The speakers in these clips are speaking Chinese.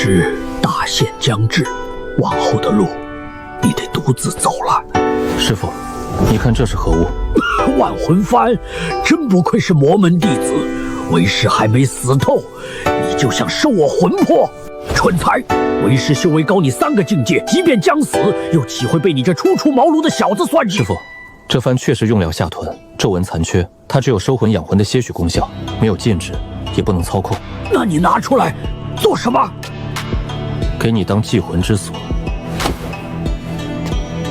是大限将至，往后的路你得独自走了。师傅，你看这是何物？万魂幡，真不愧是魔门弟子，为师还没死透，你就想收我魂魄？蠢材！为师修为高你3个境界，即便将死，又岂会被你这初出茅庐的小子算计？师傅，这幡确实用料下屯，皱纹残缺，它只有收魂养魂的些许功效，没有禁制，也不能操控。那你拿出来做什么？给你当祭魂之所。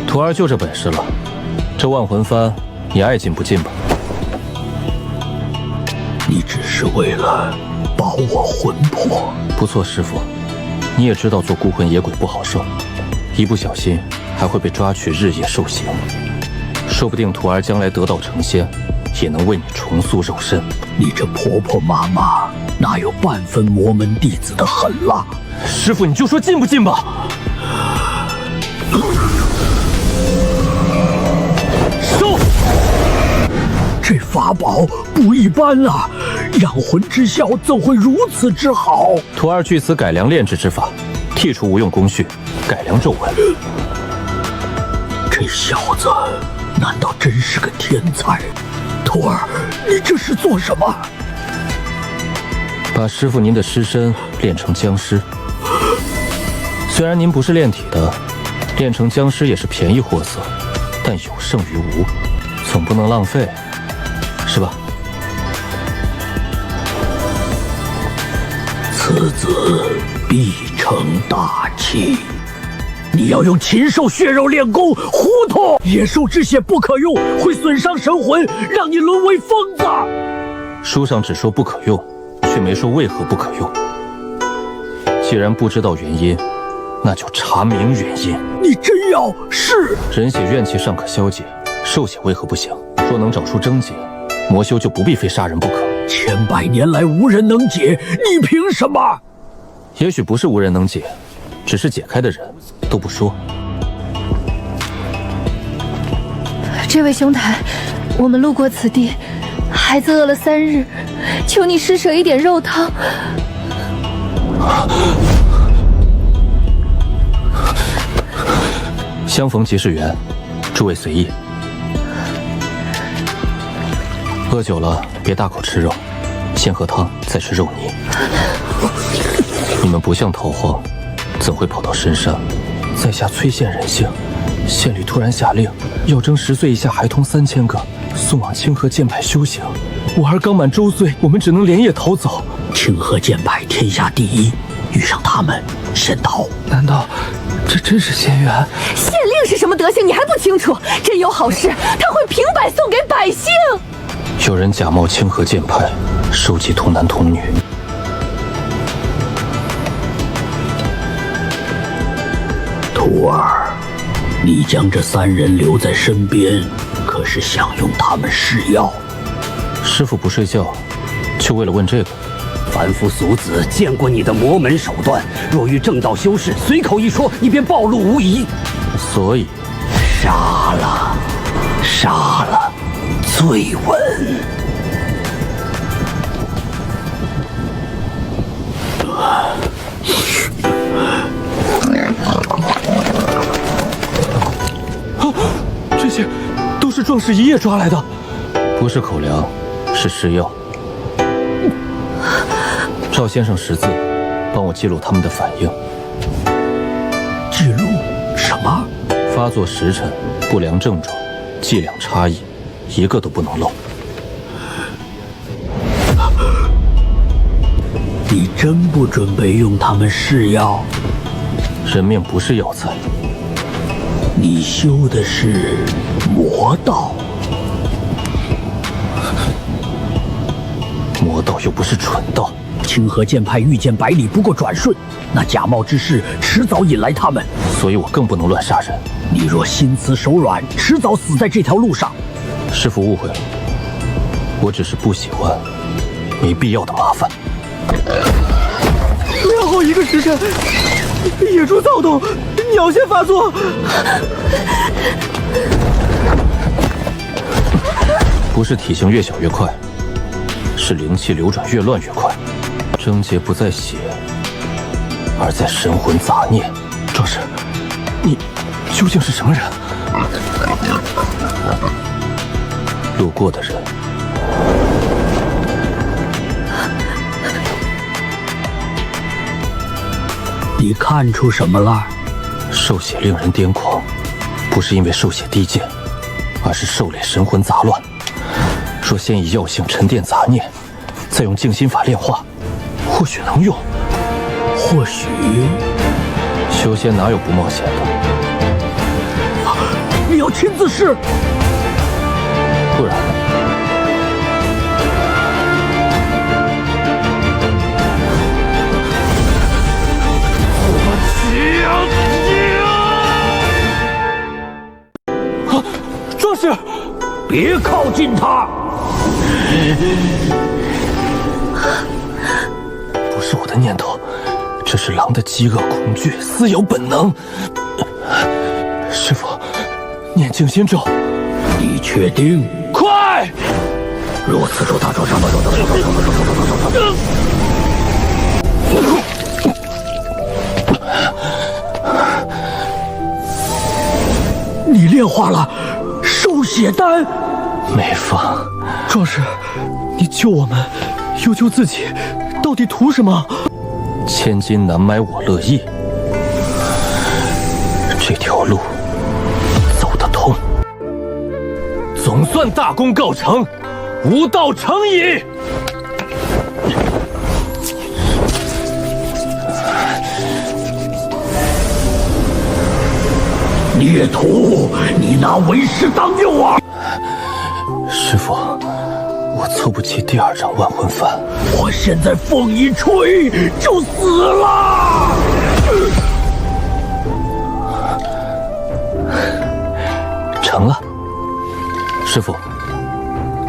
徒儿就这本事了，这万魂幡你爱进不进吧？你只是为了保我魂魄？不错，师傅，你也知道做孤魂野鬼不好受，一不小心还会被抓去日夜受刑。说不定徒儿将来得道成仙，也能为你重塑肉身。你这婆婆妈妈哪有半分魔门弟子的狠辣？师傅，你就说进不进吧。收！这法宝不一般啊，养魂之效怎会如此之好？徒儿据此改良炼制之法，剔除无用工序，改良皱纹。这小子难道真是个天才？徒儿，你这是做什么？把师傅您的尸身炼成僵尸。虽然您不是炼体的，炼成僵尸也是便宜货色，但有胜于无，总不能浪费，是吧？此子必成大器。你要用禽兽血肉练功，糊涂！野兽之血不可用，会损伤神魂，让你沦为疯子。书上只说不可用，却没说为何不可用。既然不知道原因，那就查明原因。你真要是人血怨气尚可消解，兽血为何不行？若能找出症结，魔修就不必非杀人不可。千百年来无人能解，你凭什么？也许不是无人能解，只是解开的人都不说。这位兄台，我们路过此地，孩子饿了3日，求你施舍一点肉汤。相逢即是缘，诸位随意。饿久了别大口吃肉，先喝汤，再吃肉泥。你们不像逃荒，怎会跑到深山？在下催现人性，县里突然下令，要征10岁以下孩童3000个，送往清河剑派修行。我儿刚满周岁，我们只能连夜逃走。清河剑派天下第一，遇上他们先逃。难道这真是仙缘？县令是什么德行，你还不清楚？真有好事，他会平白送给百姓。有人假冒清河剑派，收集童男童女。徒儿，你将这3人留在身边，可是想用他们试药？师傅不睡觉，就为了问这个？凡夫俗子见过你的魔门手段，若遇正道修士，随口一说，你便暴露无遗。所以，杀了，杀了，最稳。这些都是壮士一夜抓来的，不是口粮，是尸药。赵先生识字，帮我记录他们的反应。记录什么？发作时辰、不良症状、剂量差异，一个都不能漏。你真不准备用他们试药？人命不是药材。你修的是魔道，魔道又不是蠢道。清河剑派遇见百里不过转瞬，那假冒之事迟早引来他们，所以我更不能乱杀人。你若心慈手软，迟早死在这条路上。师父误会了，我只是不喜欢没必要的麻烦。良好1个时辰，野猪躁动，鸟先发作。不是体型越小越快，是灵气流转越乱越快。症结不在血，而在神魂杂孽。壮士，你究竟是什么人？路过的人。你看出什么了？兽血令人癫狂，不是因为兽血低贱，而是兽类神魂杂乱。若先以药性沉淀杂念，再用静心法炼化，或许能用。或许修仙哪有不冒险的？你要亲自试，不然壮士，别靠近他！不是我的念头，这是狼的饥饿恐惧，撕咬本能。师父，念静心咒。你确定？快！如此说大壮，你炼化了兽血丹，没放。壮士，你救我们，又救自己，到底图什么？千金难买我乐意，这条路走得通，总算大功告成，吾道成矣。孽徒，你拿为师当诱饵！师父，我凑不齐第2张万魂幡。我现在风一吹就死了。成了。师父，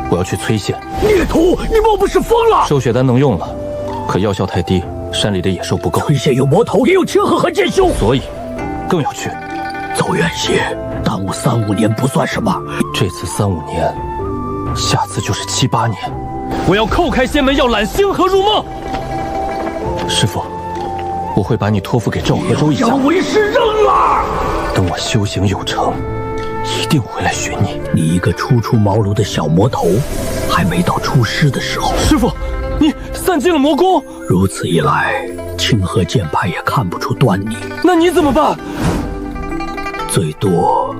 我要去催县。孽徒，你莫不是疯了？兽血丹能用了，可药效太低，山里的野兽不够。崔县有魔头，也有清河和剑修，所以更要去。走远些，耽误3、5年不算什么。这次3、5年，下次就是7、8年。我要叩开仙门，要揽星河入梦。师父，我会把你托付给赵河州一家。将为师扔了！等我修行有成，一定回来寻你。你一个初出茅庐的小魔头，还没到出师的时候。师父，你散尽了魔功。如此一来，清河剑派也看不出端倪。那你怎么办？最多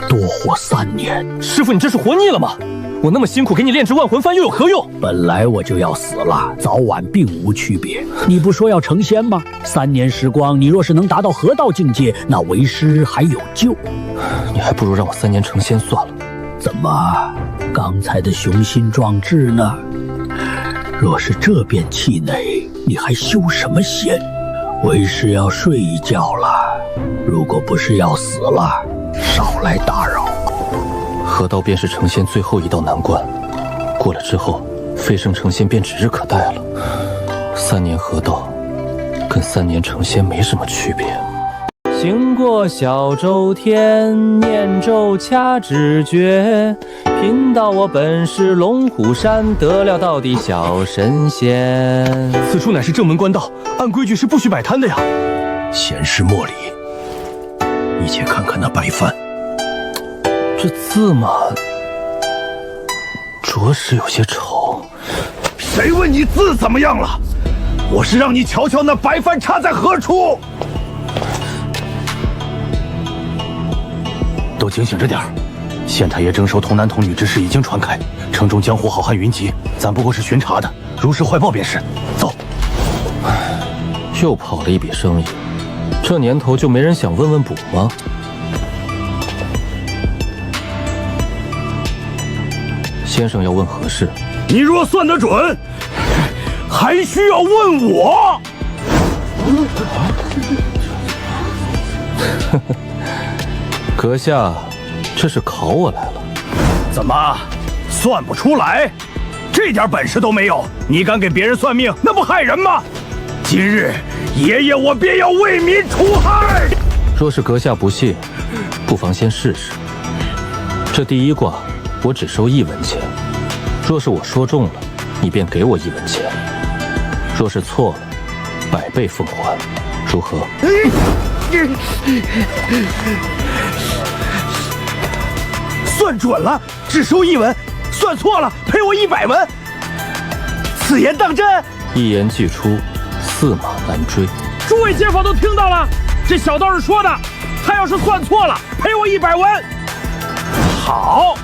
活3年。师父，你这是活腻了吗？我那么辛苦给你炼制万魂幡又有何用？本来我就要死了，早晚并无区别。你不说要成仙吗？3年时光，你若是能达到河道境界，那为师还有救。你还不如让我3年成仙算了。怎么，刚才的雄心壮志呢？若是这便气馁，你还修什么仙？为师要睡一觉了。如果不是要死了，少来打扰。河道便是成仙最后一道难关，过了之后，飞升成仙便指日可待了。3年河道，跟3年成仙没什么区别。行过小周天，念咒掐指诀，贫道我本是龙虎山，得了道的小神仙。此处乃是正门官道，按规矩是不许摆摊的呀。闲事莫理，你且看看那白帆，这字嘛，着实有些丑。谁问你字怎么样了？我是让你瞧瞧那白帆插在何处。都警醒着点儿！县太爷征收童男童女之事已经传开，城中江湖好汉云集，咱不过是巡查的，如实汇报便是。走。又跑了一笔生意，这年头就没人想问问补吗？先生要问何事？你若算得准，还需要问我？阁下，这是考我来了？怎么，算不出来？这点本事都没有，你敢给别人算命，那不害人吗？今日爷爷我便要为民除害。若是阁下不信，不妨先试试。这第一卦，我只收1文钱。若是我说中了，你便给我1文钱；若是错了，100倍奉还；如何？算准了，只收1文；算错了，赔我100文。此言当真？一言既出，驷马难追。诸位街坊都听到了，这小道士说的，他要是算错了，赔我100文。好，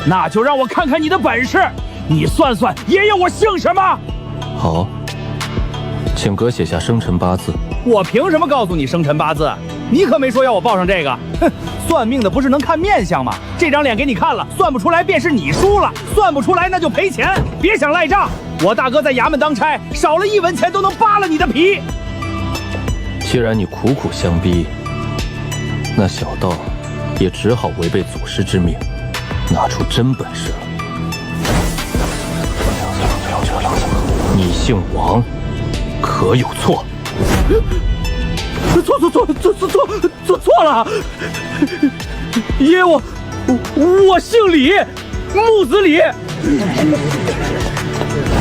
那就让我看看你的本事。你算算，爷爷我姓什么？好，请哥写下生辰八字。我凭什么告诉你生辰八字？你可没说要我报上这个。哼，算命的不是能看面相吗？这张脸给你看了，算不出来便是你输了，算不出来那就赔钱，别想赖账。我大哥在衙门当差，少了1文钱都能扒了你的皮。既然你苦苦相逼，那小道也只好违背祖师之命，拿出真本事了。你姓王，可有错？错了，爷我姓李，木子李。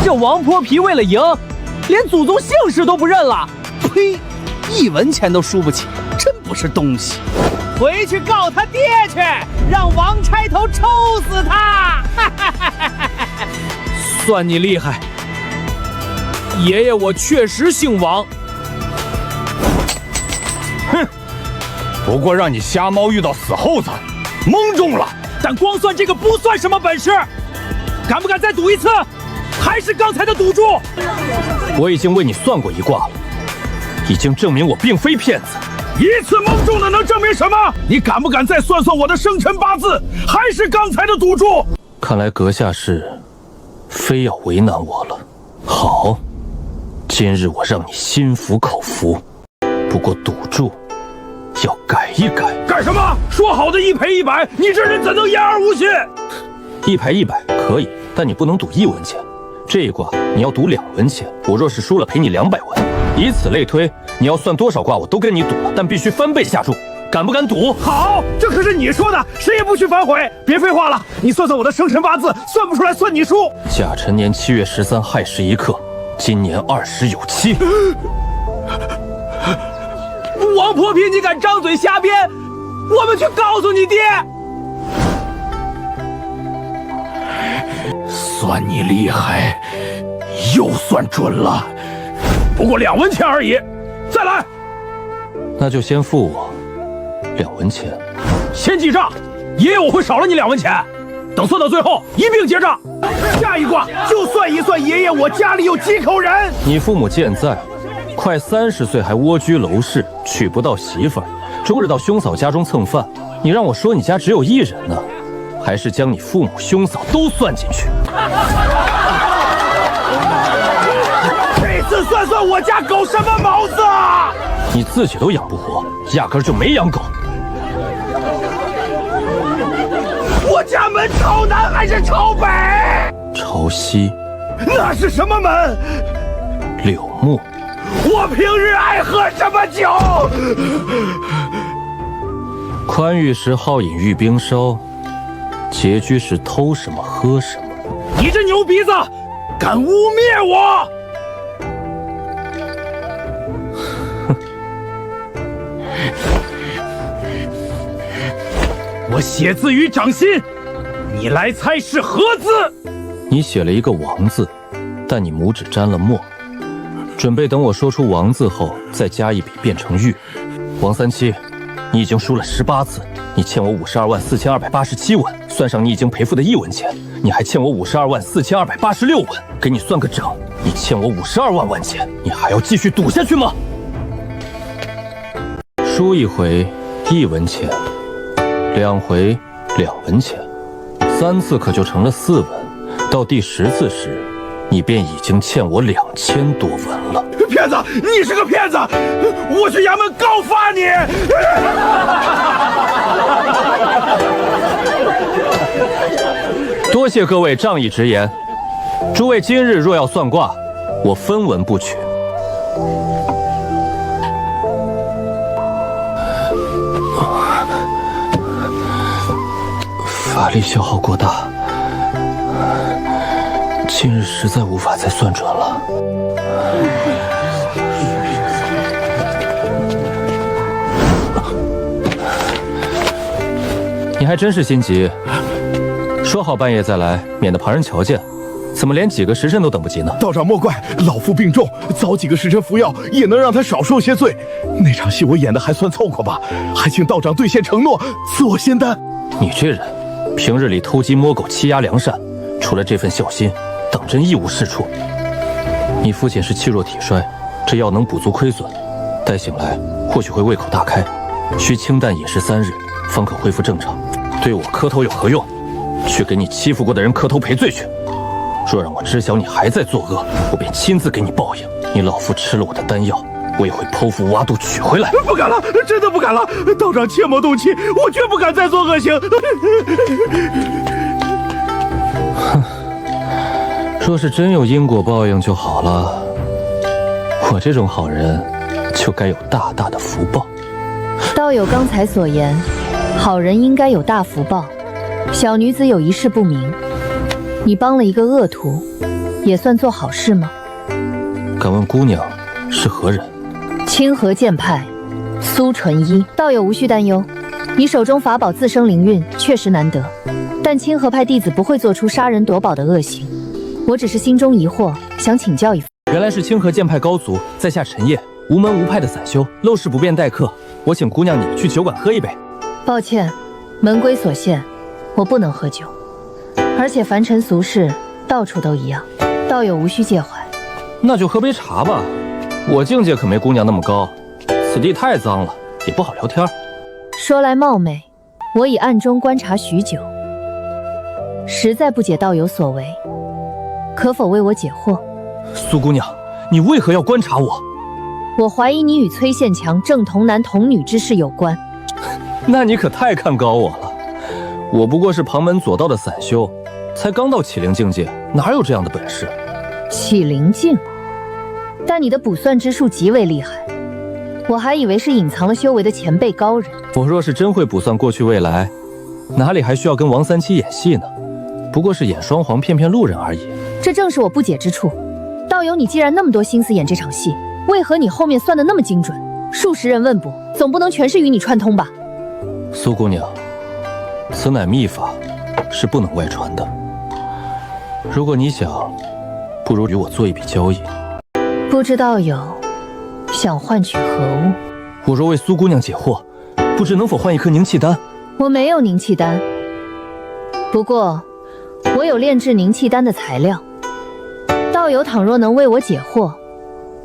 这王泼皮为了赢，连祖宗姓氏都不认了。呸！1文钱都输不起，真不是东西。回去告他爹去，让王差头抽死他！算你厉害，爷爷我确实姓王。哼，不过让你瞎猫遇到死猴子，蒙中了。但光算这个不算什么本事，敢不敢再赌一次？还是刚才的赌注？我已经为你算过一卦了，已经证明我并非骗子。一次蒙中的能证明什么？你敢不敢再算算我的生辰八字？还是刚才的赌注？看来阁下是非要为难我了。好，今日我让你心服口服，不过赌注要改一改。干什么？说好的1赔100，你这人怎能言而无信？1赔100可以，但你不能赌1文钱。这一卦你要赌2文钱，我若是输了赔你200文。以此类推，你要算多少卦我都跟你赌了，但必须翻倍下注。敢不敢赌？好，这可是你说的，谁也不许反悔。别废话了，你算算我的生辰八字，算不出来算你输。甲辰年7月13亥时1刻，今年20有7。王泼皮，你敢张嘴瞎编？我们去告诉你爹！算你厉害，又算准了，不过2文钱而已。再来，那就先付我2文钱。先记账，爷爷我会少了你2文钱。等算到最后一并结账。下一卦就算一算爷爷我家里有几口人。你父母健在，快30岁还蜗居楼市，娶不到媳妇儿，终日到兄嫂家中蹭饭。你让我说你家只有1人呢，还是将你父母兄嫂都算进去？这次算算我家狗什么毛子啊！你自己都养不活，压根儿就没养狗。我家门朝南还是朝北？朝西。那是什么门？柳木。我平日爱喝什么酒？宽裕时好饮玉冰烧，拮据时偷什么喝什么。你这牛鼻子，敢污蔑我！我写字于掌心，你来猜是何字？你写了一个王字，但你拇指沾了墨，准备等我说出王字后再加一笔变成玉。王三七，你已经输了18次，你欠我524287文，算上你已经赔付的1文钱，你还欠我524286文。给你算个整，你欠我52万文钱，你还要继续赌下去吗？输一回1文钱，2回2文钱，3次可就成了4文。到第10次时，你便已经欠我2000多文了。骗子，你是个骗子！我去衙门告发你！多谢各位仗义直言，诸位今日若要算卦，我分文不取。法力消耗过大，今日实在无法再算准了。你还真是心急，说好半夜再来，免得旁人瞧见，怎么连几个时辰都等不及呢？道长莫怪，老夫病重，早几个时辰服药也能让他少受些罪。那场戏我演的还算凑合吧，还请道长兑现承诺，赐我仙丹。你这人，平日里偷鸡摸狗、欺压良善，除了这份孝心，当真一无是处。你父亲是气弱体衰，这药能补足亏损，待醒来或许会胃口大开，需清淡饮食3日，方可恢复正常。对我磕头有何用？去给你欺负过的人磕头赔罪去。若让我知晓你还在作恶，我便亲自给你报应。你老夫吃了我的丹药，我也会剖腹挖肚取回来。不敢了，真的不敢了！道长切莫动气，我绝不敢再做恶行。哼，若是真有因果报应就好了。我这种好人，就该有大大的福报。道友刚才所言，好人应该有大福报。小女子有一事不明，你帮了一个恶徒，也算做好事吗？敢问姑娘是何人？清河剑派苏纯一。道友无需担忧，你手中法宝自生灵韵，确实难得。但清河派弟子不会做出杀人夺宝的恶行，我只是心中疑惑，想请教一番。原来是清河剑派高足，在下陈烨，无门无派的散修，陋室不便待客，我请姑娘你去酒馆喝一杯。抱歉，门规所限，我不能喝酒，而且凡尘俗世到处都一样，道友无需介怀。那就喝杯茶吧，我境界可没姑娘那么高，此地太脏了，也不好聊天。说来冒昧，我已暗中观察许久，实在不解道友所为，可否为我解惑？苏姑娘，你为何要观察我？我怀疑你与崔宪强正童男童女之事有关。那你可太看高我了，我不过是旁门左道的散修，才刚到启灵境界，哪有这样的本事？启灵境？但你的卜算之术极为厉害，我还以为是隐藏了修为的前辈高人。我若是真会卜算过去未来，哪里还需要跟王三七演戏呢？不过是演双簧骗骗路人而已。这正是我不解之处。道友，你既然那么多心思演这场戏，为何你后面算得那么精准？数十人问卜，总不能全是与你串通吧？苏姑娘，此乃秘法，是不能外传的。如果你想，不如与我做一笔交易。不知道友想换取何物？我若为苏姑娘解惑，不知能否换一颗凝气丹？我没有凝气丹，不过我有炼制凝气丹的材料。道友倘若能为我解惑，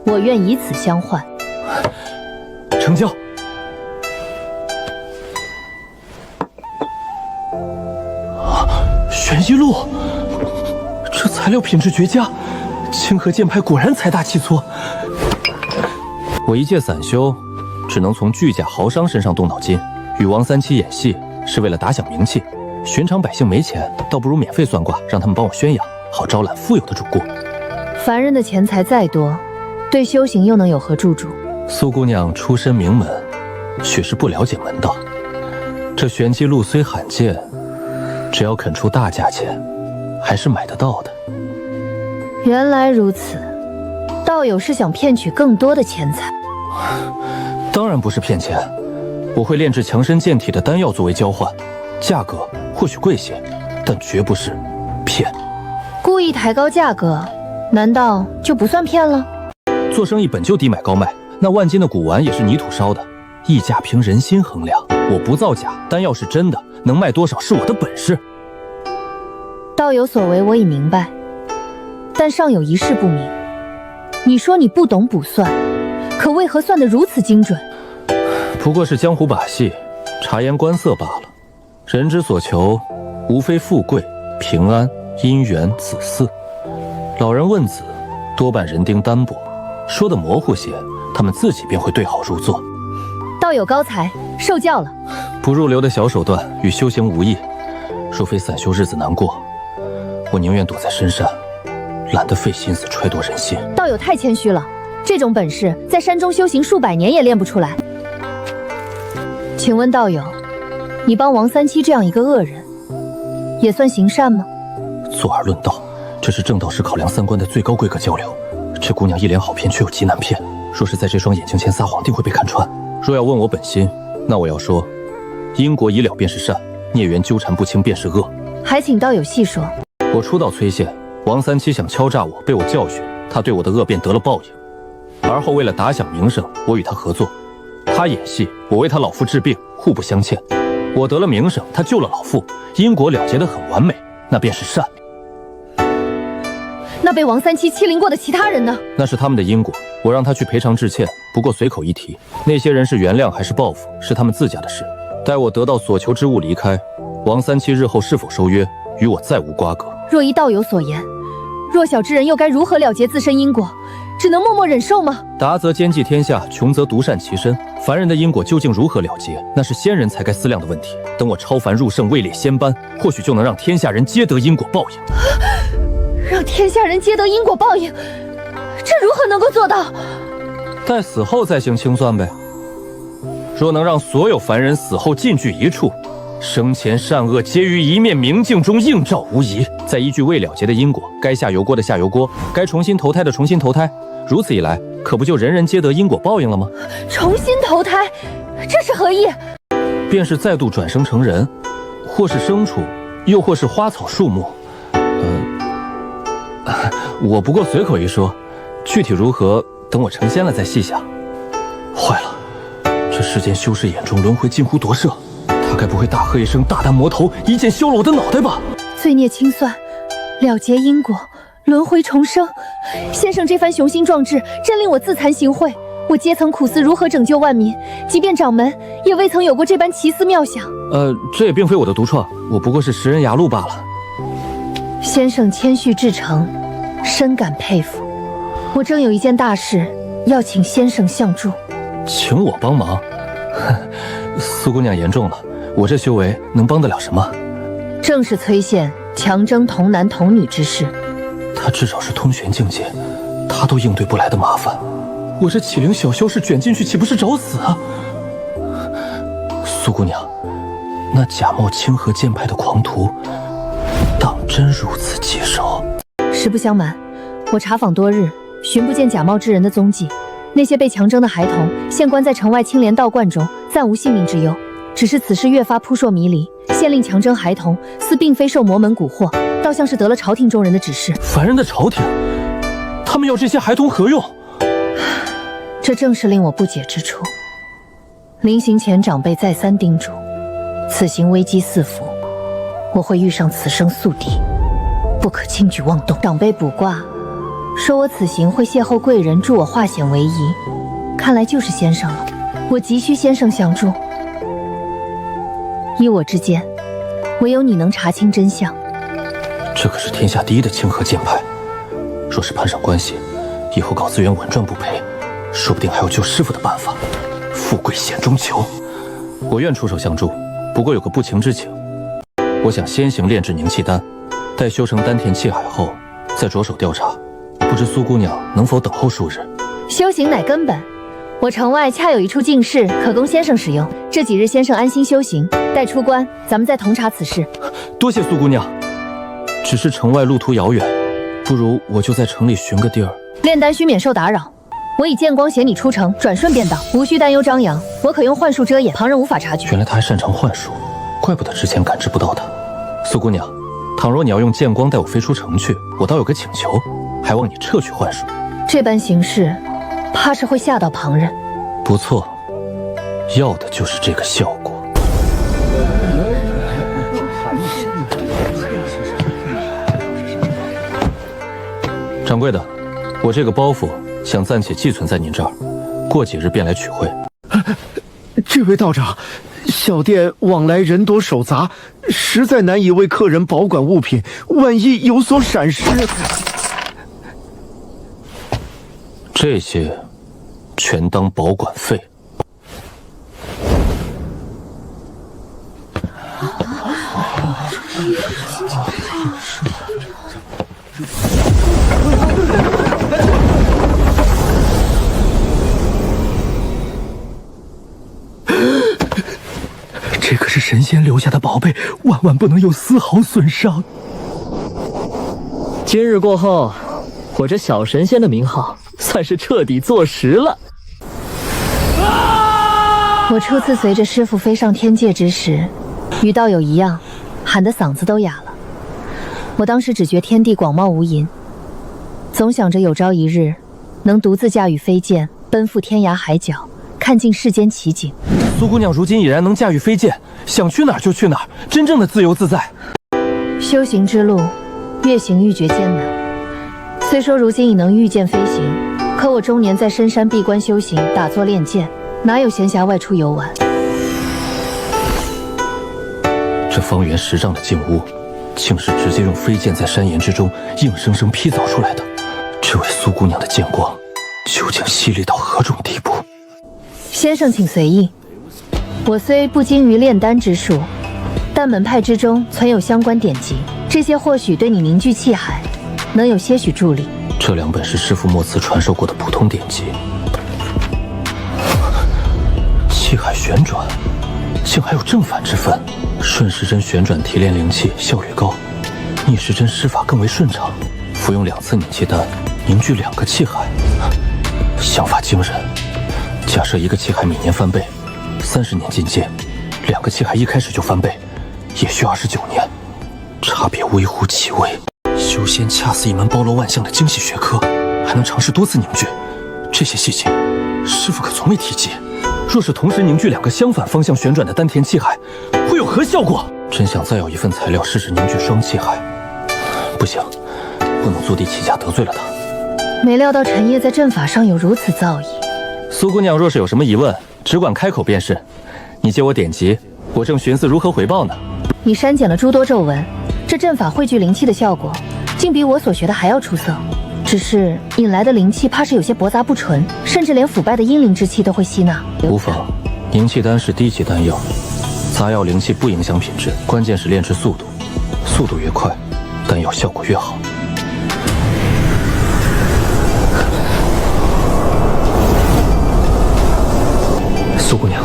我愿以此相换。成交。玄机录，这材料品质绝佳，清河剑派果然财大气粗。我一介散修，只能从巨贾豪商身上动脑筋。与王三七演戏是为了打响名气，寻常百姓没钱，倒不如免费算卦，让他们帮我宣扬，好招揽富有的主顾。凡人的钱财再多，对修行又能有何助助？苏姑娘出身名门，许是不了解门道。这玄机录虽罕见，只要肯出大价钱，还是买得到的。原来如此，道友是想骗取更多的钱财？当然不是骗钱，我会炼制强身健体的丹药作为交换，价格或许贵些，但绝不是骗。故意抬高价格，难道就不算骗了？做生意本就低买高卖，那万金的古玩也是泥土烧的，溢价凭人心衡量。我不造假，丹药是真的，能卖多少是我的本事。道友所为我已明白，但尚有一事不明。你说你不懂卜算，可为何算得如此精准？不过是江湖把戏，察言观色罢了。人之所求，无非富贵、平安、姻缘、子嗣。老人问子，多半人丁单薄，说的模糊些，他们自己便会对号入座。道友高才，受教了。不入流的小手段与修行无异，若非散修日子难过，我宁愿躲在深山，懒得费心思揣度人心。道友太谦虚了，这种本事在山中修行数百年也练不出来。请问道友，你帮王三七这样一个恶人，也算行善吗？坐而论道，这是正道时考量三观的最高规格交流。这姑娘一脸好骗，却又极难骗。若是在这双眼睛前撒谎，定会被看穿。若要问我本心，那我要说，因果已了便是善，孽缘纠缠不清便是恶。还请道友细说。我初到崔县，王三七想敲诈我，被我教训，他对我的恶便得了报应。而后为了打响名声，我与他合作，他演戏，我为他老父治病，互不相欠。我得了名声，他救了老父，因果了结得很完美，那便是善。那被王三七欺凌过的其他人呢？那是他们的因果，我让他去赔偿致歉，不过随口一提，那些人是原谅还是报复，是他们自家的事。待我得到所求之物离开，王三七日后是否收约，与我再无瓜葛。若依道友所言，弱小之人又该如何了结自身因果？只能默默忍受吗？达则兼济天下，穷则独善其身。凡人的因果究竟如何了结，那是仙人才该思量的问题。等我超凡入圣，位列仙班，或许就能让天下人皆得因果报应。让天下人皆得因果报应，这如何能够做到？待死后再行清算呗。若能让所有凡人死后尽聚一处，生前善恶皆于一面明镜中映照无疑，再依据未了结的因果，该下油锅的下油锅，该重新投胎的重新投胎。如此一来，可不就人人皆得因果报应了吗？重新投胎，这是何意？便是再度转生成人，或是牲畜，又或是花草树木。我不过随口一说，具体如何，等我成仙了再细想。坏了，这世间修士眼中轮回近乎夺舍，他该不会大喝一声大胆魔头，一剑削了我的脑袋吧？罪孽清算，了结因果，轮回重生。先生这番雄心壮志，真令我自惭形秽。我皆曾苦思如何拯救万民，即便掌门，也未曾有过这般奇思妙想。这也并非我的独创，我不过是识人牙路罢了。先生谦虚至诚，深感佩服。我正有一件大事，要请先生相助。请我帮忙？苏姑娘言重了，我这修为能帮得了什么？正是崔县强征童男童女之事。他至少是通玄境界，他都应对不来的麻烦，我这启灵小修士卷进去岂不是找死啊？苏姑娘，那假冒清河剑派的狂徒，当真如此棘手？实不相瞒，我查访多日，寻不见假冒之人的踪迹。那些被强征的孩童，现关在城外青莲道观中，暂无性命之忧。只是此事越发扑朔迷离，县令强征孩童，似并非受魔门蛊惑，倒像是得了朝廷中人的指示。凡人的朝廷，他们要这些孩童何用？这正是令我不解之处。临行前，长辈再三叮嘱，此行危机四伏，我会遇上此生宿敌，不可轻举妄动。长辈卜卦，说我此行会邂逅贵人，助我化险为夷。看来就是先生了，我急需先生相助。依我之见，唯有你能查清真相。这可是天下第一的清河剑派，若是攀上关系，以后搞资源稳赚不赔，说不定还有救师傅的办法。富贵险中求，我愿出手相助，不过有个不情之请，我想先行炼制凝气丹，待修成丹田气海后，再着手调查。不知苏姑娘能否等候数日？修行乃根本，我城外恰有一处净室，可供先生使用。这几日先生安心修行，待出关，咱们再同查此事。多谢苏姑娘。只是城外路途遥远，不如我就在城里寻个地儿炼丹，需免受打扰。我以剑光携你出城，转瞬便到，无需担忧张扬。我可用幻术遮掩，旁人无法察觉。原来他还擅长幻术，怪不得之前感知不到他。苏姑娘，倘若你要用剑光带我飞出城去，我倒有个请求，还望你撤去幻术。这般行事，怕是会吓到旁人。不错，要的就是这个效果。掌柜的，我这个包袱想暂且寄存在您这儿，过几日便来取回。这位道长，小店往来人多手杂，实在难以为客人保管物品，万一有所闪失，这些全当保管费。这可是神仙留下的宝贝，万万不能有丝毫损伤。今日过后，我这小神仙的名号算是彻底坐实了。我初次随着师父飞上天界之时，与道友一样，喊得嗓子都哑了。我当时只觉天地广袤无垠，总想着有朝一日能独自驾驭飞剑，奔赴天涯海角，看尽世间奇景。苏姑娘如今已然能驾驭飞剑，想去哪儿就去哪儿，真正的自由自在。修行之路，越行愈觉艰难。虽说如今已能御剑飞行，可我终年在深山闭关修行，打坐练剑，哪有闲暇外出游玩？这方圆10丈的静屋，竟是直接用飞剑在山岩之中硬生生劈凿出来的。这位苏姑娘的剑光，究竟犀利到何种地步？先生请随意。我虽不精于炼丹之术，但门派之中存有相关典籍，这些或许对你凝聚气海，能有些许助力。这2本是师父墨慈传授过的普通典籍。气海旋转，竟还有正反之分。顺时针旋转提炼灵气，效率高；逆时针施法更为顺畅。服用2次凝气丹，凝聚2个气海，想法惊人。假设一个气海每年翻倍，30年进阶，2个气海一开始就翻倍，也需29年，差别微乎其微。修仙恰似一门包罗万象的精细学科，还能尝试多次凝聚，这些细节，师父可从未提及。若是同时凝聚2个相反方向旋转的丹田气海，会有何效果？真想再要一份材料试试凝聚双气海。不行，不能坐地起价得罪了他。没料到陈烨在阵法上有如此造诣。苏姑娘若是有什么疑问，只管开口便是。你借我典籍，我正寻思如何回报呢。你删减了诸多咒文，这阵法汇聚灵气的效果，竟比我所学的还要出色。只是引来的灵气怕是有些驳杂不纯，甚至连腐败的阴灵之气都会吸纳。无妨，凝气丹是低级丹药，杂药灵气不影响品质，关键是炼制速度，速度越快，丹药效果越好。苏姑娘，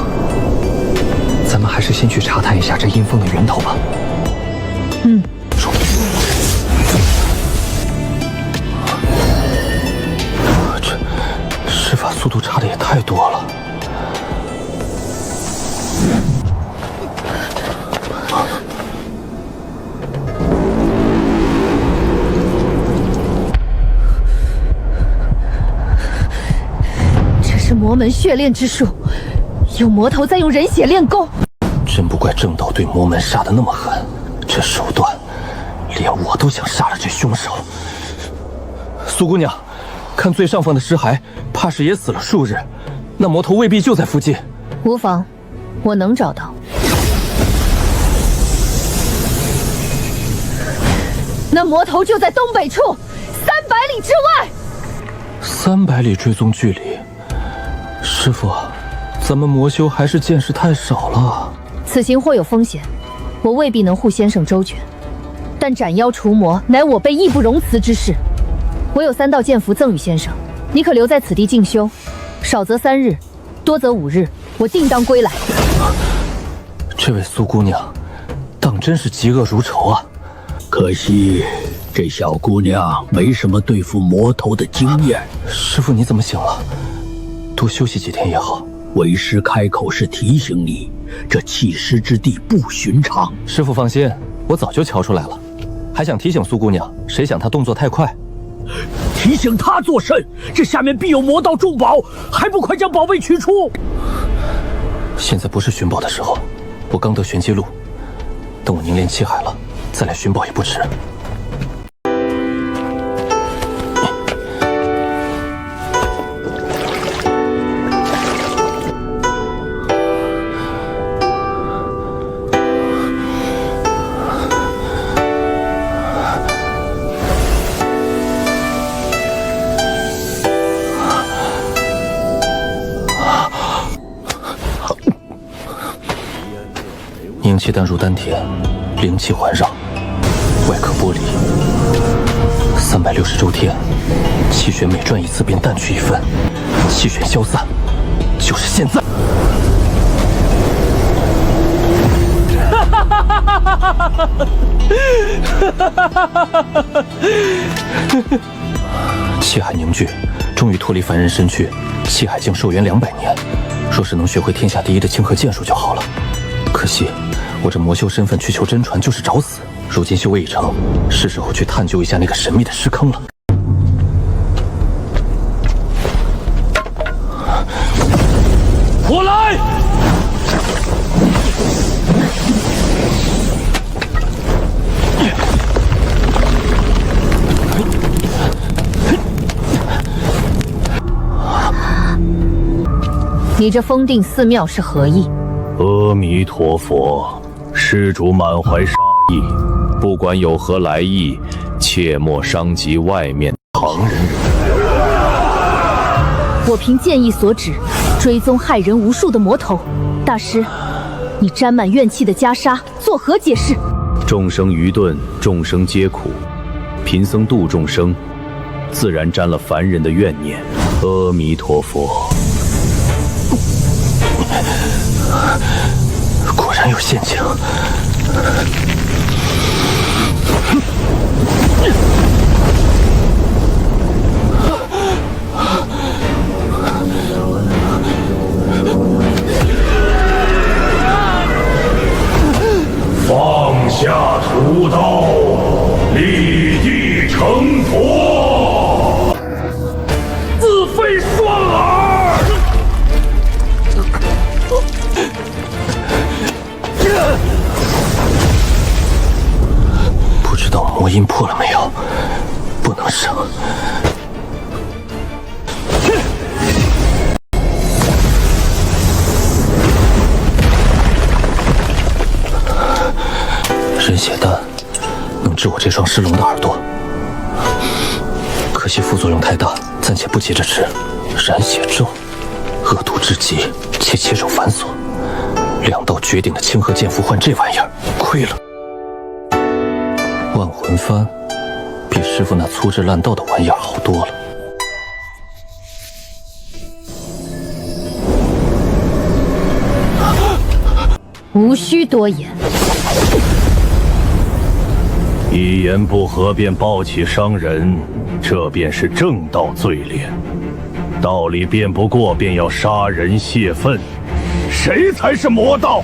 咱们还是先去查探一下这阴风的源头吧。说。这施法速度差的也太多了。这是魔门血炼之术，有魔头在用人血炼功。真不怪正道对魔门杀得那么狠，这手段，连我都想杀了这凶手。苏姑娘，看最上方的尸骸，怕是也死了数日，那魔头未必就在附近。无妨，我能找到。那魔头就在东北处，300里之外。300里追踪距离，师傅，咱们魔修还是见识太少了。此行或有风险，我未必能护先生周全，但斩妖除魔乃我辈义不容辞之事。我有3道剑符赠与先生，你可留在此地静修，少则3日，多则5日，我定当归来。这位苏姑娘，当真是嫉恶如仇啊！可惜这小姑娘没什么对付魔头的经验。师傅，你怎么醒了？多休息几天也好。为师开口是提醒你，这弃尸之地不寻常。师傅放心，我早就瞧出来了，还想提醒苏姑娘，谁想她动作太快。提醒她作甚？这下面必有魔道重宝，还不快将宝贝取出！现在不是寻宝的时候，我刚得玄机路，等我凝练气海了，再来寻宝也不迟。凝气丹入丹田，灵气环绕，外壳剥离。360周天，气血每转一次便淡去1分，气血消散，就是现在。气海凝聚，终于脱离凡人身躯，气海境寿元200年。若是能学会天下第一的清河剑术就好了。可惜我这魔修身份去求真传就是找死。如今修为已成，是时候去探究一下那个神秘的尸坑了。我来！你这封定寺庙是何意？阿弥陀佛，施主满怀杀意，不管有何来意，切莫伤及外面旁人。我凭剑意所指，追踪害人无数的魔头。大师，你沾满怨气的袈裟作何解释？众生愚钝，众生皆苦，贫僧度众生，自然沾了凡人的怨念。阿弥陀佛。果然有陷阱。放下屠刀，立地成佛，自废双耳。不知道魔音破了没有？不能伤。人血丹能治我这双失龙的耳朵，可惜副作用太大，暂且不急着吃。染血咒，恶毒至极，且切手繁琐。2道绝顶的清河剑符换这玩意儿，亏了。万魂幡比师傅那粗制滥造的玩意儿好多了。无需多言。一言不合便暴起伤人，这便是正道罪劣。道理辩不过，便要杀人泄愤，谁才是魔道？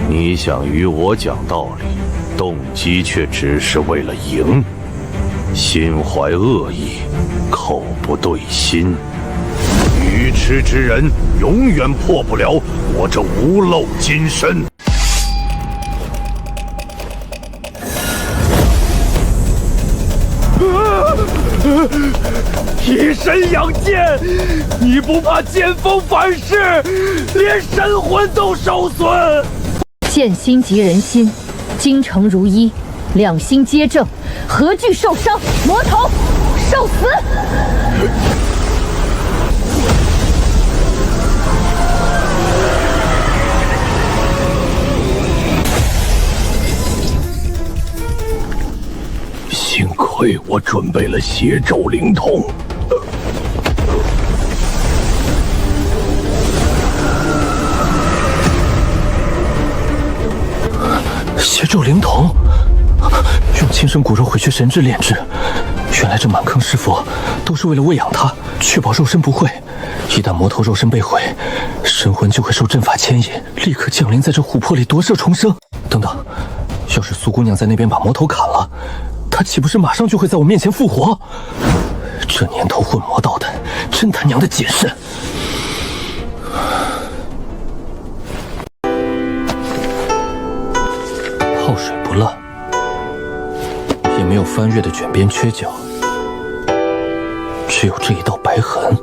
你想与我讲道理，动机却只是为了赢，心怀恶意，口不对心。愚痴之人永远破不了我这无漏金身。以身养剑，你不怕剑锋反噬，连神魂都受损？剑心即人心，精诚如一，两心皆正，何惧受伤？魔头，受死！幸亏我准备了邪咒灵童。邪咒灵童，用亲生骨肉回去神智炼制。原来这满坑尸佛都是为了喂养他，确保肉身不坏。一旦魔头肉身被毁，神魂就会受阵法牵引，立刻降临在这琥珀里夺舍重生。等等，要是苏姑娘在那边把魔头砍了，她岂不是马上就会在我面前复活？这年头混魔道的，真他娘的谨慎！泡水不烂，也没有翻越的卷边缺角，只有这一道白痕。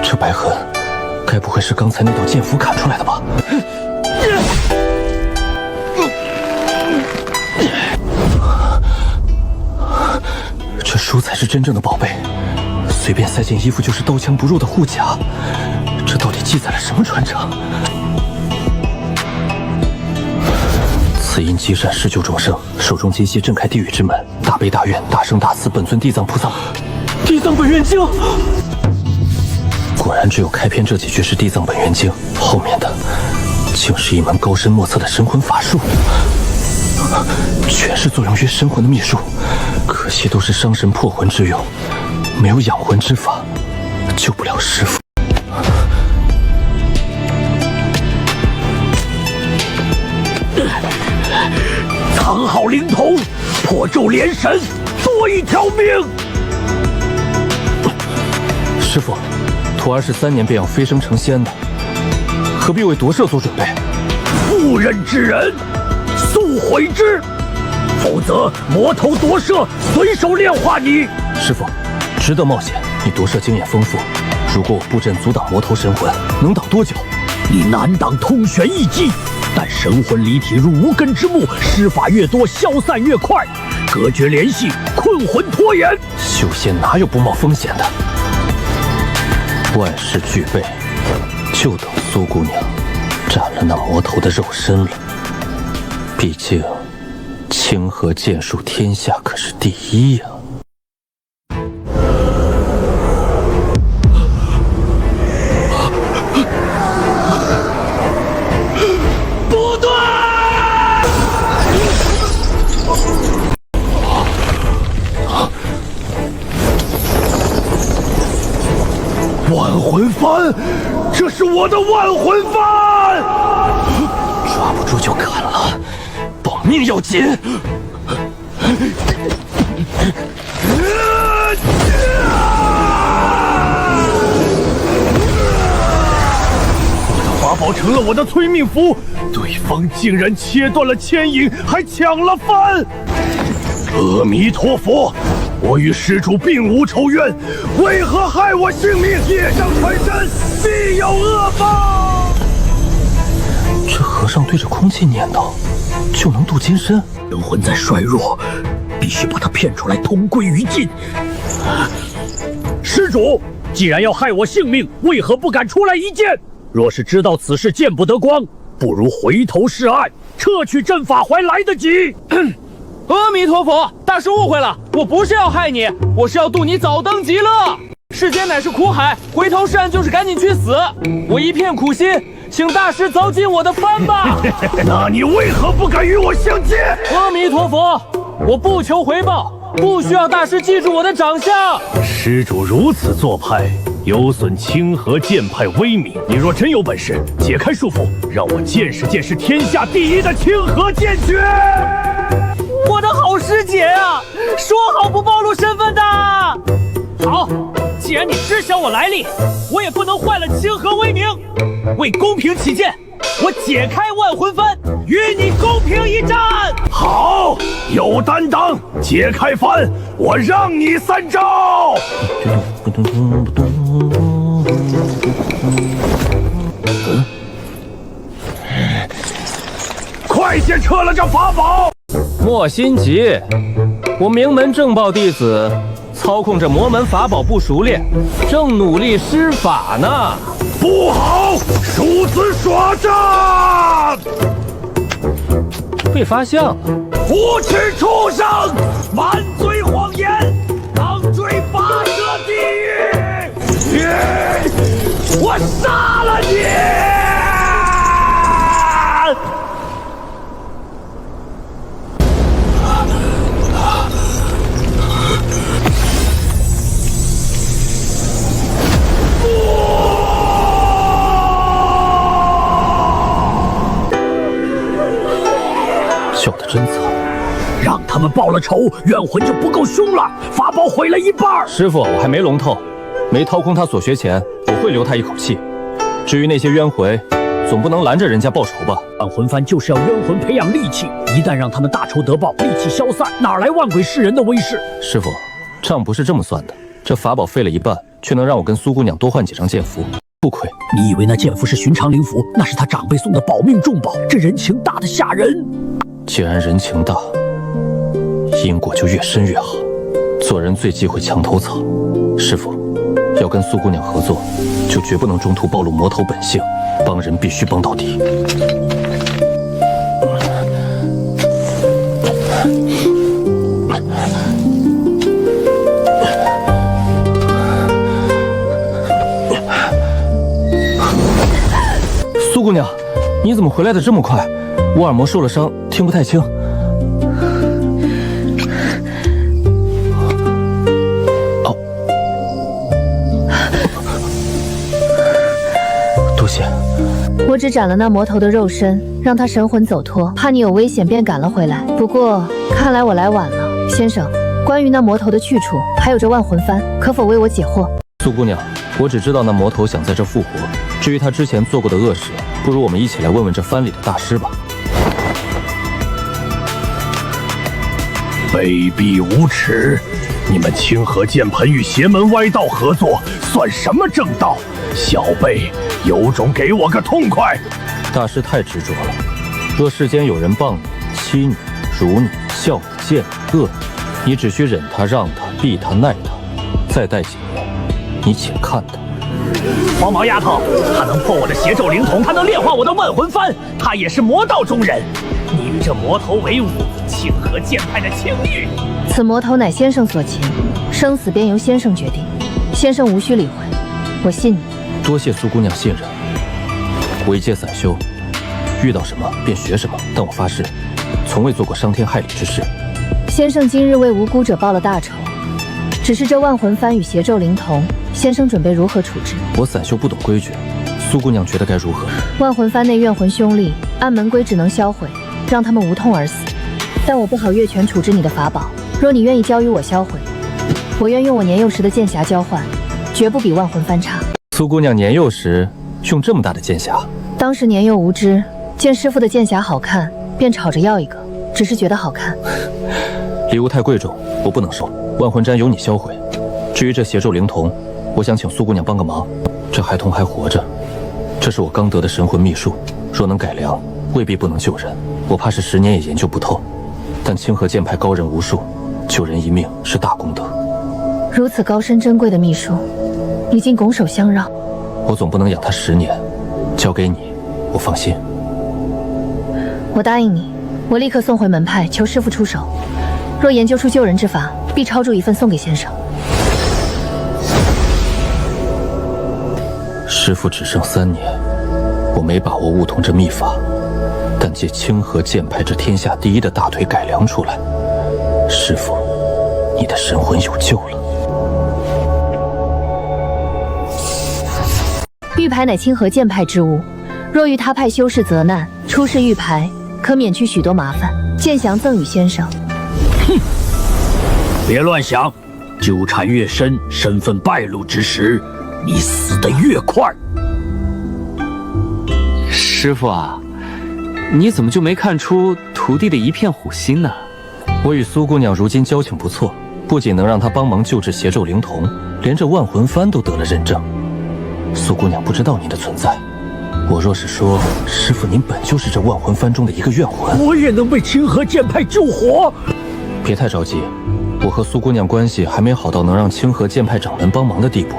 这白痕，该不会是刚才那道剑符砍出来的吧？这书才是真正的宝贝，随便塞进衣服就是刀枪不入的护甲。这到底记载了什么传承？此因积善施救众生，手中金蝎震开地狱之门，大悲大愿，大圣大慈，本尊地藏菩萨。地藏本愿经，果然只有开篇这几句是地藏本愿经，后面的竟是一门高深莫测的神魂法术，全是作用于神魂的秘术。可惜都是伤神破魂之用，没有养魂之法，救不了师父。破咒连神，多一条命。师傅，徒儿是3年便要飞升成仙的，何必为夺舍做准备？妇人之仁，速毁之，否则魔头夺舍随手炼化你。师傅，值得冒险。你夺舍经验丰富，如果我布阵阻挡魔头神魂，能挡多久？你难挡通玄一击，但神魂离体如无根之木，施法越多，消散越快。隔绝联系，困魂拖延。修仙哪有不冒风险的？万事俱备，就等苏姑娘斩了那魔头的肉身了。毕竟，清河剑术天下可是第一呀。不对！万魂幡，这是我的万魂幡！抓不住就砍了，保命要紧。我的法宝成了我的催命符，对方竟然切断了牵引，还抢了幡！阿弥陀佛！我与施主并无仇怨，为何害我性命？业障缠身，必有恶报！这和尚对着空气念叨，就能渡金身？神魂在衰弱，必须把他骗出来，同归于尽。施主，既然要害我性命，为何不敢出来一剑？若是知道此事见不得光，不如回头是岸，撤去阵法还来得及。阿弥陀佛，大师误会了，我不是要害你，我是要渡你早登极乐。世间乃是苦海，回头是岸就是赶紧去死。我一片苦心，请大师走进我的幡吧。那你为何不敢与我相见？阿弥陀佛，我不求回报，不需要大师记住我的长相。施主如此做派，有损清河剑派威名。你若真有本事，解开束缚，让我见识见识天下第一的清河剑诀。我的好师姐啊，说好不暴露身份的。好，既然你知晓我来历，我也不能坏了清河威名。为公平起见，我解开万魂幡，与你公平一战。好，有担当，解开幡，我让你3招。快些撤了这法宝！莫心急，我名门正报弟子，操控着魔门法宝不熟练，正努力施法呢。不好，鼠子耍诈！被发现了。无耻畜生，满嘴谎言，当追拔舌地狱！我杀了你！笑得真惨，让他们报了仇，怨魂就不够凶了。法宝毁了一半。师傅，我还没龙透，没掏空他所学钱，我会留他一口气。至于那些冤魂，总不能拦着人家报仇吧？万魂幡就是要冤魂培养戾气，一旦让他们大仇得报，戾气消散，哪来万鬼噬人的威势？师傅，账不是这么算的。这法宝废了一半，却能让我跟苏姑娘多换几张剑符，不亏。你以为那剑符是寻常灵符？那是他长辈送的保命重宝，这人情大得吓人。既然人情大，因果就越深越好。做人最忌讳墙头草。师傅，要跟苏姑娘合作，就绝不能中途暴露魔头本性，帮人必须帮到底。苏姑娘，你怎么回来的这么快？我耳膜受了伤，听不太清。哦，多谢。我只斩了那魔头的肉身，让他神魂走脱，怕你有危险便赶了回来。不过看来我来晚了。先生，关于那魔头的去处，还有这万魂幡，可否为我解惑？苏姑娘，我只知道那魔头想在这复活，至于他之前做过的恶事，不如我们一起来问问这幡里的大师吧。卑鄙无耻！你们清河剑盆与邪门歪道合作，算什么正道？小辈有种给我个痛快！大师太执着了，若世间有人谤你、欺你、辱你、笑你、贱你、恶你，你只需忍他、让他、避他、耐他，再待几年，你且看他。黄毛丫头，她能破我的邪咒灵童，她能炼化我的万魂幡，她也是魔道中人。你与这魔头为伍，清河剑派的清誉。此魔头乃先生所擒，生死便由先生决定，先生无需理会，我信你。多谢苏姑娘信任。我一介散修，遇到什么便学什么，但我发誓，从未做过伤天害理之事。先生今日为无辜者报了大仇，只是这万魂幡与邪咒灵童，先生准备如何处置？我散修不懂规矩，苏姑娘觉得该如何？万魂幡内怨魂凶戾，按门规只能销毁，让他们无痛而死。但我不好越权处置你的法宝，若你愿意交与我销毁，我愿用我年幼时的剑匣交换，绝不比万魂幡差。苏姑娘年幼时用这么大的剑匣？当时年幼无知，见师傅的剑匣好看，便吵着要一个，只是觉得好看。礼物太贵重，我不能收。万魂毡由你销毁。至于这邪咒灵童，我想请苏姑娘帮个忙。这孩童还活着，这是我刚得的神魂秘术，若能改良，未必不能救人。我怕是10年也研究不透。但清河剑派高人无数，救人一命是大功德。如此高深珍贵的秘术，你竟拱手相让？我总不能养他10年，交给你，我放心。我答应你，我立刻送回门派，求师傅出手。若研究出救人之法，必抄注一份送给先生。师傅只剩3年，我没把握悟通这秘法。但借清河剑派这天下第一的大腿改良出来，师傅，你的神魂有救了。玉牌乃清河剑派之物，若遇他派修士责难，出示玉牌，可免去许多麻烦。剑降赠与先生。哼，别乱想，纠缠越深，身份败露之时，你死得越快。师傅啊，你怎么就没看出徒弟的一片虎心呢？我与苏姑娘如今交情不错，不仅能让她帮忙救治邪咒灵童，连这万魂幡都得了认证。苏姑娘不知道您的存在，我若是说师傅您本就是这万魂幡中的一个怨魂，我也能被清河剑派救活。别太着急，我和苏姑娘关系还没好到能让清河剑派掌门帮忙的地步。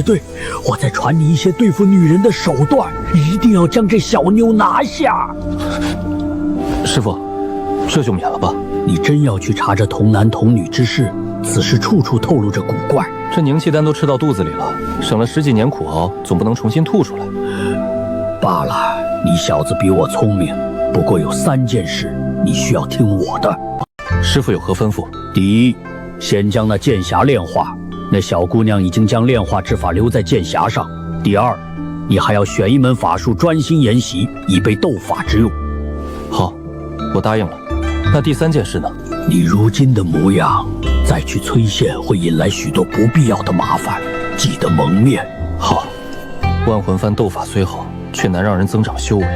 对，我再传你一些对付女人的手段，一定要将这小妞拿下。师傅，这就免了吧。你真要去查这童男童女之事，此事处处透露着古怪。这凝气丹都吃到肚子里了，省了10几年苦熬，总不能重新吐出来。罢了，你小子比我聪明，不过有3件事你需要听我的。师傅有何吩咐？第一，先将那剑匣炼化。那小姑娘已经将炼化之法留在剑匣上。第二，你还要选一门法术专心研习，以备斗法之用。好，我答应了。那第3件事呢？你如今的模样，再去催线会引来许多不必要的麻烦，记得蒙面。好，万魂幡斗法虽好，却难让人增长修为。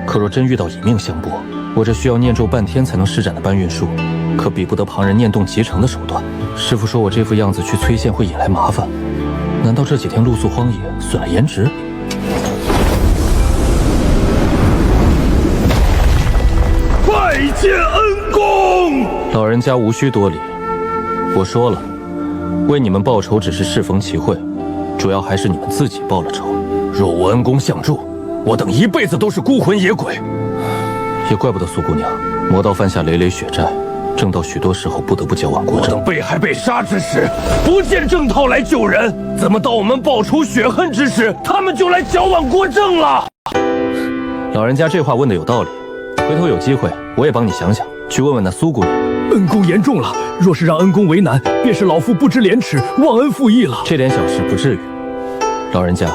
可若真遇到以命相搏，我这需要念咒半天才能施展的搬运术，可比不得旁人念动集成的手段。师傅说我这副样子去催线会引来麻烦，难道这几天露宿荒野损了颜值？拜见恩公！老人家无需多礼，我说了，为你们报仇只是适逢其会，主要还是你们自己报了仇。若无恩公相助，我等一辈子都是孤魂野鬼。也怪不得苏姑娘，魔道犯下累累血债，正道许多时候不得不矫枉过正。我等被害被杀之时，不见正道来救人，怎么到我们报仇雪恨之时，他们就来矫枉过正了？老人家这话问的有道理，回头有机会我也帮你想想，去问问那苏姑娘。恩公言重了，若是让恩公为难，便是老夫不知廉耻，忘恩负义了。这点小事不至于。老人家，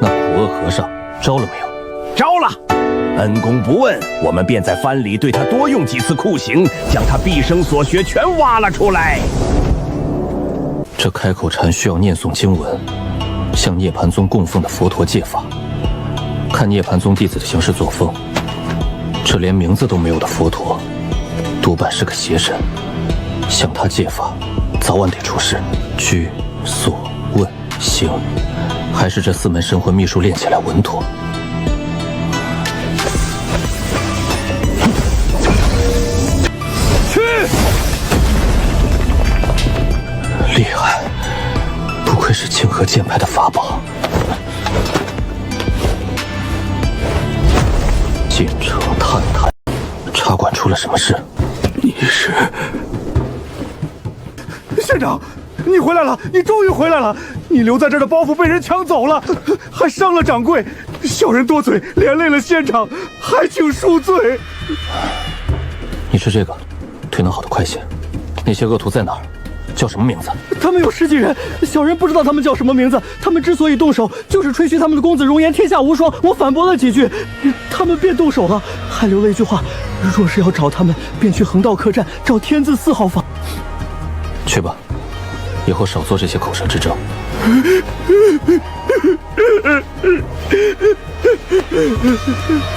那苦厄和尚招了没有？招了。恩公不问，我们便在藩里对他多用几次酷刑，将他毕生所学全挖了出来。这开口禅需要念诵经文，向涅槃宗供奉的佛陀戒法。看涅槃宗弟子的行事作风，这连名字都没有的佛陀，多半是个邪神。向他戒法，早晚得出事。居、所、问、行，还是这4门神魂秘术练起来稳妥。去！厉害，不愧是清河剑派的法宝。进城探探，茶馆出了什么事？你是？县长，你回来了！你终于回来了！你留在这儿的包袱被人抢走了，还伤了掌柜，小人多嘴，连累了县长，还请恕罪。你吃这个，腿能好得快些。那些恶徒在哪儿？叫什么名字？他们有10几人，小人不知道他们叫什么名字。他们之所以动手，就是吹嘘他们的公子容颜天下无双。我反驳了几句，他们便动手了，还留了一句话：若是要找他们，便去横道客栈找天字4号房。去吧，以后少做这些口舌之争。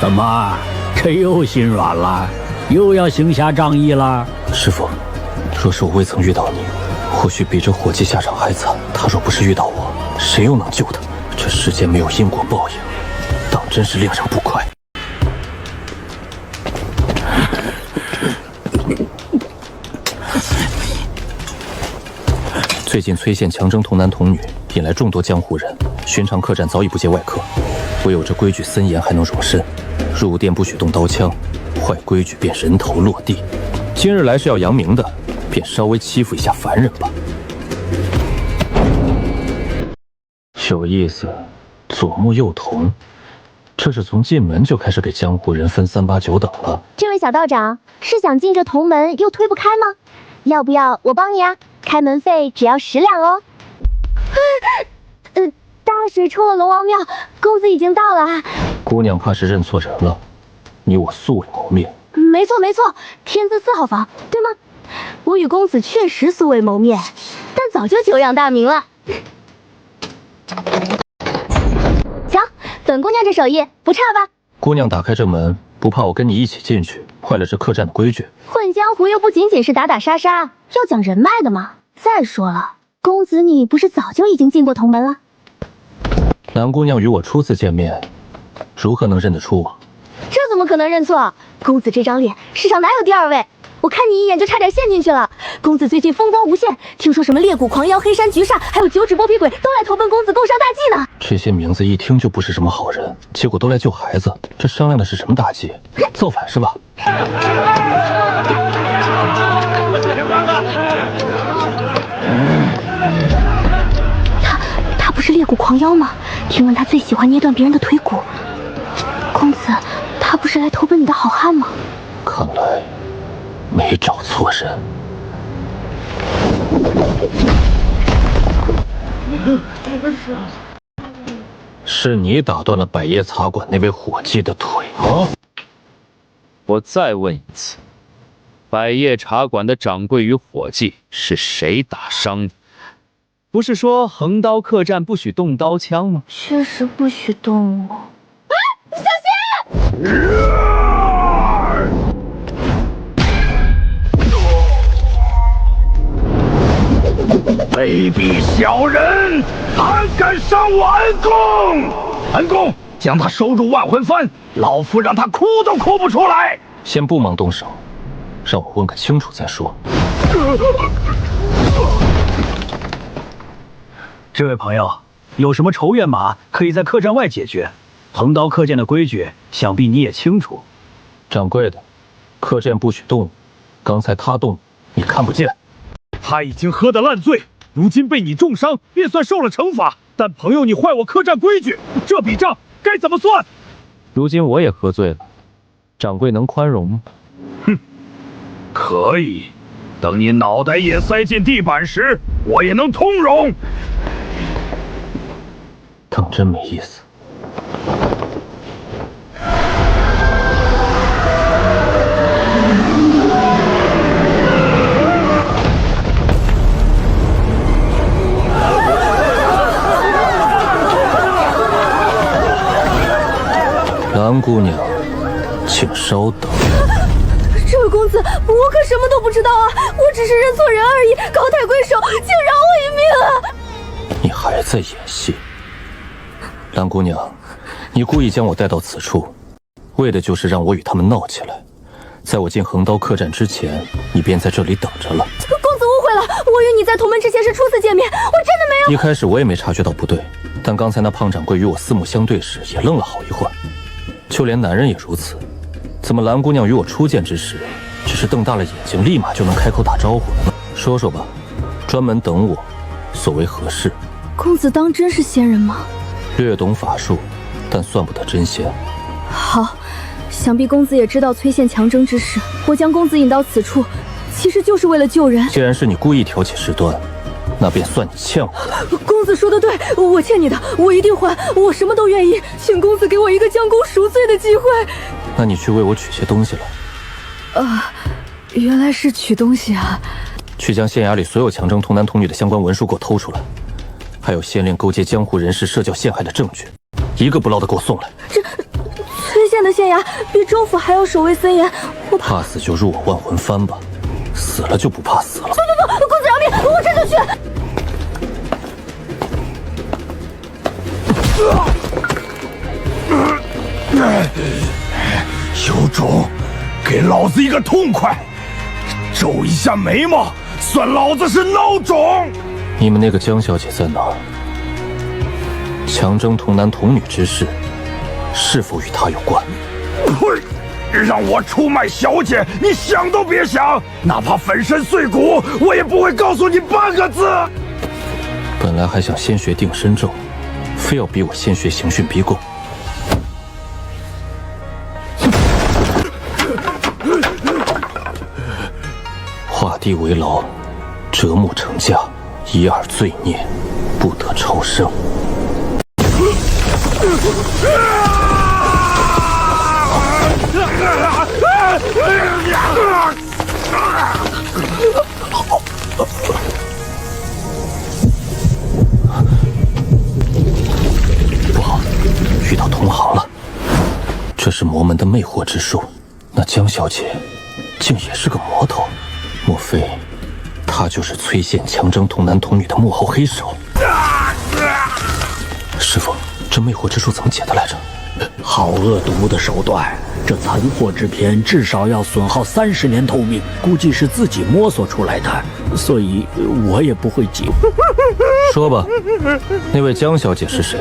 怎么，这又心软了？又要行侠仗义了？师父，若是我未曾遇到你，或许比这伙计下场还惨。他若不是遇到我，谁又能救他？这世间没有因果报应，当真是令人不快。最近崔县强征童男童女，引来众多江湖人，寻常客栈早已不接外客，唯有这规矩森严还能容身。入店不许动刀枪，坏规矩便人头落地。今日来是要扬名的，便稍微欺负一下凡人吧。有意思，左目右瞳，这是从进门就开始给江湖人分3、8、9等了。这位小道长是想进这同门又推不开吗？要不要我帮你啊？开门费只要10两哦。大水冲了龙王庙，公子已经到了啊。姑娘怕是认错人了，你我素未谋面。没错没错，天字4号房，对吗？我与公子确实素未谋面，但早就久仰大名了。瞧，本姑娘这手艺不差吧？姑娘打开这门，不怕我跟你一起进去，坏了这客栈的规矩？混江湖又不仅仅是打打杀杀，要讲人脉的嘛。再说了，公子你不是早就已经进过同门了？南姑娘与我初次见面，如何能认得出我？这怎么可能认错？公子这张脸，世上哪有第2位？我看你一眼就差点陷进去了。公子最近风光无限，听说什么裂谷狂妖、黑山菊煞，还有9指剥皮鬼都来投奔公子共商大计呢。这些名字一听就不是什么好人，结果都来救孩子，这商量的是什么大计？造反是吧？他不是裂谷狂妖吗？听闻他最喜欢捏断别人的腿骨。公子，他不是来投奔你的好汉吗？看来没找错人。是你打断了百叶茶馆那位伙计的腿啊！我再问一次，百叶茶馆的掌柜与伙计是谁打伤的？不是说横刀客栈不许动刀枪吗？确实不许动哦。啊！小心！卑鄙小人，胆敢伤我恩公！恩公，将他收入万魂幡，老夫让他哭都哭不出来。先不忙动手，让我问个清楚再说。这位朋友，有什么仇怨码可以在客栈外解决？横刀客栈的规矩，想必你也清楚。掌柜的，客栈不许动，刚才他动，你看不见。他已经喝得烂醉，如今被你重伤，便算受了惩罚。但朋友你坏我客栈规矩，这笔账该怎么算？如今我也喝醉了，掌柜能宽容吗？哼，可以。等你脑袋也塞进地板时，我也能通融。当真没意思。蓝姑娘，请稍等。这位公子，我可什么都不知道啊！我只是认错人而已，高抬贵手，请饶我一命啊！你还在演戏，蓝姑娘，你故意将我带到此处，为的就是让我与他们闹起来。在我进横刀客栈之前，你便在这里等着了。公子误会了，我与你在同门之前是初次见面，我真的没有。一开始我也没察觉到不对，但刚才那胖掌柜与我四目相对时，也愣了好一会儿。就连男人也如此，怎么蓝姑娘与我初见之时，只是瞪大了眼睛，立马就能开口打招呼了？说说吧，专门等我，所为何事？公子当真是仙人吗？略懂法术，但算不得真仙。好，想必公子也知道崔县强征之事。我将公子引到此处，其实就是为了救人。既然是你故意挑起事端，那便算你欠我的。公子说的对，我欠你的，我一定还，我什么都愿意。请公子给我一个将功赎罪的机会。那你去为我取些东西来。原来是取东西啊！去将县衙里所有强征童男童女的相关文书给我偷出来，还有县令勾结江湖人士设教陷害的证据，一个不落的给我送来。这崔县的县衙比州府还要守卫森严，我怕死就入我万魂幡吧，死了就不怕死了。不，公子饶命，我这就去。有种，给老子一个痛快！皱一下眉毛，算老子是孬种！你们那个江小姐在哪儿？强征童男童女之事，是否与她有关？呸！让我出卖小姐，你想都别想！哪怕粉身碎骨，我也不会告诉你半个字。本来还想先学定身咒，非要逼我先学刑讯逼供。画地为牢，折木成家，一二罪孽，不得超生。不好，遇到同行了。这是魔门的魅惑之术，那江小姐竟也是个魔头。莫非他就是崔县强征童男童女的幕后黑手？师傅，这魅惑之术怎么解的来着？好恶毒的手段！这残惑之篇至少要损耗30年寿命，估计是自己摸索出来的，所以我也不会解。说吧，那位江小姐是谁？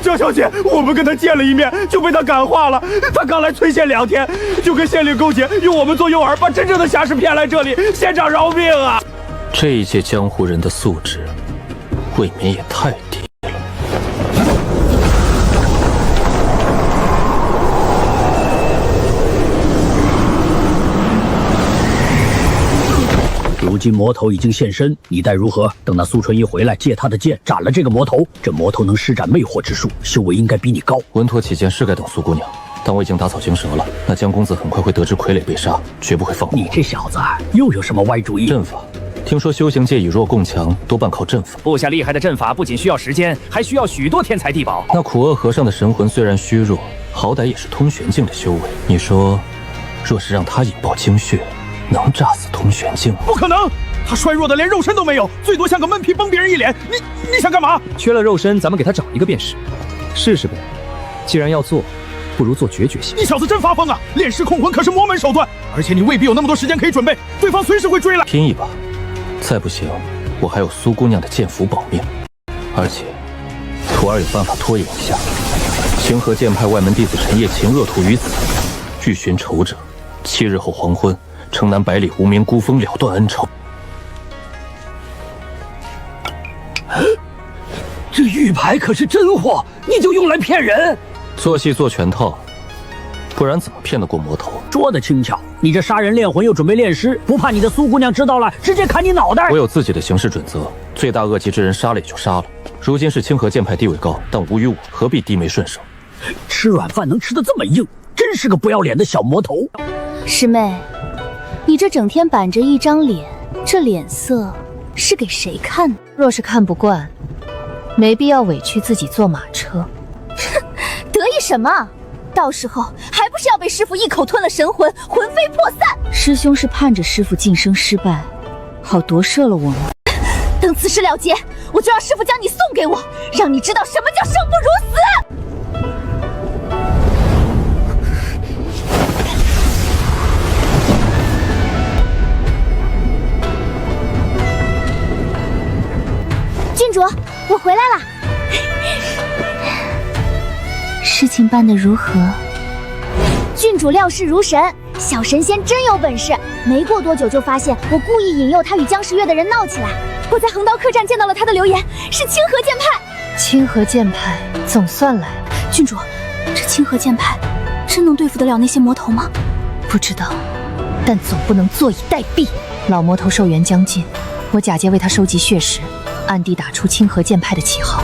江小姐，我们跟她见了一面，就被她感化了。她刚来崔县2天，就跟县令勾结，用我们做诱饵，把真正的侠士骗来这里。县长饶命啊！这一届江湖人的素质，未免也太低。如今魔头已经现身，你待如何？等那苏纯一回来，借他的剑斩了这个魔头。这魔头能施展魅惑之术，修为应该比你高。稳妥起见是该等苏姑娘，但我已经打草惊蛇了。那江公子很快会得知傀儡被杀，绝不会放过我。你这小子又有什么歪主意？阵法，听说修行界以弱共强，多半靠阵法。布下厉害的阵法不仅需要时间，还需要许多天才地宝。那苦厄和尚的神魂虽然虚弱，好歹也是通玄境的修为。你说，若是让他引爆精血，能炸死通玄境吗？不可能，他衰弱的连肉身都没有，最多像个闷皮崩别人一脸。你想干嘛？缺了肉身，咱们给他找一个便是，试试呗。既然要做，不如做决绝些。你小子真发疯啊！炼尸控魂可是魔门手段，而且你未必有那么多时间可以准备，对方随时会追来。拼一把，再不行，我还有苏姑娘的剑符保命。而且，徒儿有办法拖延一下。清河剑派外门弟子陈叶琴恶徒于此，欲寻仇者，7日后黄昏，城南百里无名孤峰了断恩仇。这玉牌可是真货，你就用来骗人？做戏做全套，不然怎么骗得过魔头？说得轻巧，你这杀人炼魂又准备炼尸，不怕你的苏姑娘知道了，直接砍你脑袋？我有自己的行事准则，罪大恶极之人杀了也就杀了。如今是清河剑派地位高，但无于我，何必低眉顺手？吃软饭能吃得这么硬，真是个不要脸的小魔头。师妹，你这整天板着一张脸，这脸色是给谁看的？若是看不惯，没必要委屈自己坐马车。得意什么？到时候还不是要被师傅一口吞了神魂，魂飞魄散？师兄是盼着师傅晋升失败，好夺舍了我吗？等此事了结，我就让师傅将你送给我，让你知道什么叫生不如死。郡主，我回来了。事情办得如何？郡主料事如神，小神仙真有本事。没过多久就发现我故意引诱他与江时月的人闹起来。我在横刀客栈见到了他的留言，是清河剑派。清河剑派总算来了。郡主，这清河剑派真能对付得了那些魔头吗？不知道，但总不能坐以待毙。老魔头寿元将近，我假借为他收集血石，暗地打出清河剑派的旗号，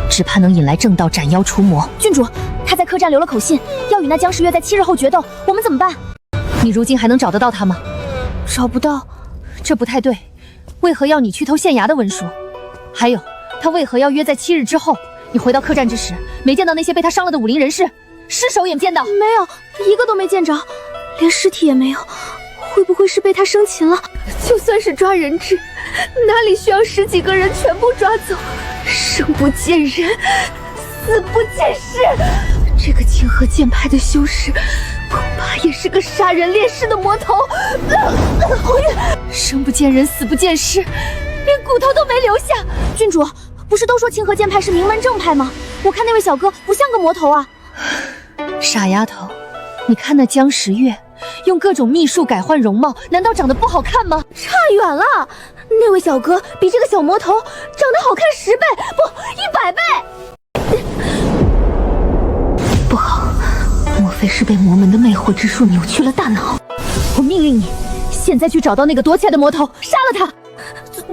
只怕能引来正道斩妖除魔。郡主，他在客栈留了口信，要与那江时月在7日后决斗，我们怎么办？你如今还能找得到他吗？找不到，这不太对。为何要你去偷县衙的文书？还有，他为何要约在7日之后？你回到客栈之时，没见到那些被他伤了的武林人士？失手也见到？没有，一个都没见着，连尸体也没有。会不会是被他生擒了？就算是抓人质，哪里需要10几个人全部抓走？生不见人，死不见尸。这个清河剑派的修士，恐怕也是个杀人烈士的魔头。生不见人，死不见尸，连骨头都没留下。郡主，不是都说清河剑派是名门正派吗？我看那位小哥不像个魔头啊。傻丫头，你看那江时月用各种秘术改换容貌，难道长得不好看吗？差远了，那位小哥比这个小魔头长得好看10倍，不100倍。不好，莫非是被魔门的魅惑之术扭曲了大脑？我命令你，现在去找到那个躲起来的魔头，杀了他！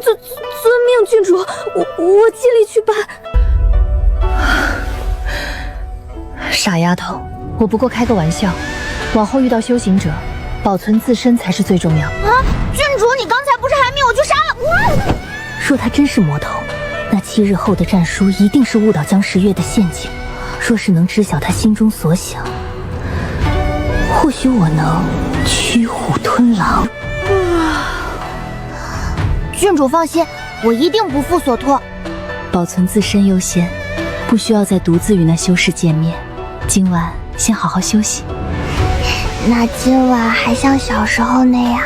遵命，郡主，我尽力去办。傻丫头，我不过开个玩笑，往后遇到修行者，保存自身才是最重要。啊，郡主，你刚才不是还命我去杀了？若他真是魔头，那7日后的战书一定是误导江时月的陷阱。若是能知晓他心中所想，或许我能驱虎吞狼。郡主放心，我一定不负所托。保存自身优先，不需要再独自与那修士见面。今晚先好好休息。那今晚还像小时候那样？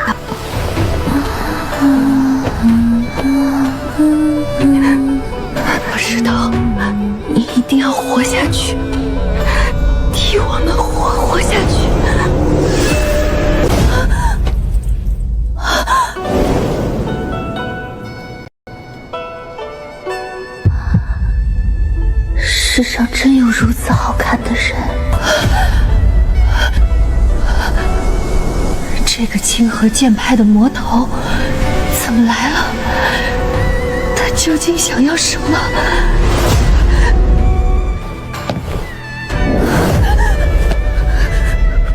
我知道，你一定要活下去，替我们活下去。世上真有如此好看的人。这个清河剑派的魔头怎么来了？他究竟想要什么？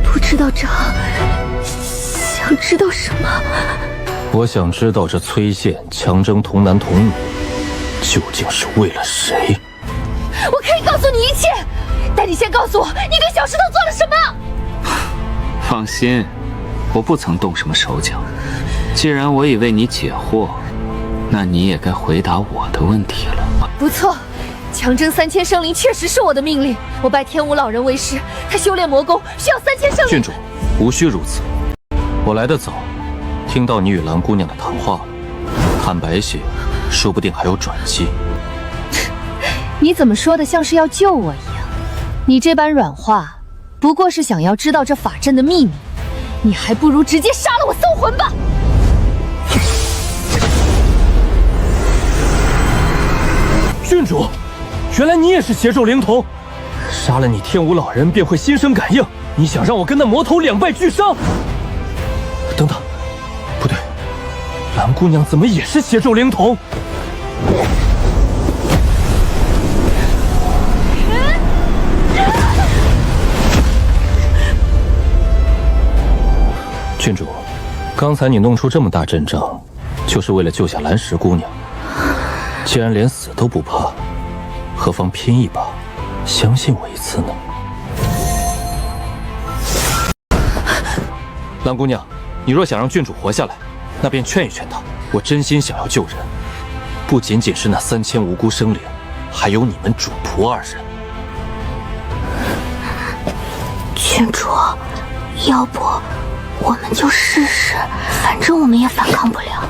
不知道长想知道什么？我想知道这崔县强征童男童女，究竟是为了谁？我可以告诉你一切，但你先告诉我，你对小石头做了什么？放心，我不曾动什么手脚。既然我已为你解惑，那你也该回答我的问题了。不错，强征3000生灵确实是我的命令。我拜天武老人为师，他修炼魔功需要3000生灵。郡主，无需如此。我来得早，听到你与蓝姑娘的谈话了。坦白些，说不定还有转机。你怎么说的像是要救我一样？你这般软话，不过是想要知道这法阵的秘密。你还不如直接杀了我搜魂吧！郡主，原来你也是邪兽灵童，杀了你天武老人便会心生感应。你想让我跟那魔头两败俱伤？等等，不对，蓝姑娘怎么也是邪兽灵童？郡主，刚才你弄出这么大阵仗，就是为了救下蓝石姑娘。既然连死都不怕，何妨拼一把，相信我一次呢？蓝姑娘，你若想让郡主活下来，那便劝一劝他。我真心想要救人，不仅仅是那3000无辜生灵，还有你们主仆2人。郡主，要不我们就试试，反正我们也反抗不了。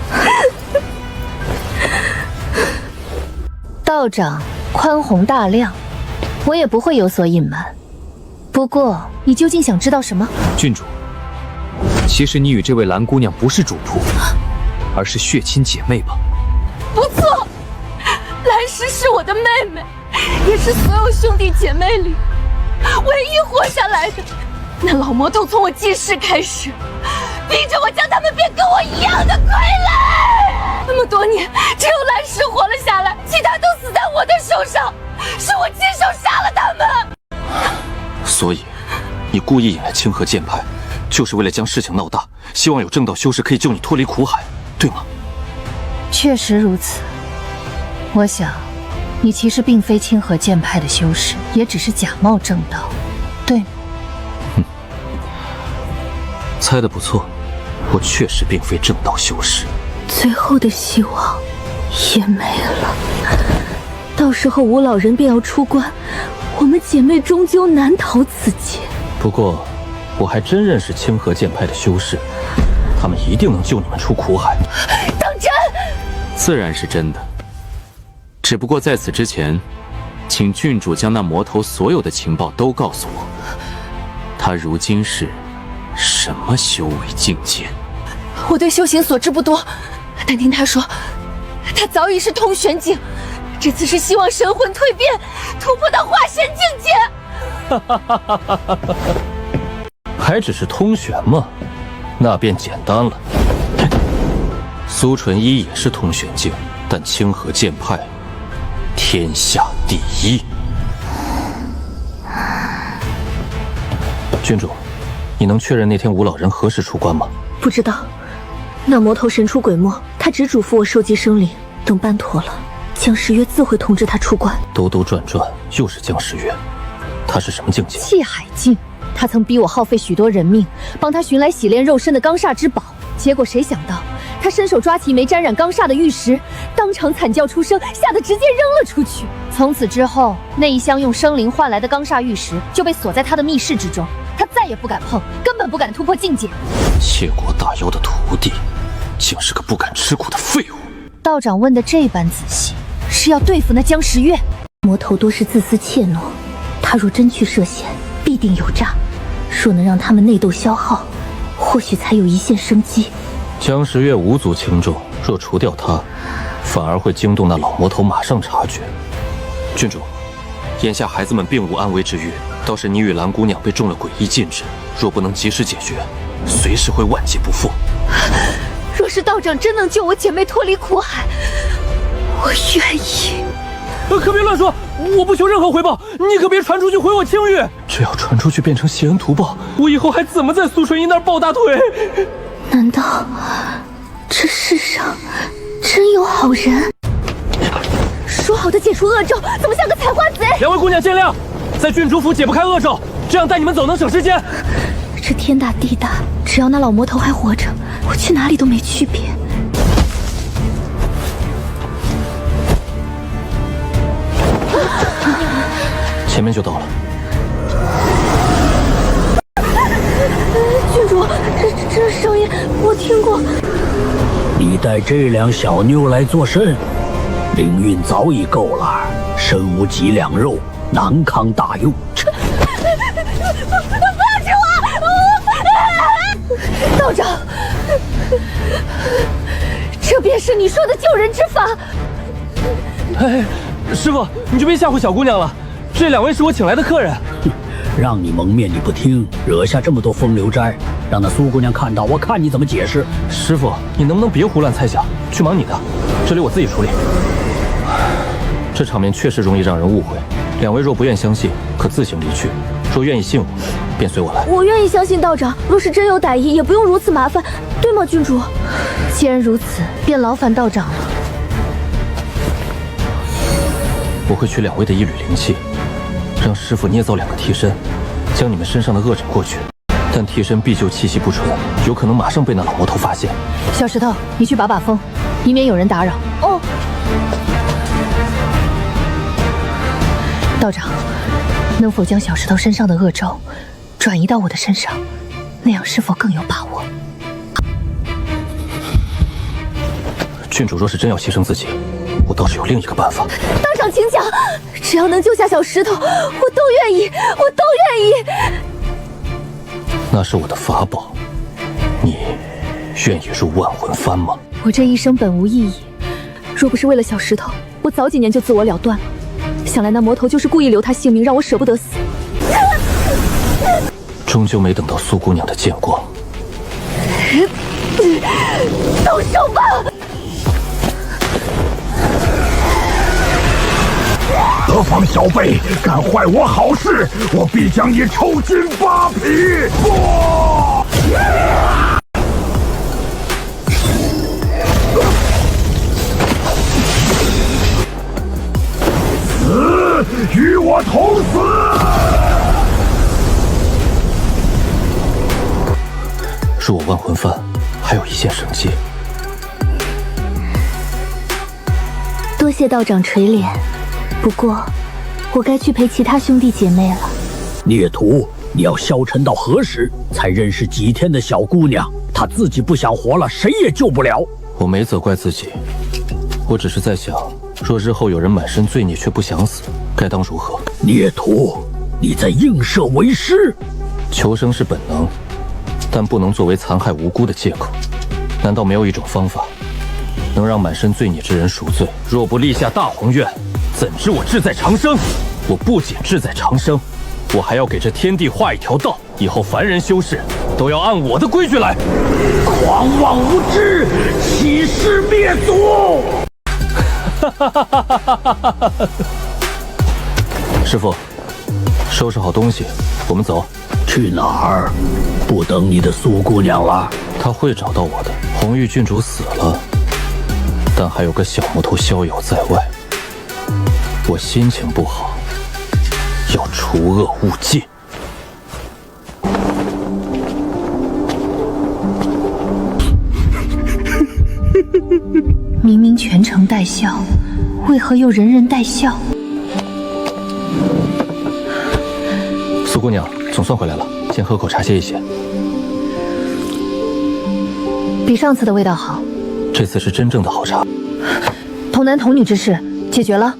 道长宽宏大量，我也不会有所隐瞒。不过，你究竟想知道什么？郡主，其实你与这位蓝姑娘不是主仆，而是血亲姐妹吧？不错，蓝石是我的妹妹，也是所有兄弟姐妹里唯一活下来的。那老魔头从我记事开始，逼着我将他们变跟我一样的傀儡。那么多年，只有蓝石活了下来，其他都死在我的手上，是我亲手杀了他们。所以，你故意引来清河剑派，就是为了将事情闹大，希望有正道修士可以救你脱离苦海，对吗？确实如此。我想，你其实并非清河剑派的修士，也只是假冒正道，对吗？猜得不错，我确实并非正道修士。最后的希望也没了，到时候吴老人便要出关，我们姐妹终究难逃此劫。不过，我还真认识清河剑派的修士，他们一定能救你们出苦海。当真？自然是真的。只不过在此之前，请郡主将那魔头所有的情报都告诉我。他如今是什么修为境界？我对修行所知不多，但听他说，他早已是通玄境，这次是希望神魂蜕变，突破到化神境界。还只是通玄吗？那便简单了。苏纯一也是通玄境，但清河剑派天下第一。郡主，你能确认那天吴老人何时出关吗？不知道，那魔头神出鬼没，他只嘱咐我收集生灵，等办妥了，江时月自会通知他出关。兜兜转转又是江时月，他是什么境界？气海境。他曾逼我耗费许多人命，帮他寻来洗炼肉身的钢煞之宝，结果谁想到他伸手抓起一枚沾染钢煞的玉石，当场惨叫出声，吓得直接扔了出去。从此之后，那一箱用生灵换来的钢煞玉石就被锁在他的密室之中，他再也不敢碰，根本不敢突破境界。窃国大妖的徒弟，竟是个不敢吃苦的废物。道长问的这般仔细，是要对付那江时月？魔头多是自私怯懦，他若真去涉险，必定有诈。若能让他们内斗消耗，或许才有一线生机。江时月无足轻重，若除掉他，反而会惊动那老魔头马上察觉。郡主，眼下孩子们并无安危之虞，倒是你与蓝姑娘被中了诡异禁制，若不能及时解决，随时会万劫不复。若是道长真能救我姐妹脱离苦海，我愿意。可别乱说，我不求任何回报，你可别传出去毁我清誉。只要传出去变成邪恩图报，我以后还怎么在苏纯一那儿抱大腿？难道这世上真有好人？说好的解除恶咒，怎么像个采花贼？两位姑娘见谅，在郡主府解不开恶咒，这样带你们走能省时间。这天大地大，只要那老魔头还活着，我去哪里都没区别。前面就到了。郡主，这声音我听过。你带这两小妞来作甚？灵运早已够了，身无几两肉，难抗大用。放开我！道长，这便是你说的救人之法。哎，师傅，你就别吓唬小姑娘了。这两位是我请来的客人。让你蒙面你不听，惹下这么多风流债，让那苏姑娘看到，我看你怎么解释。师傅，你能不能别胡乱猜想，去忙你的，这里我自己处理。这场面确实容易让人误会，两位若不愿相信，可自行离去；若愿意信我，便随我来。我愿意相信道长，若是真有歹意，也不用如此麻烦，对吗，郡主？既然如此，便劳烦道长了。我会取两位的一缕灵气，让师傅捏造2个替身，将你们身上的恶者过去。但替身必救气息不纯，有可能马上被那老魔头发现。小石头，你去把把风，以免有人打扰。哦。道长，能否将小石头身上的恶咒转移到我的身上？那样是否更有把握？郡主若是真要牺牲自己，我倒是有另一个办法。道长，请讲，只要能救下小石头，我都愿意，我都愿意。那是我的法宝，你愿意入万魂幡吗？我这一生本无意义，若不是为了小石头，我早几年就自我了断了。想来那魔头就是故意留他性命，让我舍不得死。终究没等到苏姑娘的剑光。动手吧！何方小辈敢坏我好事，我必将你抽筋扒皮！死，与我同死！入我万魂幡，还有一线生机。多谢道长垂怜，不过我该去陪其他兄弟姐妹了。孽徒，你要消沉到何时？才认识几天的小姑娘，她自己不想活了，谁也救不了。我没责怪自己，我只是在想，若日后有人满身罪孽却不想死，该当如何？孽徒，你在映射为师。求生是本能，但不能作为残害无辜的借口。难道没有一种方法，能让满身罪孽之人赎罪？若不立下大宏愿，怎知我志在长生？我不仅志在长生，我还要给这天地画一条道，以后凡人修士都要按我的规矩来。狂妄无知，欺师灭祖！师父，收拾好东西，我们走。去哪儿？不等你的苏姑娘了。她会找到我的。红玉郡主死了，但还有个小魔头逍遥在外。我心情不好，要除恶务尽。明明全城带笑，为何又人人带笑？苏姑娘总算回来了，先喝口茶歇一歇。比上次的味道好。这次是真正的好茶。童男童女之事解决了。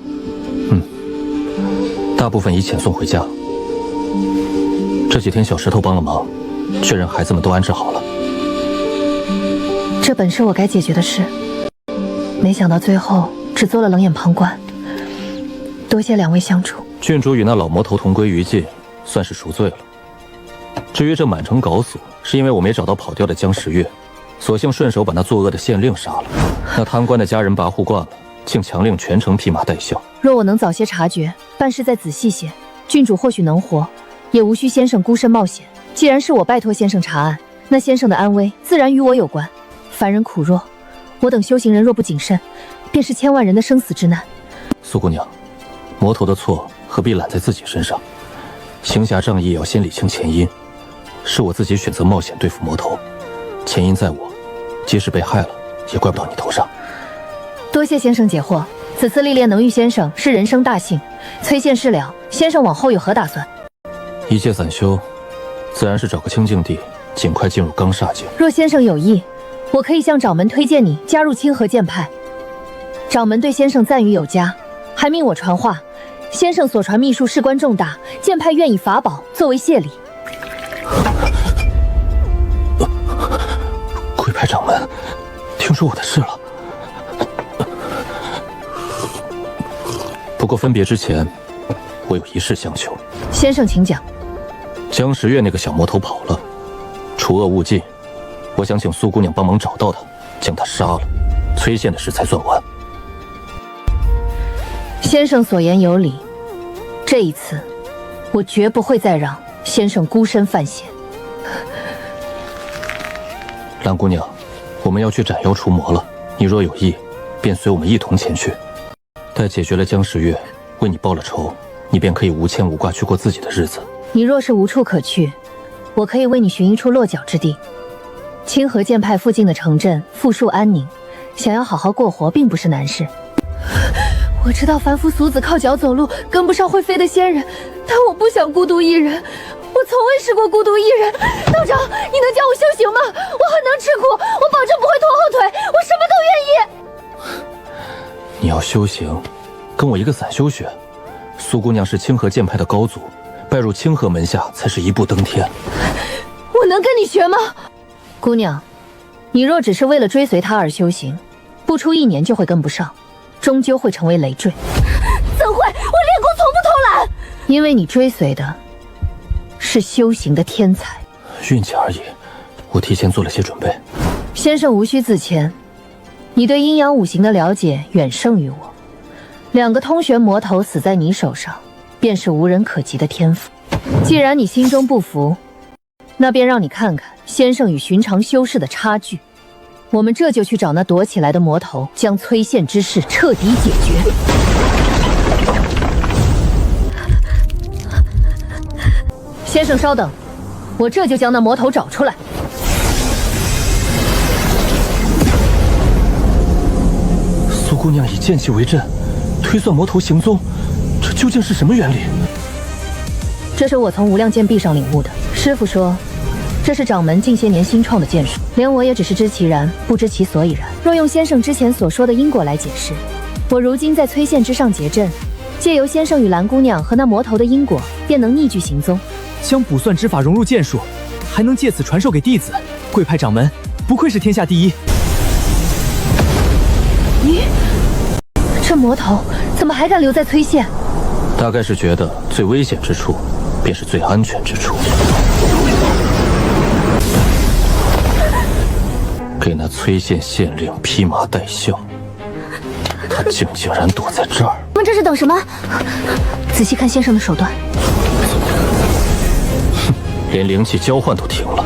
大部分已遣送回家。这几天小石头帮了忙，确认孩子们都安置好了。这本是我该解决的事，没想到最后只做了冷眼旁观。多谢两位相助。郡主与那老魔头同归于尽，算是赎罪了。至于这满城搞死，是因为我没找到跑掉的江时月，索性顺手把那作恶的县令杀了。那贪官的家人跋扈惯了，竟强令全城披麻戴孝。若我能早些察觉，办事再仔细些，郡主或许能活，也无需先生孤身冒险。既然是我拜托先生查案，那先生的安危自然与我有关。凡人苦弱，我等修行人若不谨慎，便是千万人的生死之难。苏姑娘，魔头的错何必揽在自己身上？行侠仗义要先理清前因。是我自己选择冒险对付魔头，前因在我，即使被害了，也怪不到你头上。多谢先生解惑，此次历练能遇先生是人生大幸。崔县事了，先生往后有何打算？一切散修，自然是找个清净地，尽快进入罡煞境。若先生有意，我可以向掌门推荐你加入清河剑派。掌门对先生赞誉有加，还命我传话，先生所传秘术事关重大，剑派愿以法宝作为谢礼。龟派掌门听说我的事了，不过分别之前，我有一事相求。先生请讲。江时月那个小魔头跑了，除恶务尽，我想请苏姑娘帮忙找到他，将他杀了，崔县的事才算完。先生所言有理，这一次我绝不会再让先生孤身犯险。蓝姑娘，我们要去斩妖除魔了，你若有意，便随我们一同前去。待解决了江时月，为你报了仇，你便可以无牵无挂去过自己的日子。你若是无处可去，我可以为你寻一处落脚之地。清河剑派附近的城镇富庶安宁，想要好好过活并不是难事。我知道凡夫俗子靠脚走路跟不上会飞的仙人，但我不想孤独一人。我从未试过孤独一人。道长，你能教我修行吗？我很能吃苦，我保证不会拖后腿，我什么都愿意。你要修行，跟我一个散修学。苏姑娘是清河剑派的高祖，拜入清河门下才是一步登天。我能跟你学吗？姑娘，你若只是为了追随他而修行，不出1年就会跟不上，终究会成为累赘。怎会？我练功从不偷懒。因为你追随的是修行的天才。运气而已，我提前做了些准备。先生无需自谦，你对阴阳五行的了解远胜于我。2个通玄魔头死在你手上，便是无人可及的天赋。既然你心中不服，那便让你看看先生与寻常修士的差距。我们这就去找那躲起来的魔头，将崔县之事彻底解决。先生稍等，我这就将那魔头找出来。苏姑娘以剑气为阵，推算魔头行踪，这究竟是什么原理？这是我从无量剑壁上领悟的。师傅说，这是掌门近些年新创的剑术，连我也只是知其然，不知其所以然。若用先生之前所说的因果来解释，我如今在崔县之上结阵，借由先生与蓝姑娘和那魔头的因果，便能逆矩行踪。将卜算之法融入剑术，还能借此传授给弟子。贵派掌门不愧是天下第一。你这魔头怎么还敢留在崔县？大概是觉得最危险之处便是最安全之处。给那崔县县令披麻戴孝，他竟然躲在这儿。你们这是等什么？仔细看先生的手段。连灵气交换都停了，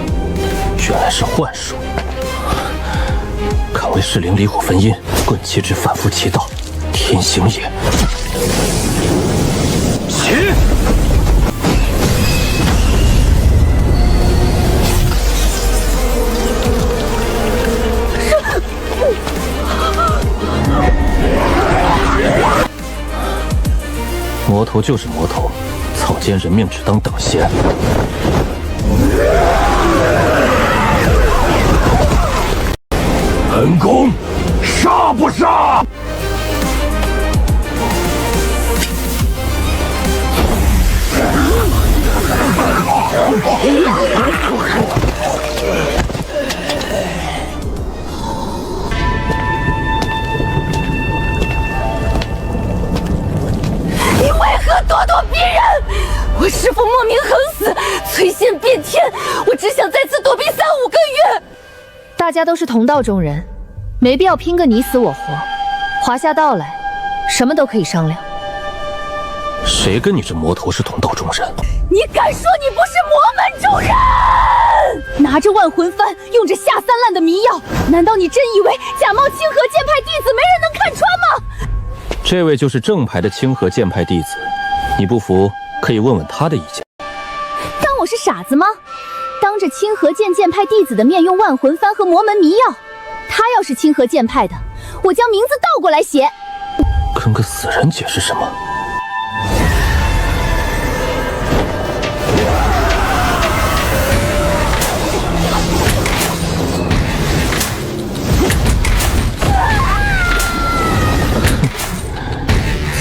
原来是幻术。敢为噬灵离火分阴，棍气之反复其道，天行也。起！魔头就是魔头，草菅人命只当等闲。本宫杀不杀？你为何咄咄逼人？我师父莫名横死，崔县变天，我只想在此躲避3-5个月。大家都是同道中人，没必要拼个你死我活。华夏道来，什么都可以商量。谁跟你这魔头是同道中人？你敢说你不是魔门中人？拿着万魂幡，用着下三滥的迷药，难道你真以为假冒清河剑派弟子没人能看穿吗？这位就是正牌的清河剑派弟子，你不服可以问问他的意见。当我是傻子吗？当着清河剑派弟子的面用万魂幡和魔门迷药，他要是清河剑派的，我将名字倒过来写。跟个死人解释什么？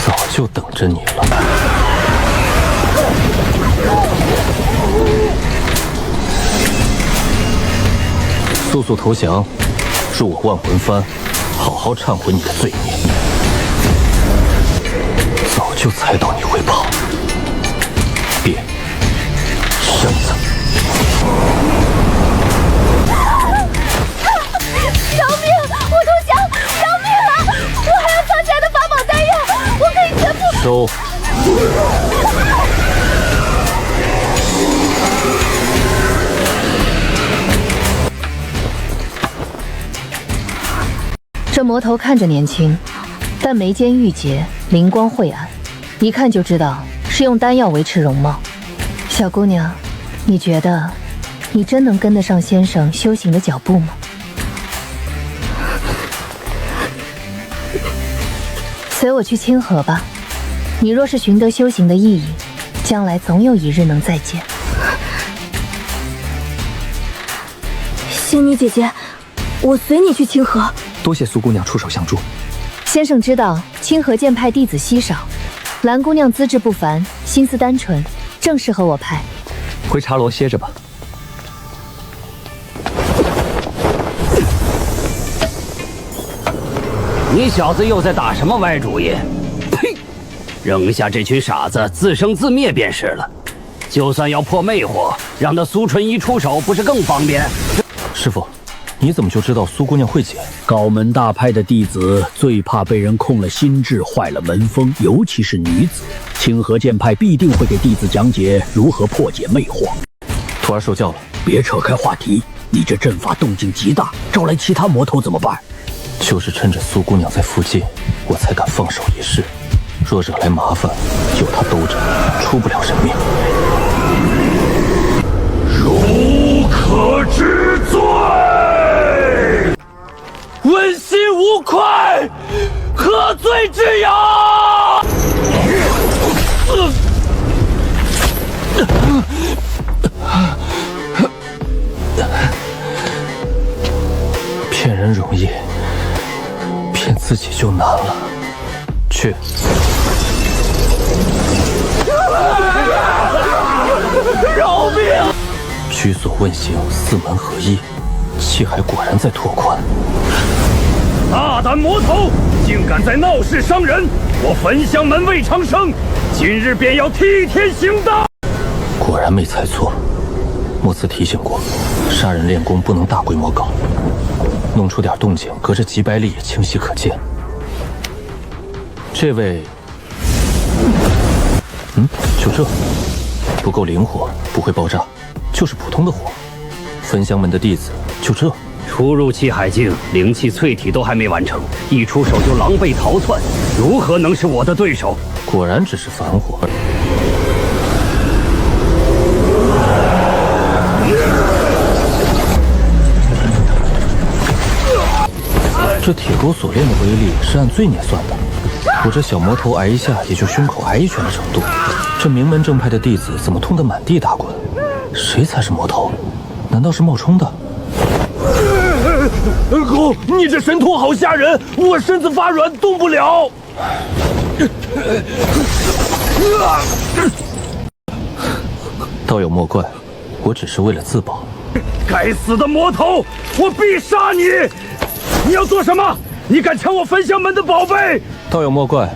早就等着你了。速速投降，助我万魂幡，好好忏悔你的罪孽。早就猜到你会跑，变身子。饶命！我投降！饶命啊！我还有藏起来的法宝丹药，我可以全部收。这魔头看着年轻，但眉间玉洁，灵光晦暗，一看就知道是用丹药维持容貌。小姑娘，你觉得你真能跟得上先生修行的脚步吗？随我去清河吧。你若是寻得修行的意义，将来总有一日能再见。仙妮姐姐，我随你去清河。多谢苏姑娘出手相助。先生知道清河剑派弟子稀少，蓝姑娘资质不凡，心思单纯，正适合我派。回茶楼歇着吧。你小子又在打什么歪主意？呸！扔下这群傻子，自生自灭便是了。就算要破魅惑，让那苏纯一出手，不是更方便？师傅，你怎么就知道苏姑娘会解？高门大派的弟子最怕被人控了心智，坏了门风，尤其是女子。清河剑派必定会给弟子讲解如何破解魅惑。徒儿受教了。别扯开话题，你这阵法动静极大，招来其他魔头怎么办？就是趁着苏姑娘在附近，我才敢放手一试。若惹来麻烦，有她兜着，出不了人命。如可知罪，问心无愧，何罪之有？骗人容易，骗自己就难了。去。饶命！居所问行，四门合一，气海果然在拓宽。大胆魔头，竟敢在闹市伤人！我焚香门魏长生，今日便要替天行道！果然没猜错，莫次提醒过，杀人练功不能大规模搞，弄出点动静，隔着几百里也清晰可见。这位，就这，不够灵活，不会爆炸，就是普通的火。焚香门的弟子，就这。初入气海境，灵气淬体都还没完成，一出手就狼狈逃窜，如何能是我的对手？果然只是凡火。这铁钩锁链的威力是按罪孽算的，我这小魔头挨一下也就胸口挨一拳的程度，这名门正派的弟子怎么痛得满地打滚？谁才是魔头？难道是冒充的？狗，你这神通好吓人，我身子发软，动不了。道友莫怪，我只是为了自保。该死的魔头，我必杀你！你要做什么？你敢抢我焚香门的宝贝？道友莫怪，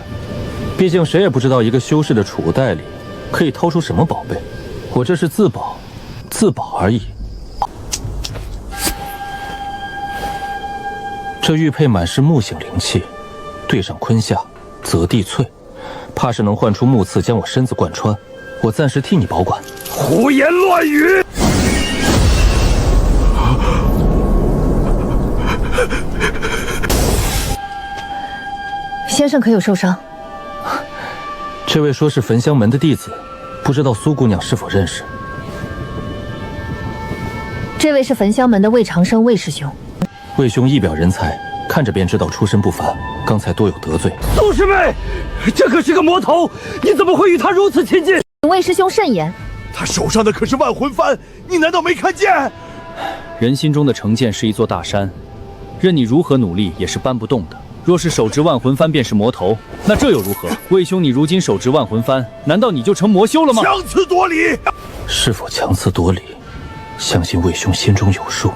毕竟谁也不知道一个修士的储物袋里可以掏出什么宝贝，我这是自保，自保而已。这玉佩满是木性灵气，对上坤下，择地淬，怕是能唤出木刺将我身子贯穿。我暂时替你保管。胡言乱语！先生可有受伤？这位说是焚香门的弟子，不知道苏姑娘是否认识？这位是焚香门的魏长生魏师兄。魏兄一表人才，看着便知道出身不凡，刚才多有得罪。苏师妹，这可是个魔头，你怎么会与他如此亲近？魏师兄慎言，他手上的可是万魂幡，你难道没看见？人心中的成见是一座大山，任你如何努力也是搬不动的。若是手执万魂幡便是魔头，那这又如何？魏兄，你如今手执万魂幡，难道你就成魔修了吗？强词夺理！是否强词夺理？相信魏兄心中有数。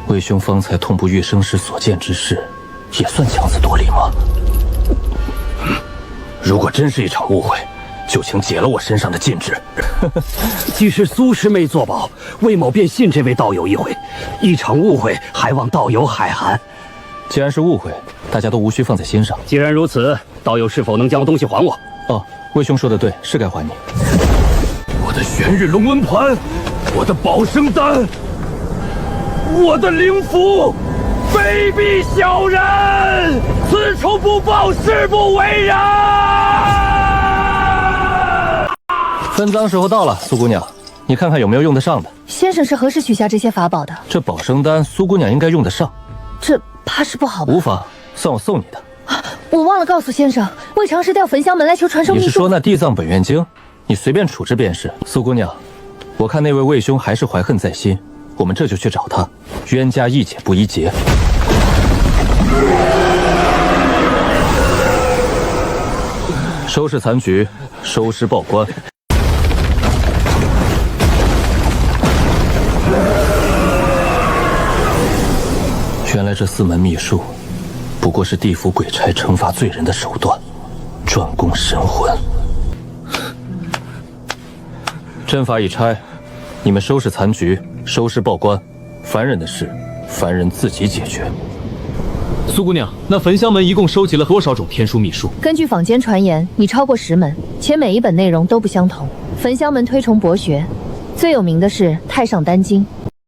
魏兄方才痛不欲生时所见之事，也算强词夺理吗？如果真是一场误会，就请解了我身上的禁制。既是苏师妹作保，魏某便信这位道友一回。一场误会，还望道友海涵。既然是误会，大家都无需放在心上。既然如此，道友是否能将东西还我？哦，魏兄说的对，是该还你。我的玄日龙纹盘，我的保生丹，我的灵符，卑鄙小人，此仇不报，誓不为人。分赃时候到了，苏姑娘，你看看有没有用得上的。先生是何时许下这些法宝的？这保生丹，苏姑娘应该用得上。这怕是不好吧？无妨，算我送你的。我忘了告诉先生，魏长是调焚香门来求传授秘术。你是说那地藏本愿经？你随便处置便是。苏姑娘，我看那位魏兄还是怀恨在心，我们这就去找他。冤家宜解不宜结。收拾残局，收尸报官。原来这4门秘术，不过是地府鬼差惩罚罪人的手段，专攻神魂。阵法已拆，你们收拾残局，收尸报官。凡人的事，凡人自己解决。苏姑娘，那焚香门一共收集了多少种天书秘术？根据坊间传言，已超过10门，且每一本内容都不相同。焚香门推崇博学，最有名的是《太上丹经》，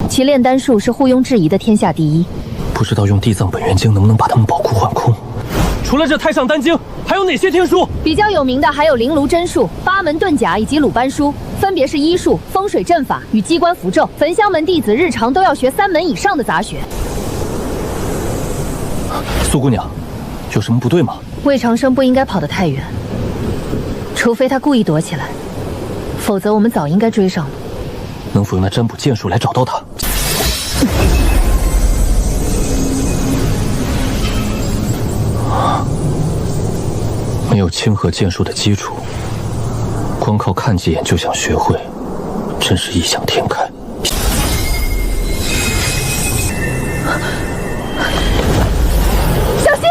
其炼丹术是毋庸置疑的天下第一。不知道用地藏本愿经能不能把他们保库换空？除了这太上丹经，还有哪些天书？比较有名的还有灵炉真术、八门遁甲以及鲁班书，分别是医术、风水阵法与机关符咒。焚香门弟子日常都要学3门以上的杂学。苏姑娘，有什么不对吗？魏长生不应该跑得太远，除非他故意躲起来，否则我们早应该追上了。能否用那占卜剑术来找到他？没有清河剑术的基础，光靠看几眼就想学会，真是异想天开。小心！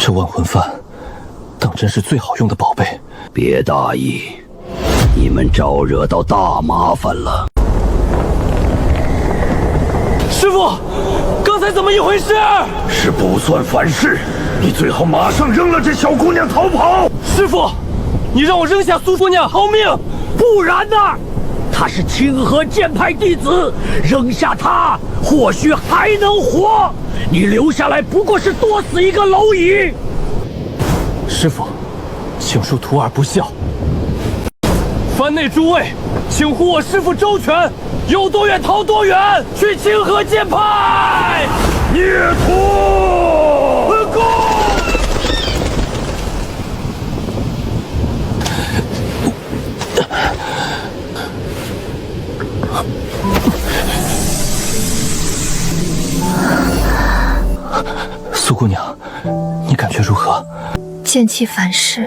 这万魂幡当真是最好用的宝贝。别大意，你们招惹到大麻烦了。师傅，刚才怎么一回事？是不算反事，你最好马上扔了这小姑娘逃跑。师傅，你让我扔下苏姑娘逃命，不然呢？他是清河剑派弟子，扔下他或许还能活。你留下来不过是多死一个蝼蚁。师傅，请恕徒儿不孝。藩内诸位，请护我师傅周全，有多远逃多远，去清河剑派。孽徒，本宫。苏姑娘，你感觉如何？剑气反噬，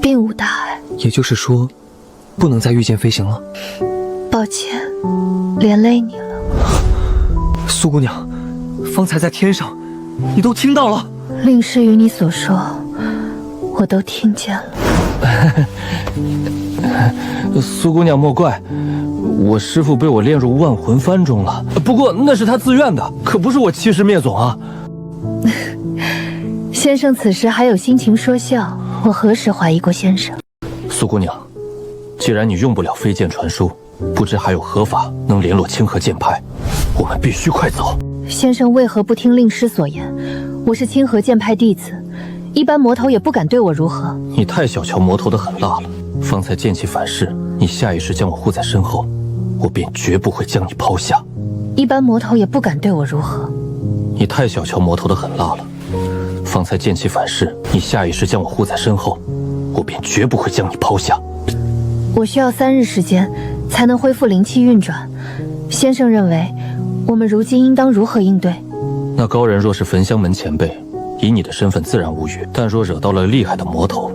并无大碍。也就是说，不能再御剑飞行了。抱歉，连累你了。苏姑娘，方才在天上，你都听到了？令师与你所说，我都听见了。苏姑娘莫怪，我师父被我炼入万魂幡中了。不过那是他自愿的，可不是我欺师灭种啊。先生此时还有心情说笑，我何时怀疑过先生？苏姑娘，既然你用不了飞剑传书，不知还有何法能联络清河剑派？我们必须快走。先生为何不听令师所言？我是清河剑派弟子，一般魔头也不敢对我如何。你太小瞧魔头的狠辣了。方才剑气反噬，你下意识将我护在身后，我便绝不会将你抛下。一般魔头也不敢对我如何。你太小瞧魔头的狠辣了。方才剑气反噬，你下意识将我护在身后，我便绝不会将你抛下。我需要3日时间才能恢复灵气运转。先生认为，我们如今应当如何应对？那高人若是焚香门前辈，以你的身份自然无虞；但若惹到了厉害的魔头，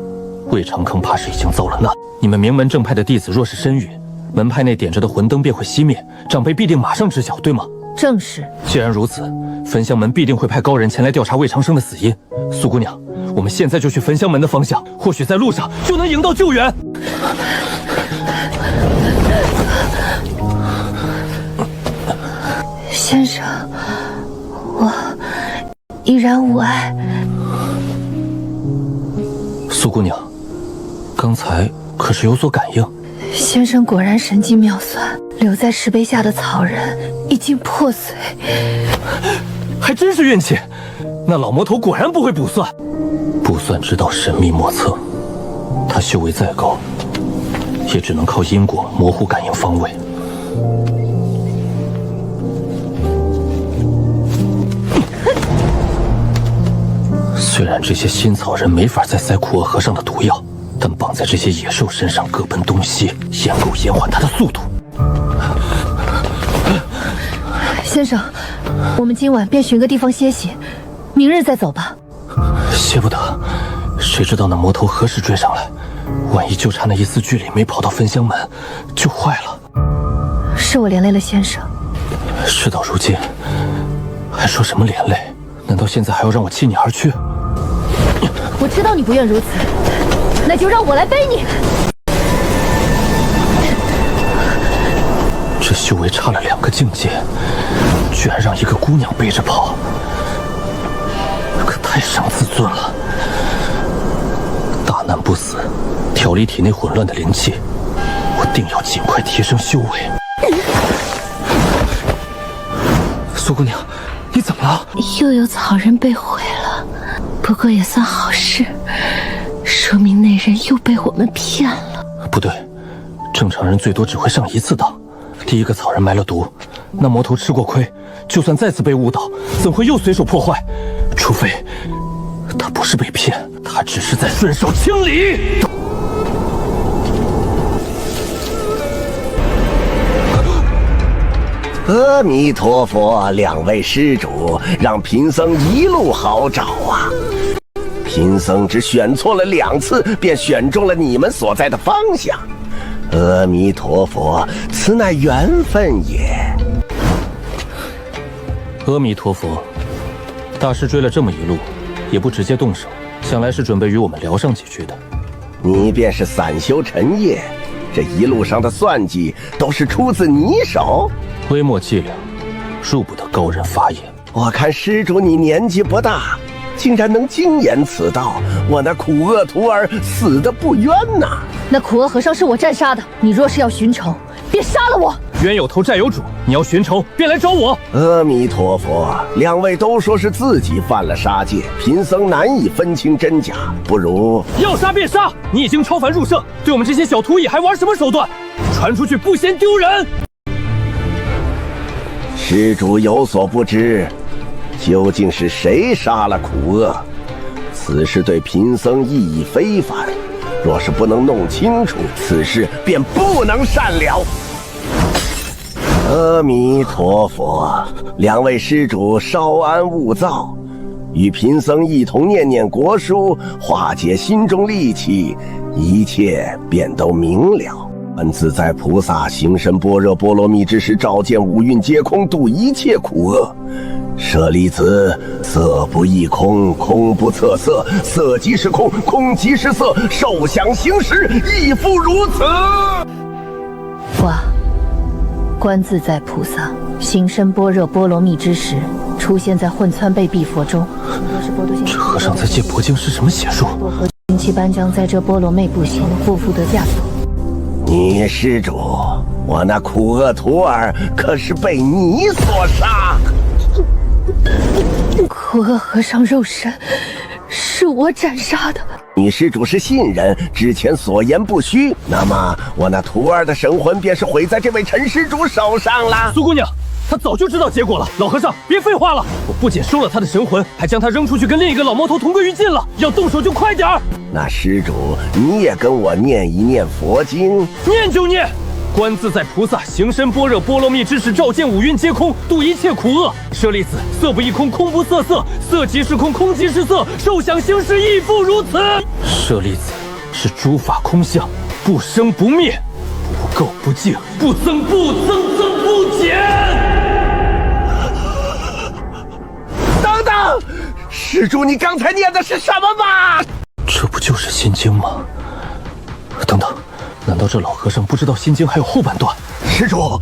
魏长坑怕是已经遭了难。你们名门正派的弟子若是身陨，门派内点着的魂灯便会熄灭，长辈必定马上知晓，对吗？正是。既然如此，焚香门必定会派高人前来调查魏长生的死因。苏姑娘，我们现在就去焚香门的方向，或许在路上就能迎到救援。先生，我依然无碍。苏姑娘，刚才可是有所感应。先生果然神机妙算，留在石碑下的草人已经破碎。还真是运气，那老魔头果然不会卜算。卜算之道神秘莫测，他修为再高，也只能靠因果模糊感应方位。虽然这些新草人没法再塞苦厄和尚的毒药，但绑在这些野兽身上各奔东西，也够延缓他的速度。先生，我们今晚便寻个地方歇息，明日再走吧。歇不得，谁知道那魔头何时追上来？万一就差那一丝距离没跑到焚香门，就坏了。是我连累了先生。事到如今，还说什么连累？难道现在还要让我弃你而去？我知道你不愿如此，那就让我来背你。这修为差了2个境界，居然让一个姑娘背着跑，可太伤自尊了。大难不死，调理体内混乱的灵气，我定要尽快提升修为。苏姑娘，你怎么了？又有草人被毁了，不过也算好事，说明那人又被我们骗了。不对，正常人最多只会上1次当。第一个草人埋了毒，那魔头吃过亏，就算再次被误导，怎会又随手破坏？除非他不是被骗，他只是在顺手清理。阿弥陀佛，两位施主，让贫僧一路好找啊！贫僧只选错了2次，便选中了你们所在的方向。阿弥陀佛，此乃缘分也。阿弥陀佛，大师追了这么一路，也不直接动手，想来是准备与我们聊上几句的。你便是散修陈业，这一路上的算计都是出自你手？微末伎俩，入不得高人法眼。我看施主你年纪不大，竟然能精研此道，我那苦厄徒儿死得不冤呐！那苦厄和尚是我战杀的，你若是要寻仇，便杀了我。冤有头债有主，你要寻仇便来找我。阿弥陀佛，两位都说是自己犯了杀戒，贫僧难以分清真假，不如要杀便杀！你已经超凡入圣，对我们这些小徒役还玩什么手段？传出去不嫌丢人！施主有所不知，究竟是谁杀了苦厄？此事对贫僧意义非凡，若是不能弄清楚，此事便不能善了。阿弥陀佛，两位施主稍安勿躁，与贫僧一同念念国书，化解心中戾气，一切便都明了。自在菩萨行深般若波罗蜜之时，照见五蕴皆空，度一切苦厄。舍利子，色不异空，空不测色，色即是空，空即是色，受想行识亦复如此。哇！观自在菩萨行深般若波罗蜜之时，出现在混窜贝壁佛中。这和尚在借佛经是什么邪术？灵气班将在这波罗蜜不行，不复得驾走。你施主，我那苦厄徒儿可是被你所杀。苦厄和尚肉身是我斩杀的。你施主是信人，之前所言不虚，那么我那徒儿的神魂便是毁在这位陈施主手上了。苏姑娘，他早就知道结果了。老和尚，别废话了，我不仅收了他的神魂，还将他扔出去跟另一个老魔头同归于尽了。要动手就快点儿。那施主，你也跟我念一念佛经。念就念。观自在菩萨行深般若波罗蜜之时，照见五蕴皆空，度一切苦厄。舍利子，色不异空，空不色色，色即是空，空即是色，受想行识亦复如此。舍利子是诸法空相，不生不灭，不垢不净，不增不增，增不减。等等，施主，你刚才念的是什么吗？这不就是心经吗？等等，难道这老和尚不知道心经还有后半段？施主，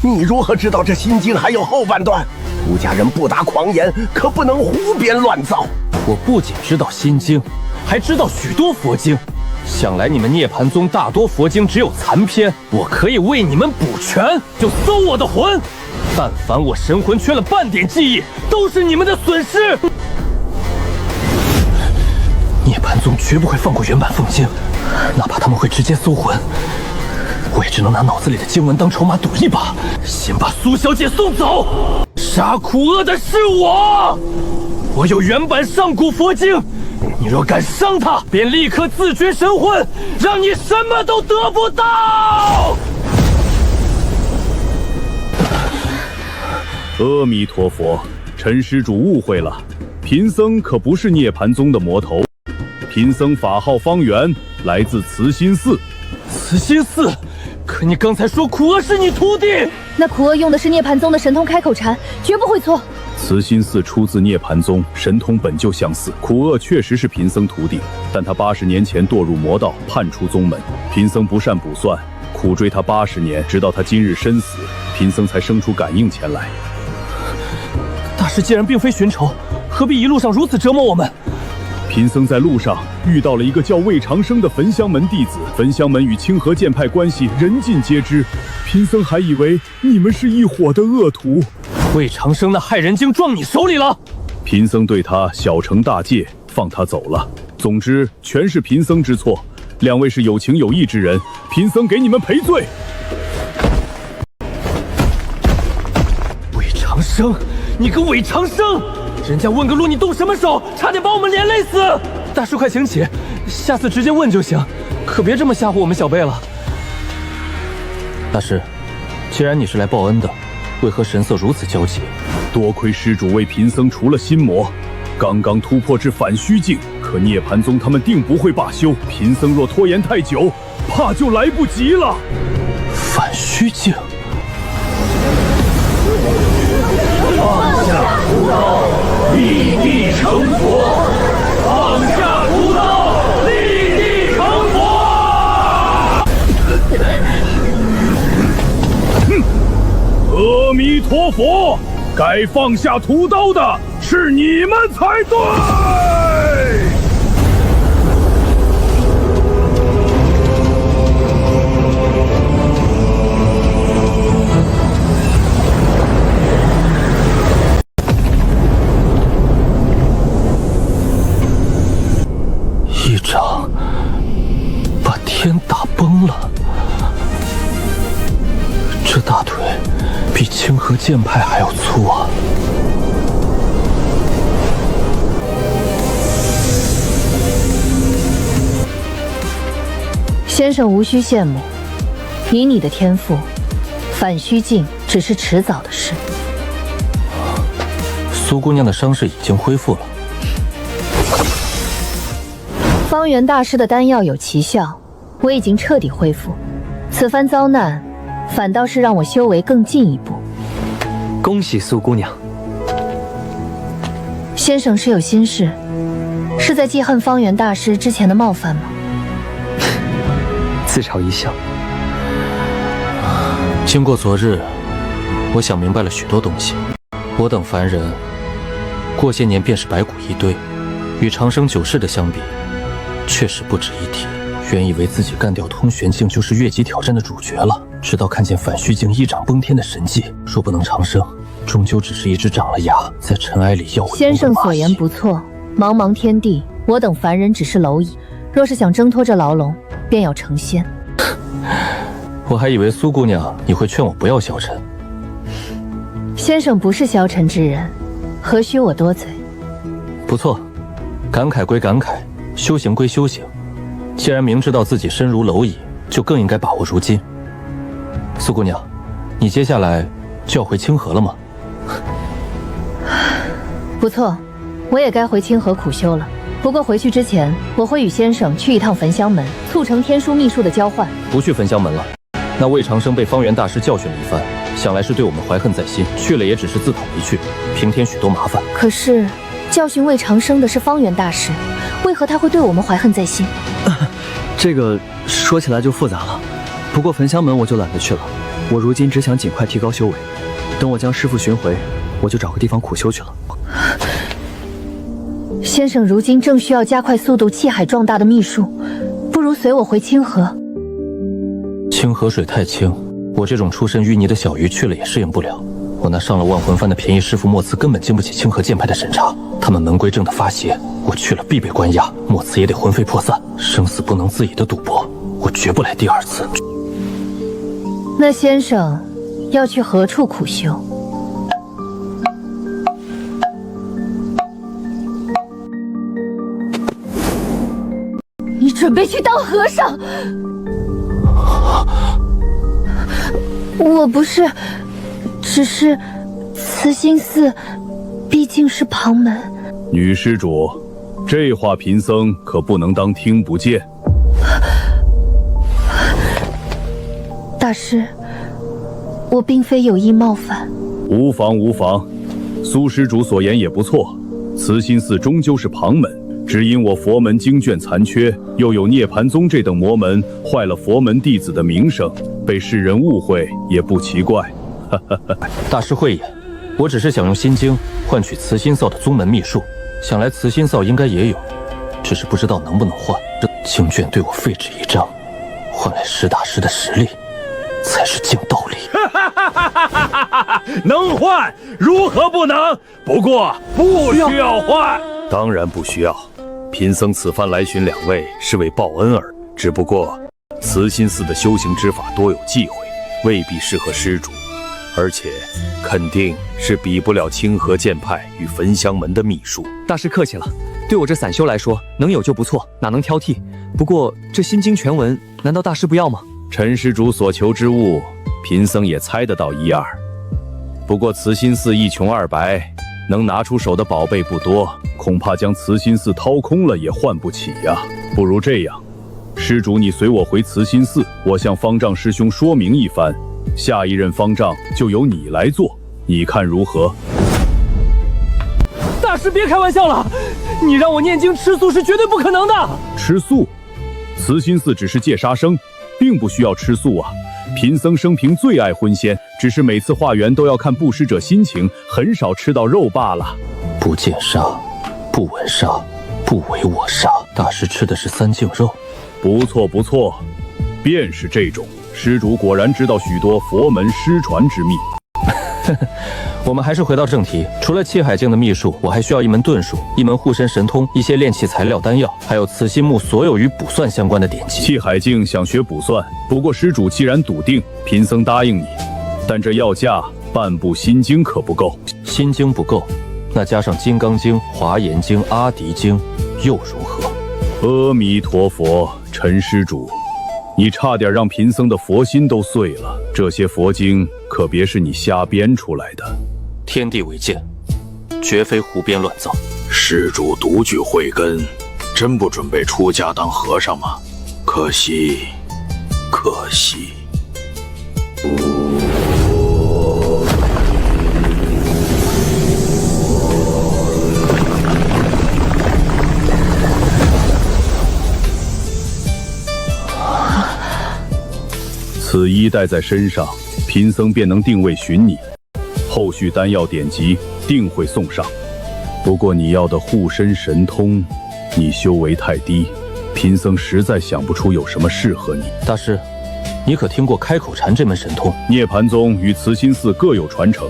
你如何知道这心经还有后半段？出家人不达狂言，可不能胡编乱造。我不仅知道心经，还知道许多佛经，想来你们涅槃宗大多佛经只有残篇，我可以为你们补全，就搜我的魂。但凡我神魂缺了半点记忆，都是你们的损失。涅槃宗绝不会放过原版凤经，哪怕他们会直接搜魂，我也只能拿脑子里的经文当筹码赌一把，先把苏小姐送走。杀苦厄的是我，我有原版上古佛经，你若敢伤它，便立刻自绝神魂，让你什么都得不到。阿弥陀佛，陈施主误会了，贫僧可不是涅槃宗的魔头，贫僧法号方圆，来自慈心寺。慈心寺？可你刚才说苦厄是你徒弟，那苦厄用的是涅槃宗的神通开口禅，绝不会错。慈心寺出自涅槃宗，神通本就相似。苦厄确实是贫僧徒弟，但他80年前堕入魔道，叛出宗门。贫僧不善卜算，苦追他80年，直到他今日身死，贫僧才生出感应前来。大师既然并非寻仇，何必一路上如此折磨我们？贫僧在路上遇到了一个叫魏长生的焚香门弟子，焚香门与清河剑派关系人尽皆知，贫僧还以为你们是一伙的恶徒。魏长生那害人精撞你手里了？贫僧对他小惩大戒，放他走了。总之，全是贫僧之错。两位是有情有义之人，贫僧给你们赔罪。魏长生，你个魏长生！人家问个路，你动什么手？差点把我们连累死！大师快请起，下次直接问就行，可别这么吓唬我们小辈了。大师，既然你是来报恩的，为何神色如此焦急？多亏施主为贫僧除了心魔，刚刚突破至反虚境，可涅槃宗他们定不会罢休。贫僧若拖延太久，怕就来不及了。反虚境。放下屠刀，立地成佛；放下屠刀，立地成佛。阿弥陀佛，该放下屠刀的是你们才对。一掌把天打崩了，这大腿比清河剑派还要粗啊！先生无需羡慕，以你的天赋，反虚境只是迟早的事。苏姑娘的伤势已经恢复了。方圆大师的丹药有奇效，我已经彻底恢复。此番遭难，反倒是让我修为更进一步。恭喜苏姑娘。先生是有心事，是在记恨方圆大师之前的冒犯吗？自嘲一笑。经过昨日，我想明白了许多东西。我等凡人，过些年便是白骨一堆，与长生9世的相比，确实不值一提。原以为自己干掉通玄境就是越级挑战的主角了，直到看见反虚境一掌崩天的神迹，说不能长生，终究只是一只长了牙在尘埃里耀武。先生所言不错，茫茫天地，我等凡人只是蝼蚁，若是想挣脱这牢笼，便要成仙。我还以为苏姑娘你会劝我不要消沉。先生不是消沉之人，何须我多嘴？不错，感慨归感慨，修行归修行。既然明知道自己身如蝼蚁，就更应该把握如今。苏姑娘，你接下来就要回清河了吗？不错，我也该回清河苦修了。不过回去之前，我会与先生去一趟焚香门，促成天书秘术的交换。不去焚香门了。那魏长生被方圆大师教训了一番，想来是对我们怀恨在心，去了也只是自讨没趣，平添许多麻烦。可是教训魏长生的是方圆大师，为何他会对我们怀恨在心？这个说起来就复杂了。不过焚香门我就懒得去了，我如今只想尽快提高修为。等我将师父寻回，我就找个地方苦修去了。先生如今正需要加快速度气海壮大的秘术，不如如随我回清河。清河水太清，我这种出身淤泥的小鱼去了也适应不了。我那上了万魂幡的便宜师傅莫慈根本经不起清河剑派的审查，他们门规正的发邪，我去了必被关押，莫慈也得魂飞魄散。生死不能自已的赌博，我绝不来第二次。那先生要去何处苦修？你准备去当和尚？我不是，只是慈心寺毕竟是旁门。女施主，这话贫僧可不能当听不见。大师，我并非有意冒犯。无妨无妨，苏施主所言也不错。慈心寺终究是旁门，只因我佛门经卷残缺，又有涅槃宗这等魔门，坏了佛门弟子的名声，被世人误会也不奇怪。大师慧眼，我只是想用心经换取慈心寺的宗门秘术，想来慈心寺应该也有，只是不知道能不能换。这经卷对我废纸一张，换来施大师的实力，才是净道理。能换，如何不能？不过不需要换。当然不需要。贫僧此番来寻两位，是为报恩耳。只不过慈心寺的修行之法多有忌讳，未必适合施主，而且肯定是比不了清河剑派与焚香门的秘术。大师客气了，对我这散修来说，能有就不错，哪能挑剔？不过这心经全文，难道大师不要吗？陈施主所求之物，贫僧也猜得到一二。不过慈心寺一穷二白，能拿出手的宝贝不多，恐怕将慈心寺掏空了也换不起呀。不如这样，施主你随我回慈心寺，我向方丈师兄说明一番，下一任方丈就由你来做，你看如何？大师别开玩笑了，你让我念经吃素是绝对不可能的。吃素？慈心寺只是戒杀生，并不需要吃素啊。贫僧生平最爱荤鲜，只是每次化缘都要看布施者心情，很少吃到肉罢了。不见杀，不闻杀，不为我杀。大师吃的是三净肉。不错不错，便是这种。施主果然知道许多佛门失传之秘。我们还是回到正题，除了气海境的秘术，我还需要一门遁术，一门护身神通，一些炼器材料、丹药，还有慈心木所有与卜算相关的典籍。气海境想学卜算，不过施主既然笃定，贫僧答应你。但这要价半部心经可不够。心经不够，那加上金刚经、华严经、阿迪经又如何？阿弥陀佛，陈施主，你差点让贫僧的佛心都碎了。这些佛经可别是你瞎编出来的。天地为鉴，绝非胡编乱造。施主独具慧根，真不准备出家当和尚吗？可惜，可惜。此衣带在身上，贫僧便能定位寻你。后续丹药典籍定会送上。不过你要的护身神通，你修为太低，贫僧实在想不出有什么适合你。大师，你可听过开口禅这门神通？涅槃宗与慈心寺各有传承，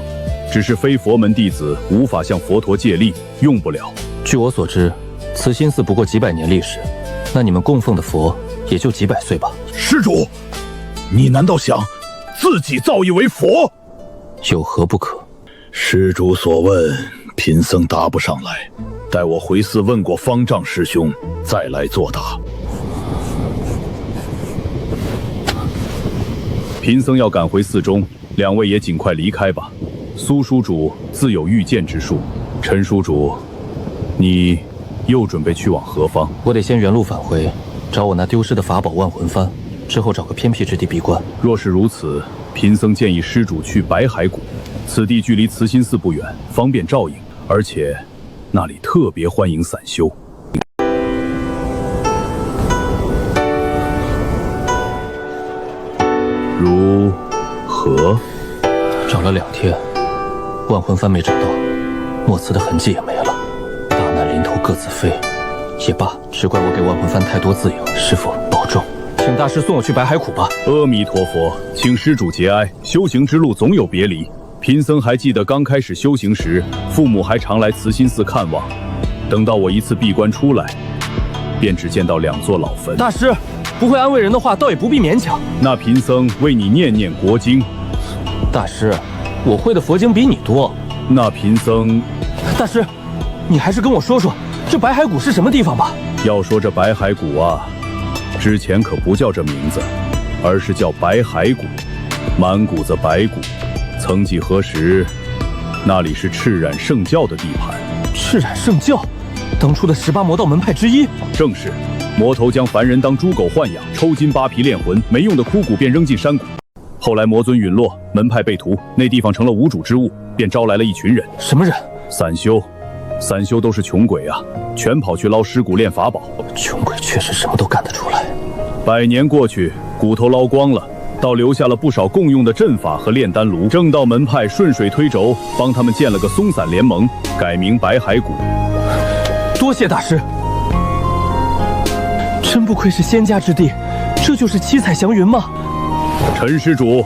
只是非佛门弟子无法向佛陀借力，用不了。据我所知，慈心寺不过几百年历史，那你们供奉的佛也就几百岁吧？施主，你难道想自己造诣为佛？有何不可？施主所问，贫僧答不上来，待我回寺问过方丈师兄，再来作答。贫僧要赶回寺中，两位也尽快离开吧。苏施主自有御剑之术，陈施主，你又准备去往何方？我得先原路返回，找我那丢失的法宝万魂幡，之后找个偏僻之地闭关。若是如此，贫僧建议施主去白海谷，此地距离慈心寺不远，方便照应，而且那里特别欢迎散修。如何？找了2天，万魂幡没找到，莫慈的痕迹也没了，大难临头各自飞，也罢，只怪我给万魂幡太多自由。师傅保重，请大师送我去白海谷吧。阿弥陀佛，请施主节哀。修行之路总有别离，贫僧还记得刚开始修行时，父母还常来慈心寺看望。等到我一次闭关出来，便只见到2座老坟。大师，不会安慰人的话，倒也不必勉强。那贫僧为你念念国经。大师，我会的佛经比你多。那贫僧……大师，你还是跟我说说，这白海谷是什么地方吧？要说这白海谷啊，之前可不叫这名字，而是叫白海谷，满谷子白骨。曾几何时，那里是赤染圣教的地盘。赤染圣教，当初的18魔道门派之一。正是，魔头将凡人当猪狗豢养，抽筋扒皮炼魂，没用的枯骨便扔进山谷。后来魔尊陨落，门派被屠，那地方成了无主之物，便招来了一群人。什么人？散修。散修都是穷鬼啊，全跑去捞尸骨炼法宝。穷鬼确实什么都干得出来。100年过去，骨头捞光了，倒留下了不少共用的阵法和炼丹炉。正道门派顺水推舟，帮他们建了个松散联盟，改名白海谷。多谢大师，真不愧是仙家之地，这就是七彩祥云吗？陈施主，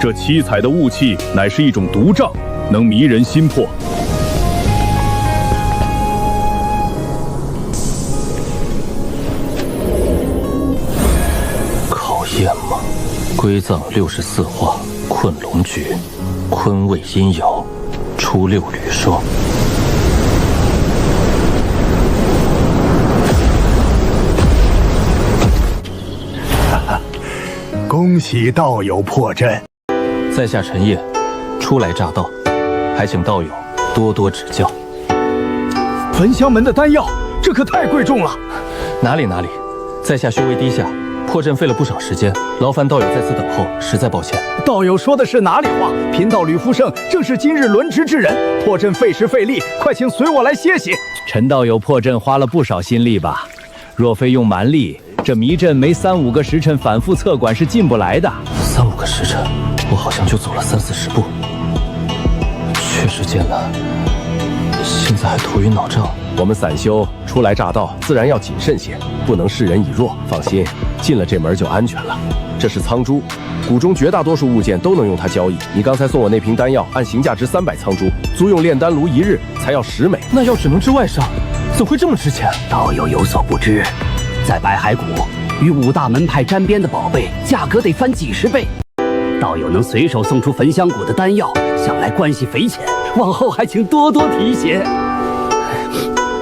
这七彩的雾气乃是一种毒瘴，能迷人心魄。考验吗？归藏64画，困龙诀，坤位阴爻，初6履霜。恭喜道友破阵。在下陈烨，初来乍到，还请道友多多指教。焚香门的丹药，这可太贵重了。哪里，在下修为低下，破阵费了不少时间，劳烦道友在此等候，实在抱歉。道友说的是哪里话？贫道吕福胜正是今日轮值之人，破阵费时费力，快请随我来歇息。陈道友破阵花了不少心力吧？若非用蛮力，这迷阵没3、5个时辰反复策管是进不来的。3、5个时辰，我好像就走了30、40步，确实艰难，现在还头晕脑胀。我们散修初来乍到，自然要谨慎些，不能示人以弱。放心，进了这门就安全了。这是苍珠，谷中绝大多数物件都能用它交易。你刚才送我那瓶丹药，按行价值300苍珠，租用炼丹炉1日才要10枚。那药只能治外伤，怎会这么值钱？道友有所不知，在白海谷与5大门派沾边的宝贝，价格得翻几10倍。道友能随手送出焚香谷的丹药，想来关系匪浅，往后还请多多提携。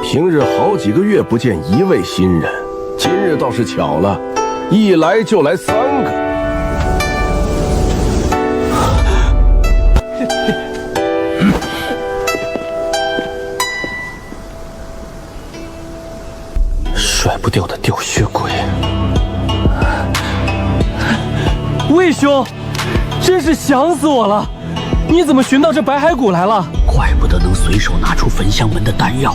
平日好几个月不见一位新人，今日倒是巧了，一来就来3个。甩不掉的掉血鬼。魏兄，真是想死我了！你怎么寻到这白海谷来了？怪不得能随手拿出焚香门的丹药，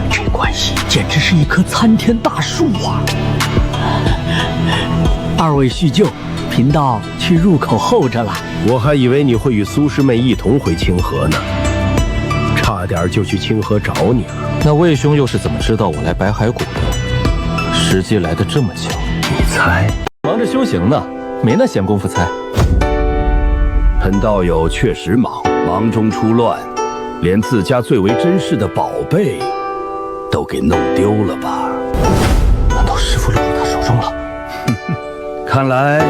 这关系简直是一棵参天大树啊！2位叙旧，贫道去入口候着了。我还以为你会与苏师妹一同回清河呢，差点就去清河找你了。那魏兄又是怎么知道我来白海谷的？时机来得这么巧，你猜？忙着修行呢，没那闲工夫猜。陈道友确实忙中出乱，连自家最为珍视的宝贝都给弄丢了吧？难道师父落入他手中了？看来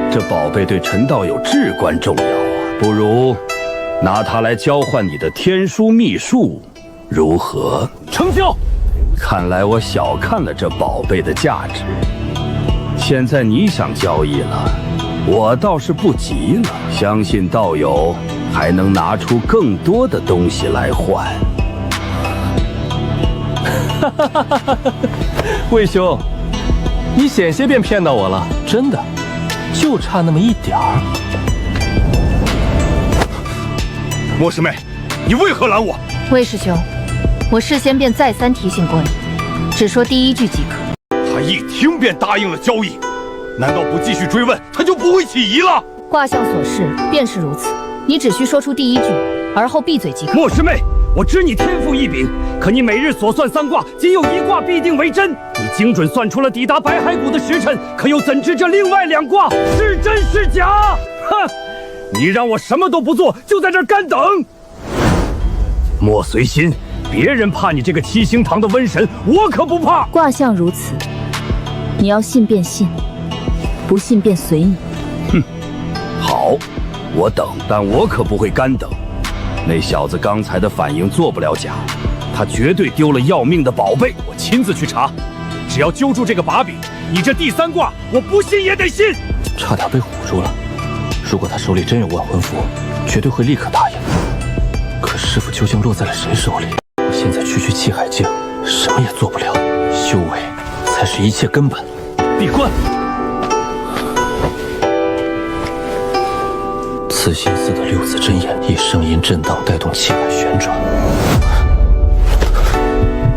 这宝贝对陈道友至关重要啊！不如拿它来交换你的天书秘术，如何？成交！看来我小看了这宝贝的价值。现在你想交易了，我倒是不急了。相信道友还能拿出更多的东西来换。魏兄，你险些便骗到我了，真的，就差那么一点儿。莫师妹，你为何拦我？魏师兄，我事先便再三提醒过你，只说第1句即可。他一听便答应了交易，难道不继续追问，他就不会起疑了？卦象所示便是如此，你只需说出第1句，而后闭嘴即可。莫师妹，我知你天赋异禀，可你每日所算3卦，仅有1卦必定为真。你精准算出了抵达白骸谷的时辰，可又怎知这另外2卦是真是假？哼！你让我什么都不做，就在这儿干等。莫随心，别人怕你这个七星堂的瘟神，我可不怕。卦象如此，你要信便信，不信便随你。哼，好，我等，但我可不会干等。那小子刚才的反应做不了假，他绝对丢了要命的宝贝。我亲自去查，只要揪住这个把柄，你这第3卦，我不信也得信。差点被唬住了。如果他手里真有万魂符，绝对会立刻答应。可师傅究竟落在了谁手里？我现在区区气海境，什么也做不了。修为才是一切根本。闭关。慈心寺的6字真言以声音震荡带动气海旋转。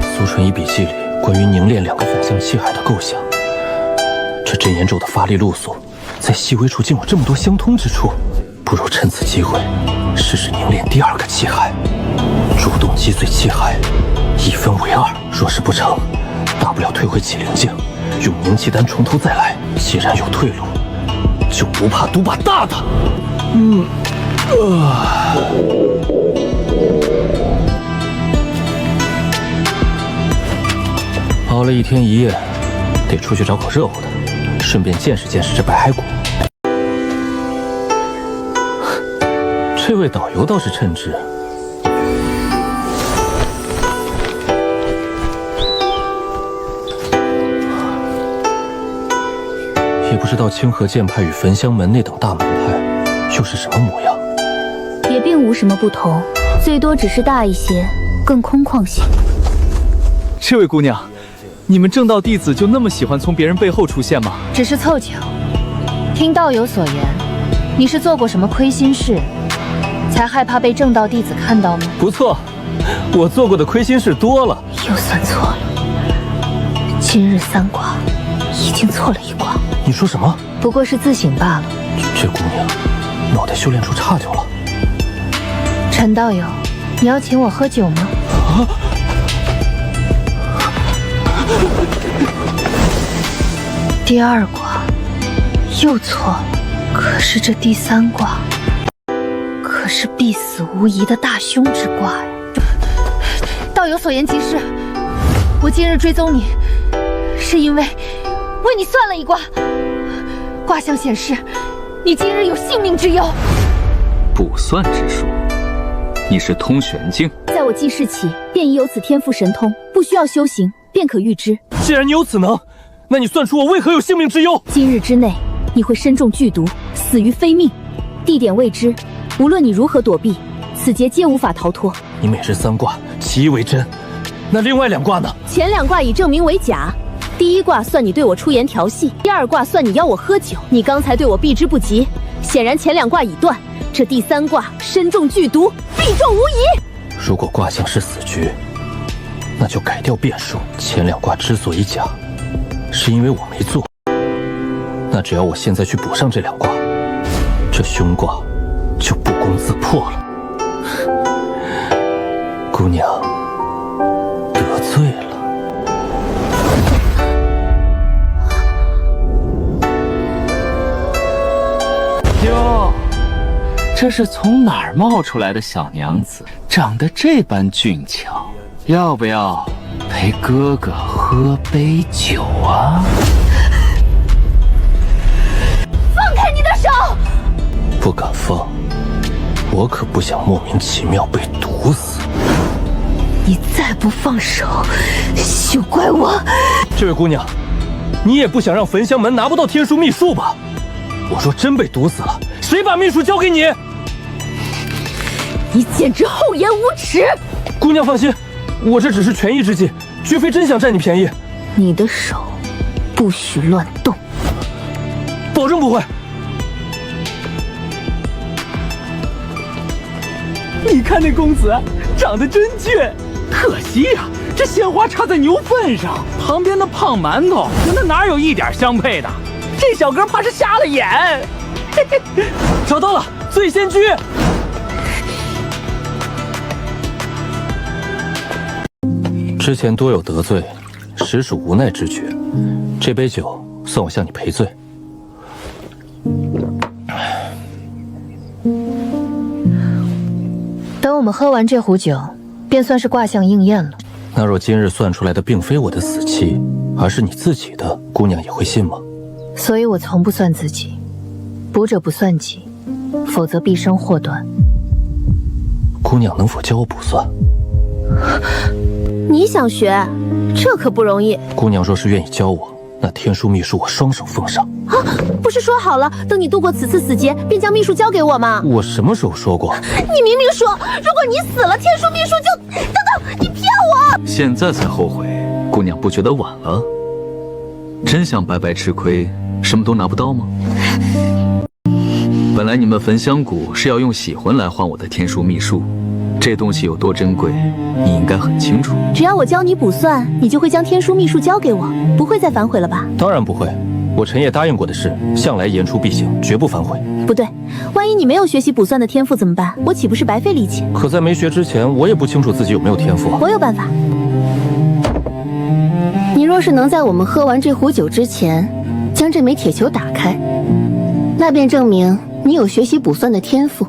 苏纯一笔记里关于凝练2个反向气海的构想，这真言咒的发力路数，在细微处竟有这么多相通之处。不如趁此机会试试凝练第2个气海，主动击碎气海，1分为2。若是不成，大不了退回启灵境，用凝气丹从头再来。既然有退路，就不怕赌把大的。熬了1天1夜，得出去找口热乎的，顺便见识见识这白骸谷。这位导游倒是称职。也不知道清河剑派与焚香门那等大门派又是什么模样。也并无什么不同，最多只是大一些，更空旷些。这位姑娘，你们正道弟子就那么喜欢从别人背后出现吗？只是凑巧。听道友所言，你是做过什么亏心事，才害怕被正道弟子看到吗？不错，我做过的亏心事多了。又算错了，今日3卦已经错了1卦。你说什么？不过是自省罢了。这姑娘脑袋修炼出岔头了。陈道友，你要请我喝酒吗？第2卦又错了，可是这第3卦可是必死无疑的大凶之卦呀！道友所言极是，我今日追踪你，是因为为你算了1卦，卦象显示你今日有性命之忧。卜算之术，你是通玄境？在我记事起，便已有此天赋神通，不需要修行便可预知。既然你有此能，那你算出我为何有性命之忧？今日之内，你会身中剧毒，死于非命，地点未知。无论你如何躲避，此劫皆无法逃脱。你每日3卦，其一为真，那另外2卦呢？前2卦已证明为假。第1卦算你对我出言调戏，第2卦算你邀我喝酒。你刚才对我避之不及，显然前2卦已断。这第3卦身中剧毒，必中无疑。如果卦象是死局，那就改掉变数。前2卦之所以假，是因为我没做。那只要我现在去补上这2卦，这凶卦就不攻自破了。姑娘，得罪了。哟，这是从哪儿冒出来的小娘子，长得这般俊俏，要不要陪哥哥喝杯酒啊？放开你的手！不敢放，我可不想莫名其妙被毒死。你再不放手，休怪我。这位姑娘，你也不想让焚香门拿不到天书秘术吧？我若真被毒死了，谁把秘术交给你？你简直厚颜无耻！姑娘放心，我这只是权宜之计，绝非真想占你便宜。你的手不许乱动，保证不会。你看那公子长得真俊，可惜呀，这鲜花插在牛粪上，旁边的胖馒头跟他哪有一点相配的？这小哥怕是瞎了眼。找到了，醉仙居。之前多有得罪，实属无奈之举。这杯酒算我向你赔罪。等我们喝完这壶酒，便算是卦象应验了。那若今日算出来的并非我的死期，而是你自己的，姑娘也会信吗？所以我从不算自己，卜者不算己，否则毕生祸端。姑娘能否教我卜算？你想学，这可不容易。姑娘若是愿意教我，那天书秘术我双手奉上。啊，不是说好了，等你度过此次死劫，便将秘术交给我吗？我什么时候说过？你明明说，如果你死了，天书秘术就……等等，你骗我！现在才后悔，姑娘不觉得晚了？真想白白吃亏，什么都拿不到吗？本来你们焚香谷是要用洗魂来换我的天书秘术，这东西有多珍贵，你应该很清楚。只要我教你卜算，你就会将天书秘术交给我，不会再反悔了吧？当然不会，我陈烨答应过的事，向来言出必行，绝不反悔。不对，万一你没有学习卜算的天赋怎么办？我岂不是白费力气？可在没学之前，我也不清楚自己有没有天赋啊。我有办法。你若是能在我们喝完这壶酒之前，将这枚铁球打开，那便证明你有学习卜算的天赋。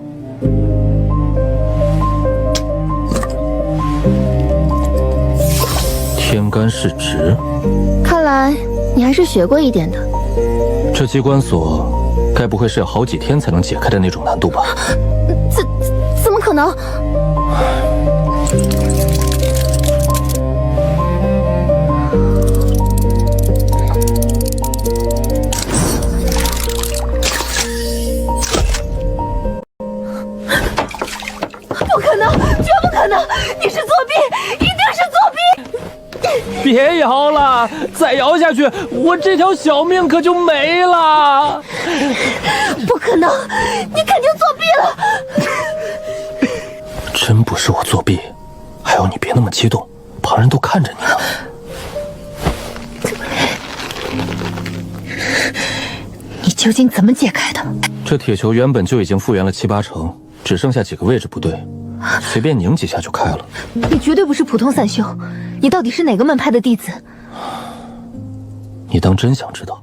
天干是直，看来你还是学过一点的。这机关锁，该不会是要好几天才能解开的那种难度吧？怎么可能？不可能，绝不可能！你是作弊，一定是作弊！别摇了，再摇下去，我这条小命可就没了。不可能，你肯定作弊了。真不是我作弊，还有你别那么激动，旁人都看着你呢。你究竟怎么解开的？这铁球原本就已经复原了7、8成，只剩下几个位置不对，随便拧几下就开了。你绝对不是普通散修，你到底是哪个门派的弟子？你当真想知道？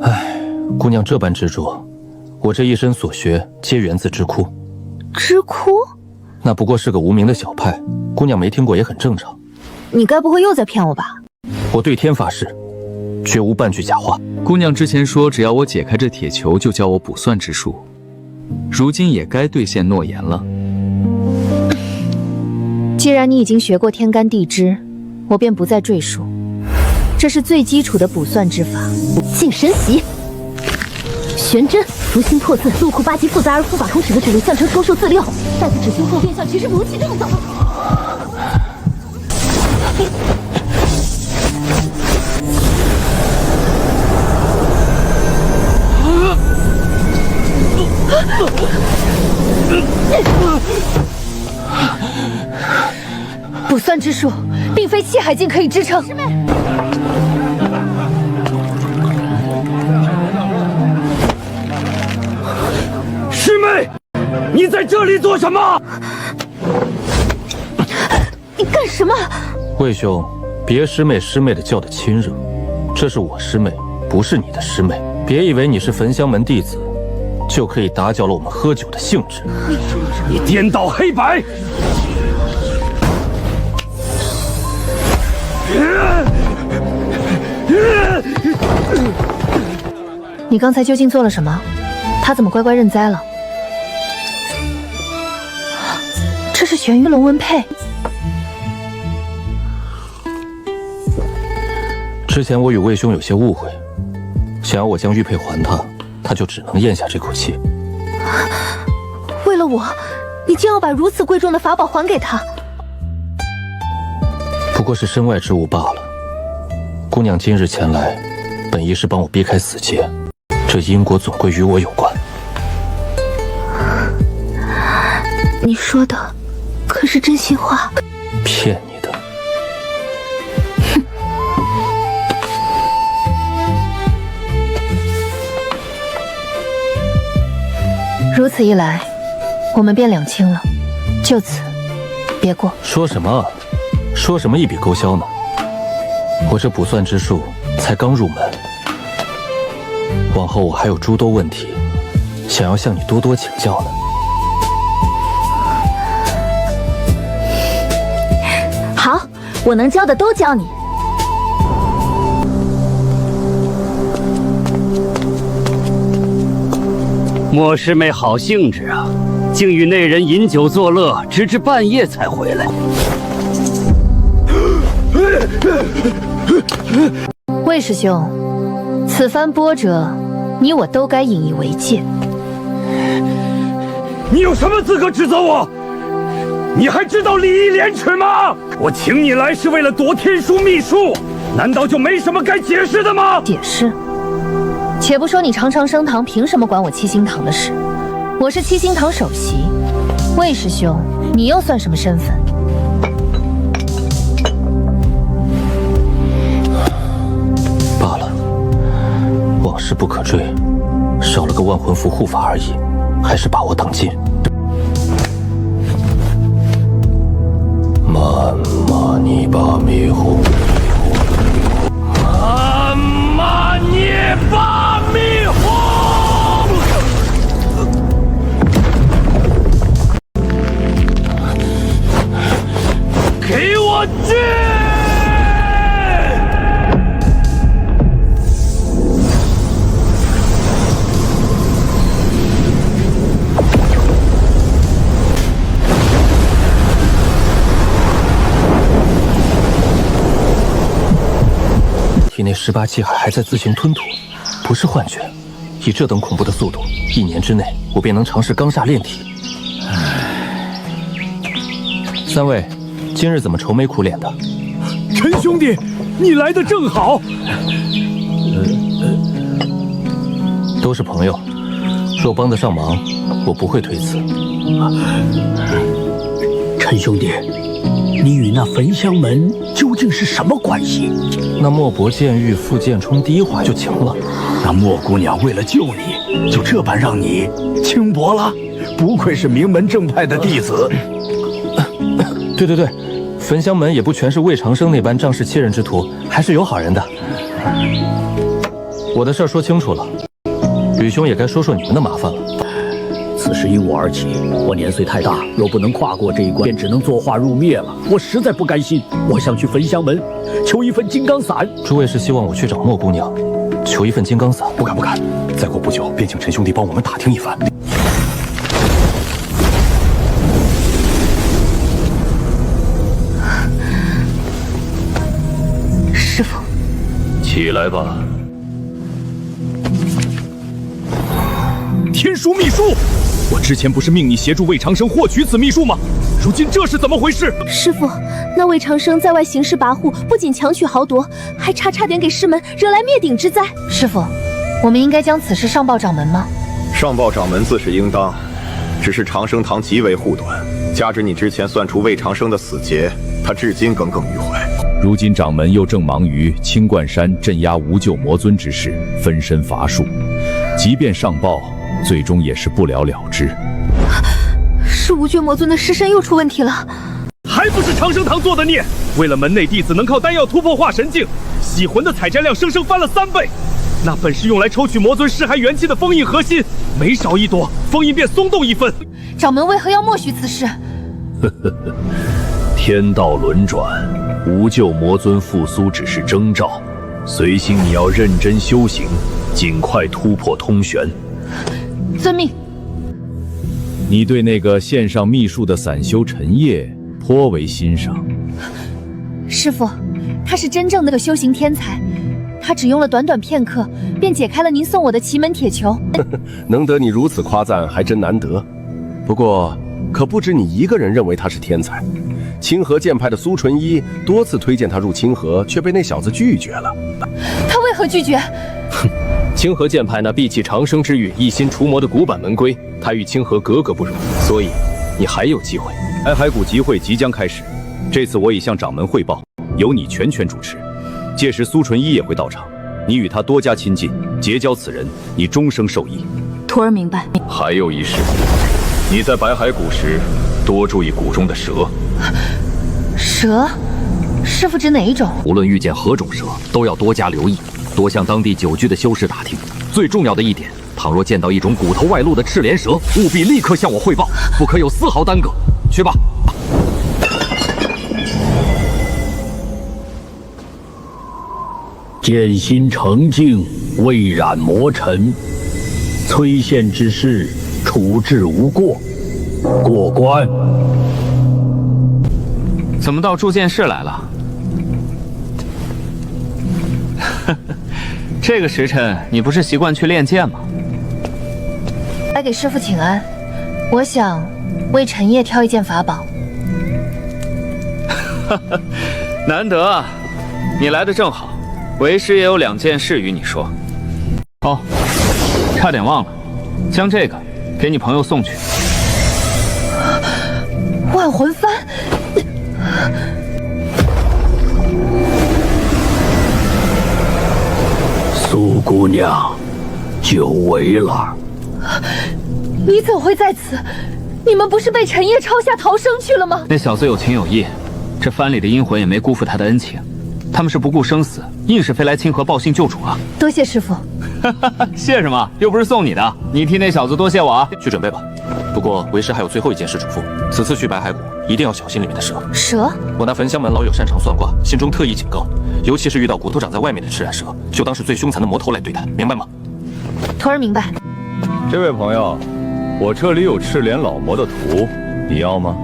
唉，姑娘这般执着，我这一身所学皆源自知窟。知窟？那不过是个无名的小派，姑娘没听过也很正常。你该不会又在骗我吧？我对天发誓，绝无半句假话。姑娘之前说，只要我解开这铁球，就教我卜算之术，如今也该兑现诺言了。既然你已经学过天干地支，我便不再赘述。这是最基础的卜算之法。净神习、玄真、福星破字、入库8级复杂而复法通史的指路象征收受自六，带子指星后变相其实如其动作。卜算之术，并非气海境可以支撑。师妹，师妹，你在这里做什么？你干什么？魏兄，别师妹师妹的叫得亲热，这是我师妹，不是你的师妹。别以为你是焚香门弟子，就可以打搅了我们喝酒的兴致。你颠倒黑白！你刚才究竟做了什么？他怎么乖乖认栽了？这是玄玉龙纹佩。之前我与魏兄有些误会，想要我将玉佩还他，他就只能咽下这口气。为了我，你竟要把如此贵重的法宝还给他？不过是身外之物罢了。姑娘今日前来，本意是帮我避开死劫，这因果总归与我有关。你说的可是真心话？骗你的。如此一来，我们便两清了，就此别过。说什么？说什么一笔勾销呢？我这卜算之术才刚入门，往后我还有诸多问题，想要向你多多请教呢。好，我能教的都教你。莫师妹好兴致啊，竟与那人饮酒作乐，直至半夜才回来。魏师兄，此番波折，你我都该引以为戒。你有什么资格指责我？你还知道礼义廉耻吗？我请你来是为了夺天书秘术，难道就没什么该解释的吗？解释？且不说你长长生堂凭什么管我七星堂的事，我是七星堂首席。魏师兄，你又算什么身份？罢了，往事不可追，少了个万魂符护法而已，还是把握当今。曼玛尼巴咪吽，曼玛尼巴咪吽。给我去！体内18气海还在自行吞吐，不是幻觉。以这等恐怖的速度，1年之内我便能尝试钢煞炼体。三位，今日怎么愁眉苦脸的？陈兄弟，你来的正好。都是朋友，若帮得上忙，我不会推辞。陈兄弟，你与那焚香门究竟是什么关系？那莫伯剑玉傅剑冲第一话就情了。那莫姑娘为了救你，就这般让你轻薄了？不愧是名门正派的弟子。对，焚香门也不全是魏长生那般仗势欺人之徒，还是有好人的。我的事儿说清楚了，吕兄也该说说你们的麻烦了。此事因我而起，我年岁太大，若不能跨过这一关，便只能作化入灭了。我实在不甘心，我想去焚香门求一份金刚伞。诸位是希望我去找莫姑娘，求一份金刚伞？不敢，再过不久便请陈兄弟帮我们打听一番。师父，起来吧。天书秘术，我之前不是命你协助魏长生获取此秘术吗？如今这是怎么回事？师父，那魏长生在外行事跋扈，不仅强取豪夺，还差点给师门惹来灭顶之灾。师父，我们应该将此事上报掌门吗？上报掌门自是应当，只是长生堂极为护短，加之你之前算出魏长生的死劫，他至今耿耿于怀。如今掌门又正忙于青冠山镇压无救魔尊之事，分身乏术，即便上报，最终也是不了了之。是无救魔尊的尸身又出问题了，还不是长生堂做的孽！为了门内弟子能靠丹药突破化神境，洗魂的采摘量生生翻了3倍。那本是用来抽取魔尊尸骸元气的封印核心，每少一朵，封印便松动1分。掌门为何要默许此事？天道轮转，无救魔尊复苏只是征兆。随心你要认真修行，尽快突破通玄。遵命。你对那个线上秘术的散修陈烨颇为欣赏。师父，他是真正的修行天才，他只用了短短片刻，便解开了您送我的奇门铁球。能得你如此夸赞，还真难得。不过，可不止你一个人认为他是天才。清河剑派的苏纯一多次推荐他入清河，却被那小子拒绝了。他为何拒绝？清河剑派那闭气长生之域、一心除魔的古板门规，他与清河格格不入，所以你还有机会。白海谷集会即将开始，这次我已向掌门汇报，由你全权主持。届时苏纯一也会到场，你与他多加亲近，结交此人，你终生受益。徒儿明白。还有一事，你在白海谷时多注意谷中的蛇。蛇？师傅指哪一种？无论遇见何种蛇，都要多加留意，多向当地久居的修士打听。最重要的一点，倘若见到一种骨头外露的赤莲蛇，务必立刻向我汇报，不可有丝毫耽搁。去吧。剑心澄净，未染魔尘。崔县之事，处置无过，过关。怎么到铸剑室来了？这个时辰，你不是习惯去练剑吗？来给师傅请安，我想为陈烨挑一件法宝。难得啊，你来的正好，为师也有2件事与你说。哦，差点忘了，将这个给你朋友送去。万魂幡。苏姑娘，久违了。你怎会在此？你们不是被陈烨抄下逃生去了吗？那小子有情有义，这幡里的阴魂也没辜负他的恩情。他们是不顾生死，硬是飞来清河报信救主啊！多谢师傅。谢什么？又不是送你的，你替那小子多谢我啊！去准备吧。不过为师还有最后一件事嘱咐：此次去白海谷，一定要小心里面的蛇。蛇？我那焚香门老友擅长算卦，心中特意警告，尤其是遇到骨头长在外面的赤染蛇，就当是最凶残的魔头来对待，明白吗？徒儿明白。这位朋友，我这里有赤莲老魔的图，你要吗？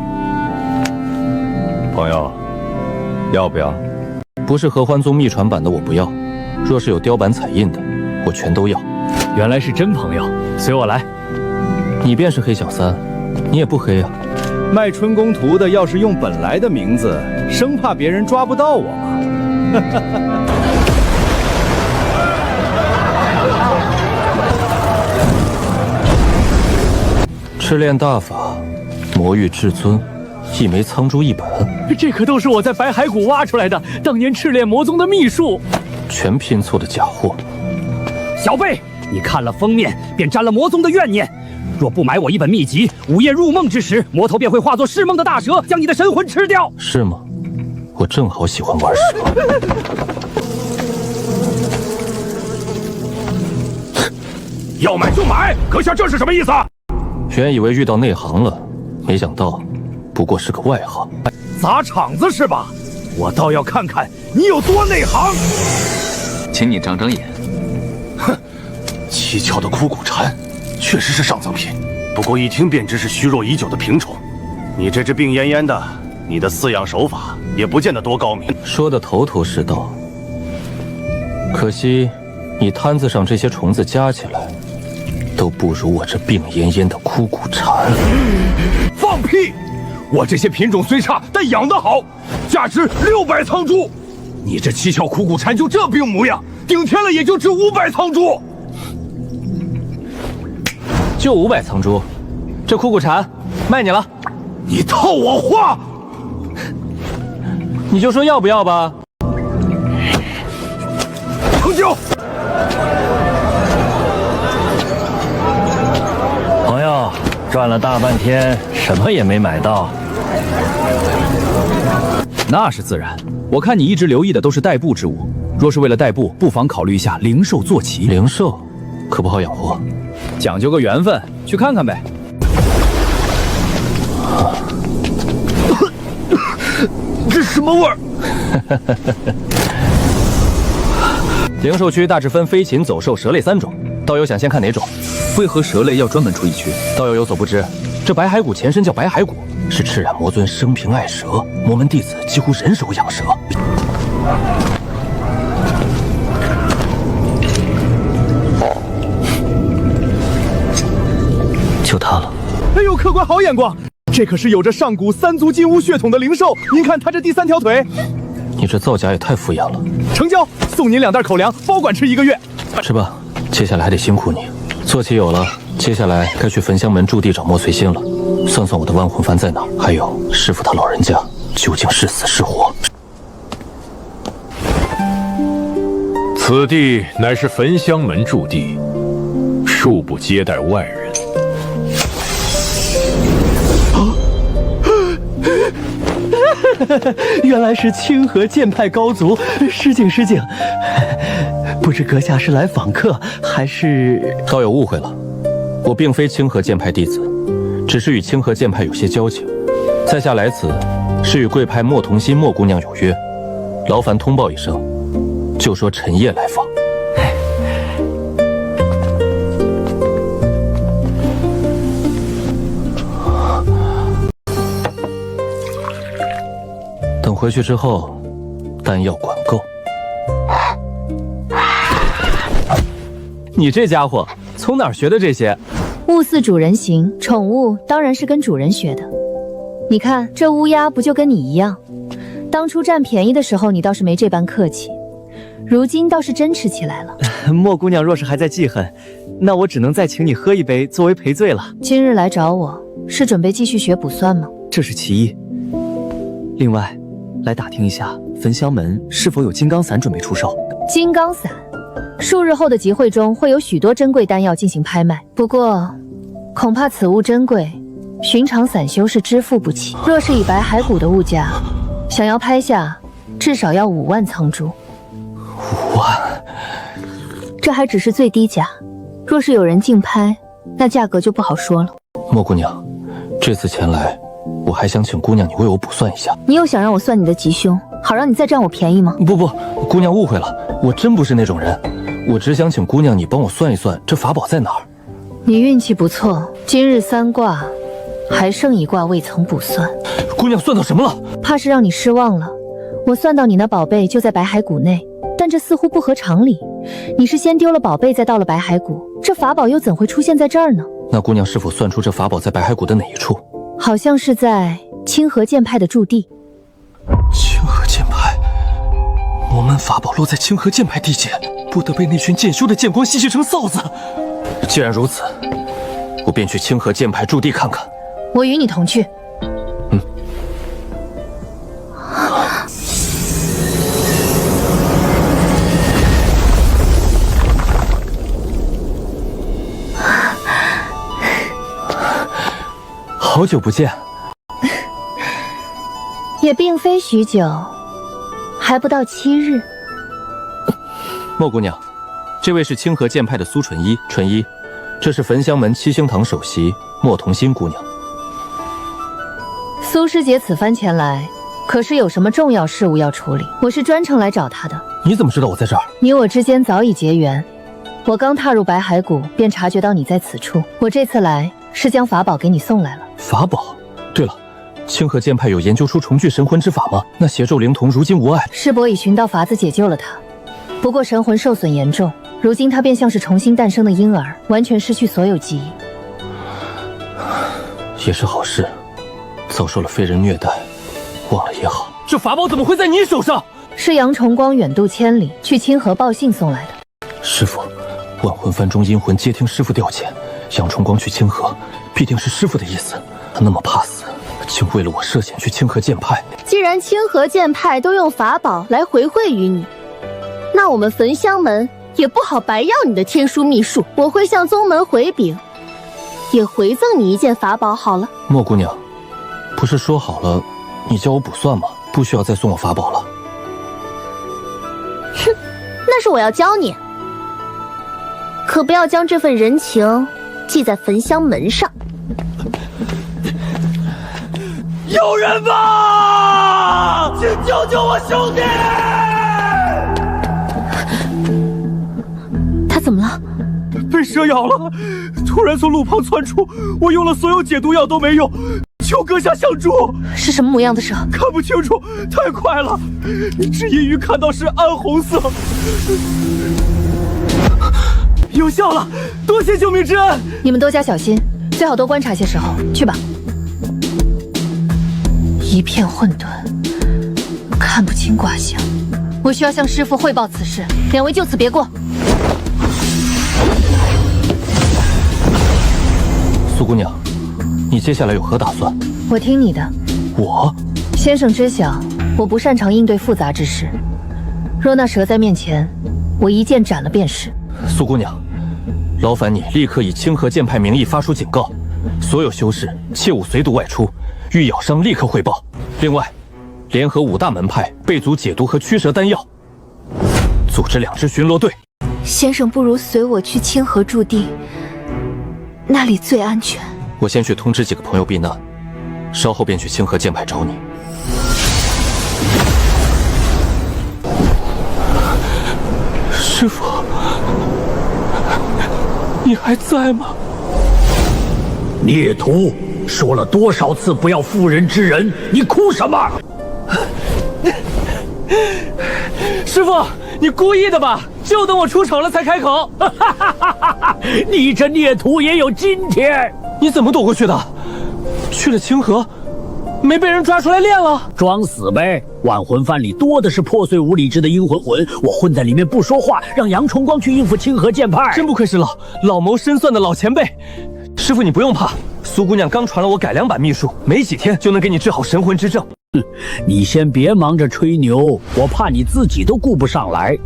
朋友，要不要？不是合欢宗秘传版的我不要，若是有雕版彩印的，我全都要。原来是真朋友，随我来。你便是黑小三，你也不黑啊。卖春宫图的要是用本来的名字，生怕别人抓不到我嘛。赤炼大法，魔域至尊，一枚苍珠1本。这可都是我在白海谷挖出来的，当年赤炼魔宗的秘术，全拼凑的假货。小辈，你看了封面便沾了魔宗的怨念，若不买我一本秘籍，午夜入梦之时，魔头便会化作噬梦的大蛇，将你的神魂吃掉。是吗？我正好喜欢玩蛇。要买就买，阁下这是什么意思？原以为遇到内行了，没想到不过是个外行。砸场子是吧？我倒要看看你有多内行。请你长长眼。哼，蹊跷的枯骨蝉，确实是上等品，不过一听便知是虚弱已久的平虫。你这只病恹恹的，你的饲养手法也不见得多高明。说的头头是道，可惜你摊子上这些虫子加起来，都不如我这病恹恹的枯骨蝉。放屁！我这些品种虽差，但养得好，价值600苍珠。你这蹊跷枯骨蝉就这病模样，顶天了也就值500苍珠。就500苍珠，这枯骨蝉卖你了。你套我话，你就说要不要吧。成交。朋友，转了大半天，什么也没买到。那是自然，我看你一直留意的都是代步之物。若是为了代步，不妨考虑一下灵兽坐骑。灵兽可不好养活，讲究个缘分，去看看呗。这什么味儿？灵兽区大致分飞禽、走兽、蛇类3种，道友想先看哪种？为何蛇类要专门出一区？道友有所不知，这白海谷前身叫白海谷，是赤染魔尊生平爱蛇，魔门弟子几乎人手养蛇。就它了。哎呦，客官好眼光，这可是有着上古3族金乌血统的灵兽，您看它这第3条腿。你这造假也太敷衍了。成交，送您2袋口粮，包管吃1个月。吃吧，接下来还得辛苦你。坐骑有了，接下来该去焚香门驻地找莫随心了。算算我的万魂幡在哪儿，还有师傅他老人家究竟是死是活。此地乃是焚香门驻地，恕不接待外人。原来是清河剑派高足，失敬失敬。不知阁下是来访客，还是……道友误会了，我并非清河剑派弟子，只是与清河剑派有些交情。在下来此，是与贵派莫同心莫姑娘有约，劳烦通报一声，就说陈烨来访。等回去之后，丹药管够。你这家伙从哪儿学的这些？物似主人形，宠物当然是跟主人学的。你看这乌鸦不就跟你一样？当初占便宜的时候，你倒是没这般客气，如今倒是真吃起来了。莫姑娘若是还在记恨，那我只能再请你喝一杯作为赔罪了。今日来找我，是准备继续学卜算吗？这是其一。另外，来打听一下焚香门是否有金刚伞准备出售。金刚伞，数日后的集会中会有许多珍贵丹药进行拍卖，不过恐怕此物珍贵，寻常散修是支付不起。若是以白骸骨的物价，想要拍下，至少要5万苍珠。5万？这还只是最低价，若是有人竞拍，那价格就不好说了。莫姑娘，这次前来，我还想请姑娘你为我卜算一下。你又想让我算你的吉凶，好让你再占我便宜吗？不，姑娘误会了，我真不是那种人。我只想请姑娘你帮我算一算，这法宝在哪儿。你运气不错，今日3卦，还剩1卦未曾卜算。姑娘算到什么了？怕是让你失望了。我算到你那宝贝就在白骸骨内，但这似乎不合常理。你是先丢了宝贝，再到了白骸骨，这法宝又怎会出现在这儿呢？那姑娘是否算出这法宝在白骸骨的哪一处？好像是在清河剑派的驻地。清河剑派，魔门法宝落在清河剑派地界，不得被那群剑修的剑光吸取成臊子。既然如此，我便去清河剑派驻地看看。我与你同去。好久不见。也并非许久，还不到7日。莫姑娘，这位是清河剑派的苏纯一，纯一，这是焚香门七星堂首席莫同心姑娘。苏师姐此番前来，可是有什么重要事务要处理？我是专程来找她的。你怎么知道我在这儿？你我之间早已结缘，我刚踏入白骸谷，便察觉到你在此处。我这次来是将法宝给你送来了。法宝？对了，清河剑派有研究出重聚神魂之法吗？那邪咒灵童如今无碍。师伯已寻到法子解救了他，不过神魂受损严重，如今他便像是重新诞生的婴儿，完全失去所有记忆。也是好事，遭受了非人虐待，忘了也好。这法宝怎么会在你手上？是杨重光远渡千里去清河报信送来的。师父，万魂幡中阴魂皆听师父调遣，杨重光去清河，必定是师父的意思。他那么怕死，竟为了我涉险去清河剑派。既然清河剑派都用法宝来回馈于你，那我们焚香门也不好白要你的天书秘术。我会向宗门回禀，也回赠你一件法宝好了。莫姑娘，不是说好了你教我卜算吗？不需要再送我法宝了。哼，那是我要教你，可不要将这份人情记在焚香门上。有人吗？请救救我兄弟！他怎么了？被蛇咬了，突然从路旁窜出，我用了所有解毒药都没用，求阁下相助。是什么模样的蛇？看不清楚，太快了，只隐约看到是暗红色。有效了，多谢救命之恩！你们多加小心，最好多观察些时候。去吧。一片混沌，看不清卦象。我需要向师父汇报此事，两位就此别过。苏姑娘，你接下来有何打算？我听你的。我？先生知晓，我不擅长应对复杂之事。若那蛇在面前，我一剑斩了便是。苏姑娘，劳烦你立刻以清河剑派名义发出警告，所有修士切勿随毒外出，遇咬伤立刻汇报。另外，联合5大门派备足解毒和驱蛇丹药，组织2支巡逻队。先生不如随我去清河驻地，那里最安全。我先去通知几个朋友避难，稍后便去清河剑派找你。师父，你还在吗？孽徒说了多少次不要妇人之仁，你哭什么？师父，你故意的吧？就等我出丑了才开口。你这孽徒也有今天！你怎么躲过去的？去了清河，没被人抓出来练了？装死呗！万魂幡里多的是破碎无理智的阴魂魂，我混在里面不说话，让杨崇光去应付清河剑派。真不愧是老谋深算的老前辈。师父，你不用怕，苏姑娘刚传了我改良版秘术，没几天就能给你治好神魂之症。你先别忙着吹牛，我怕你自己都顾不上来。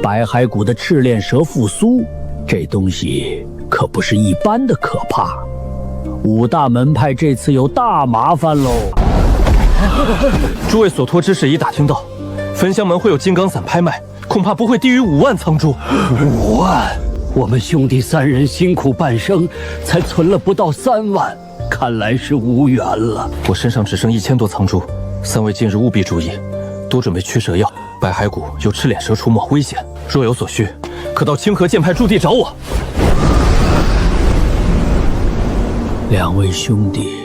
白骸谷的赤练蛇复苏，这东西可不是一般的可怕。5大门派这次有大麻烦喽！诸位所托之事已打听到，焚香门会有金刚伞拍卖，恐怕不会低于5万仓珠。5万？我们兄弟3人辛苦半生，才存了不到3万，看来是无缘了。我身上只剩1000多仓珠，3位近日务必注意，多准备驱蛇药。白骸谷有赤脸蛇出没，危险。若有所需，可到清河剑派驻地找我。2位兄弟，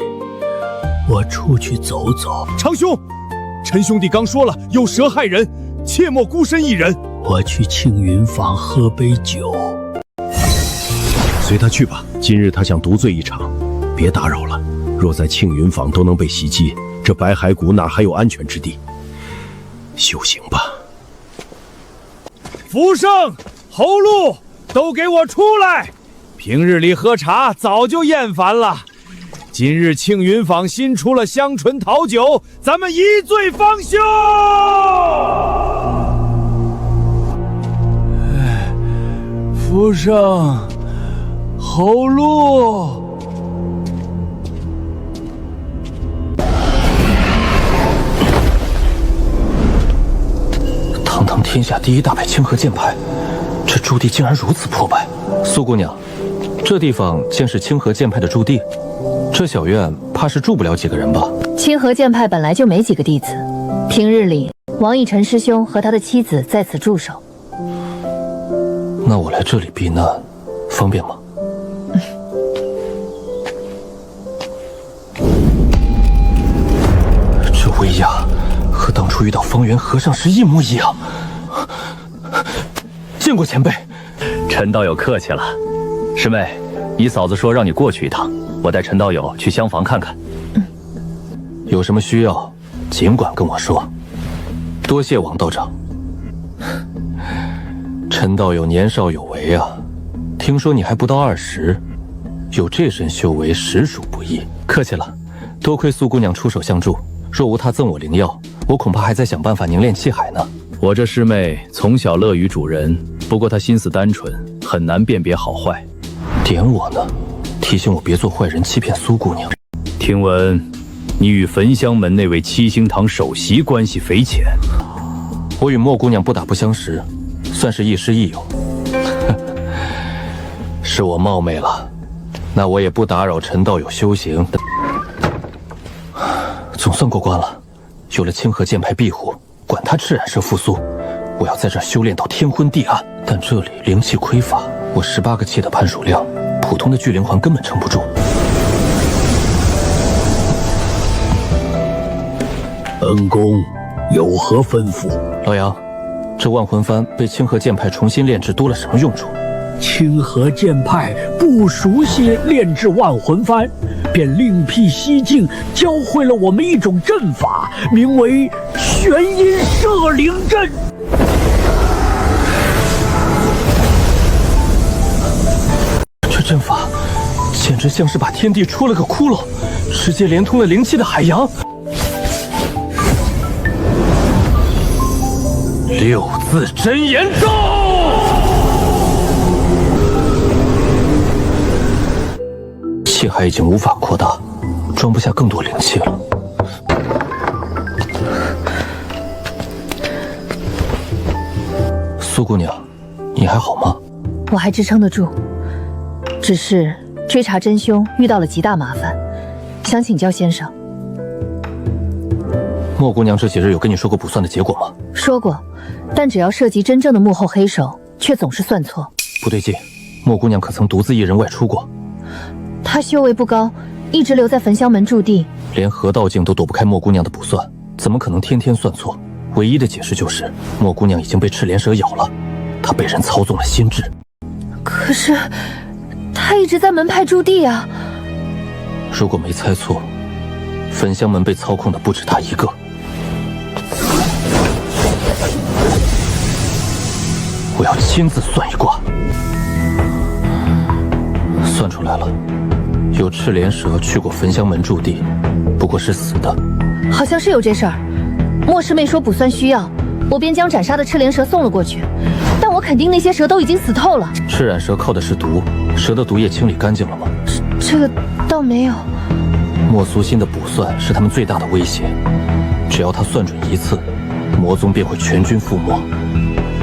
我出去走走。长兄，陈兄弟刚说了，有蛇害人，切莫孤身一人。我去庆云坊喝杯酒。随他去吧，今日他想独醉一场，别打扰了。若在庆云坊都能被袭击，这白骸谷哪还有安全之地？修行吧。福盛、侯禄，都给我出来！平日里喝茶早就厌烦了，今日庆云坊新出了香醇桃酒，咱们一醉方休。福盛、侯禄。堂堂天下第1大派清河剑派，这驻地竟然如此破败。苏姑娘，这地方竟是清河剑派的驻地，这小院怕是住不了几个人吧？清河剑派本来就没几个弟子，平日里王逸晨师兄和他的妻子在此驻守。那我来这里避难，方便吗？这威压和当初遇到方圆和尚时一模一样。见过前辈。陈道友客气了。师妹，你嫂子说让你过去一趟，我带陈道友去厢房看看。有什么需要，尽管跟我说。多谢王道长。陈道友年少有为啊，听说你还不到20，有这身修为实属不易。客气了，多亏苏姑娘出手相助，若无她赠我灵药，我恐怕还在想办法凝练气海呢。我这师妹从小乐于主人，不过她心思单纯，很难辨别好坏。点我呢，提醒我别做坏人，欺骗苏姑娘。听闻你与焚香门那位七星堂首席关系匪浅。我与莫姑娘不打不相识，算是亦师亦友。是我冒昧了，那我也不打扰陈道友修行。总算过关了，有了清河剑派庇护，管他赤染蛇复苏，我要在这儿修炼到天昏地暗。但这里灵气匮乏，我18个气的判属量，普通的聚灵环根本撑不住。恩公有何吩咐？老杨，这万魂幡被清河剑派重新炼制，多了什么用处？清河剑派不熟悉炼制万魂幡，便另辟蹊径，教会了我们一种阵法，名为玄阴摄灵阵。这阵法简直像是把天地戳了个窟窿，直接连通了灵气的海洋。6字真言咒。气海已经无法扩大，装不下更多灵气了。苏姑娘，你还好吗？我还支撑得住，只是追查真凶遇到了极大麻烦，想请教先生。莫姑娘这几日有跟你说过卜算的结果吗？说过，但只要涉及真正的幕后黑手，却总是算错。不对劲，莫姑娘可曾独自一人外出过？她修为不高，一直留在焚香门驻地，连河道境都躲不开莫姑娘的卜算，怎么可能天天算错？唯一的解释就是莫姑娘已经被赤莲蛇咬了，她被人操纵了心智。可是她一直在门派驻地啊！如果没猜错，焚香门被操控的不止她一个。我要亲自算一卦。算出来了，有赤莲蛇去过焚香门驻地，不过是死的。好像是有这事儿。莫师妹说卜算需要，我便将斩杀的赤莲蛇送了过去。但我肯定那些蛇都已经死透了。赤染蛇靠的是毒，蛇的毒液清理干净了吗？这个倒没有。莫苏心的卜算是他们最大的威胁，只要他算准一次，魔宗便会全军覆没。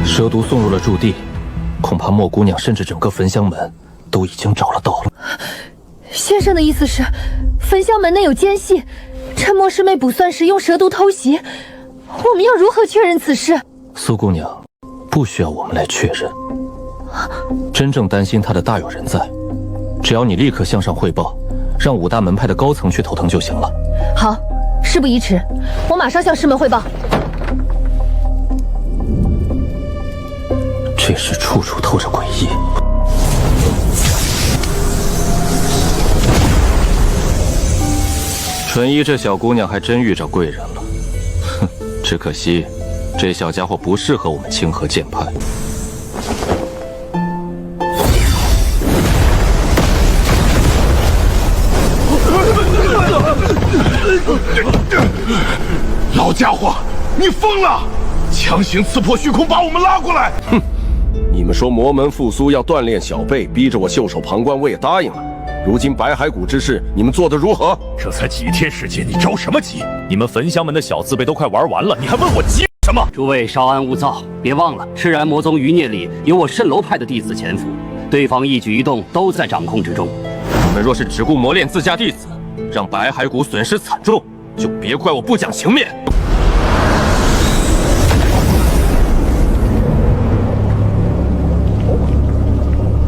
蛇毒送入了驻地，恐怕莫姑娘甚至整个焚香门都已经找了到了。先生的意思是，焚香门内有奸细，趁莫师妹卜算时用蛇毒偷袭，我们要如何确认此事？苏姑娘，不需要我们来确认。真正担心她的大有人在，只要你立刻向上汇报，让五大门派的高层去头疼就行了。好，事不宜迟，我马上向师门汇报。这事处处透着诡异。纯一这小姑娘还真遇着贵人了，哼，只可惜这小家伙不适合我们清河剑派。老家伙，你疯了！强行刺破虚空，把我们拉过来！哼，你们说魔门复苏要锻炼小辈，逼着我袖手旁观，我也答应了。如今白骸谷之事，你们做得如何？这才几天时间，你着什么急？你们焚香门的小字辈都快玩完了，你还问我急什么？诸位稍安勿躁，别忘了赤然魔宗余孽里有我蜃楼派的弟子潜伏，对方一举一动都在掌控之中。你们若是只顾磨练自家弟子，让白骸谷损失惨重，就别怪我不讲情面。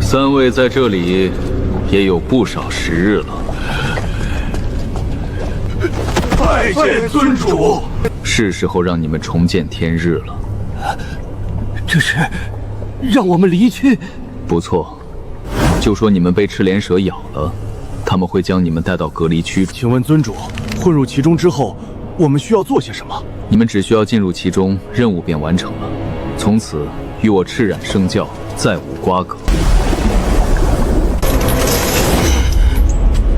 三位在这里也有不少时日了。拜见尊主。是时候让你们重见天日了。这是让我们离去？不错，就说你们被赤莲蛇咬了，他们会将你们带到隔离区。请问尊主，混入其中之后，我们需要做些什么？你们只需要进入其中，任务便完成了。从此与我赤染圣教再无瓜葛。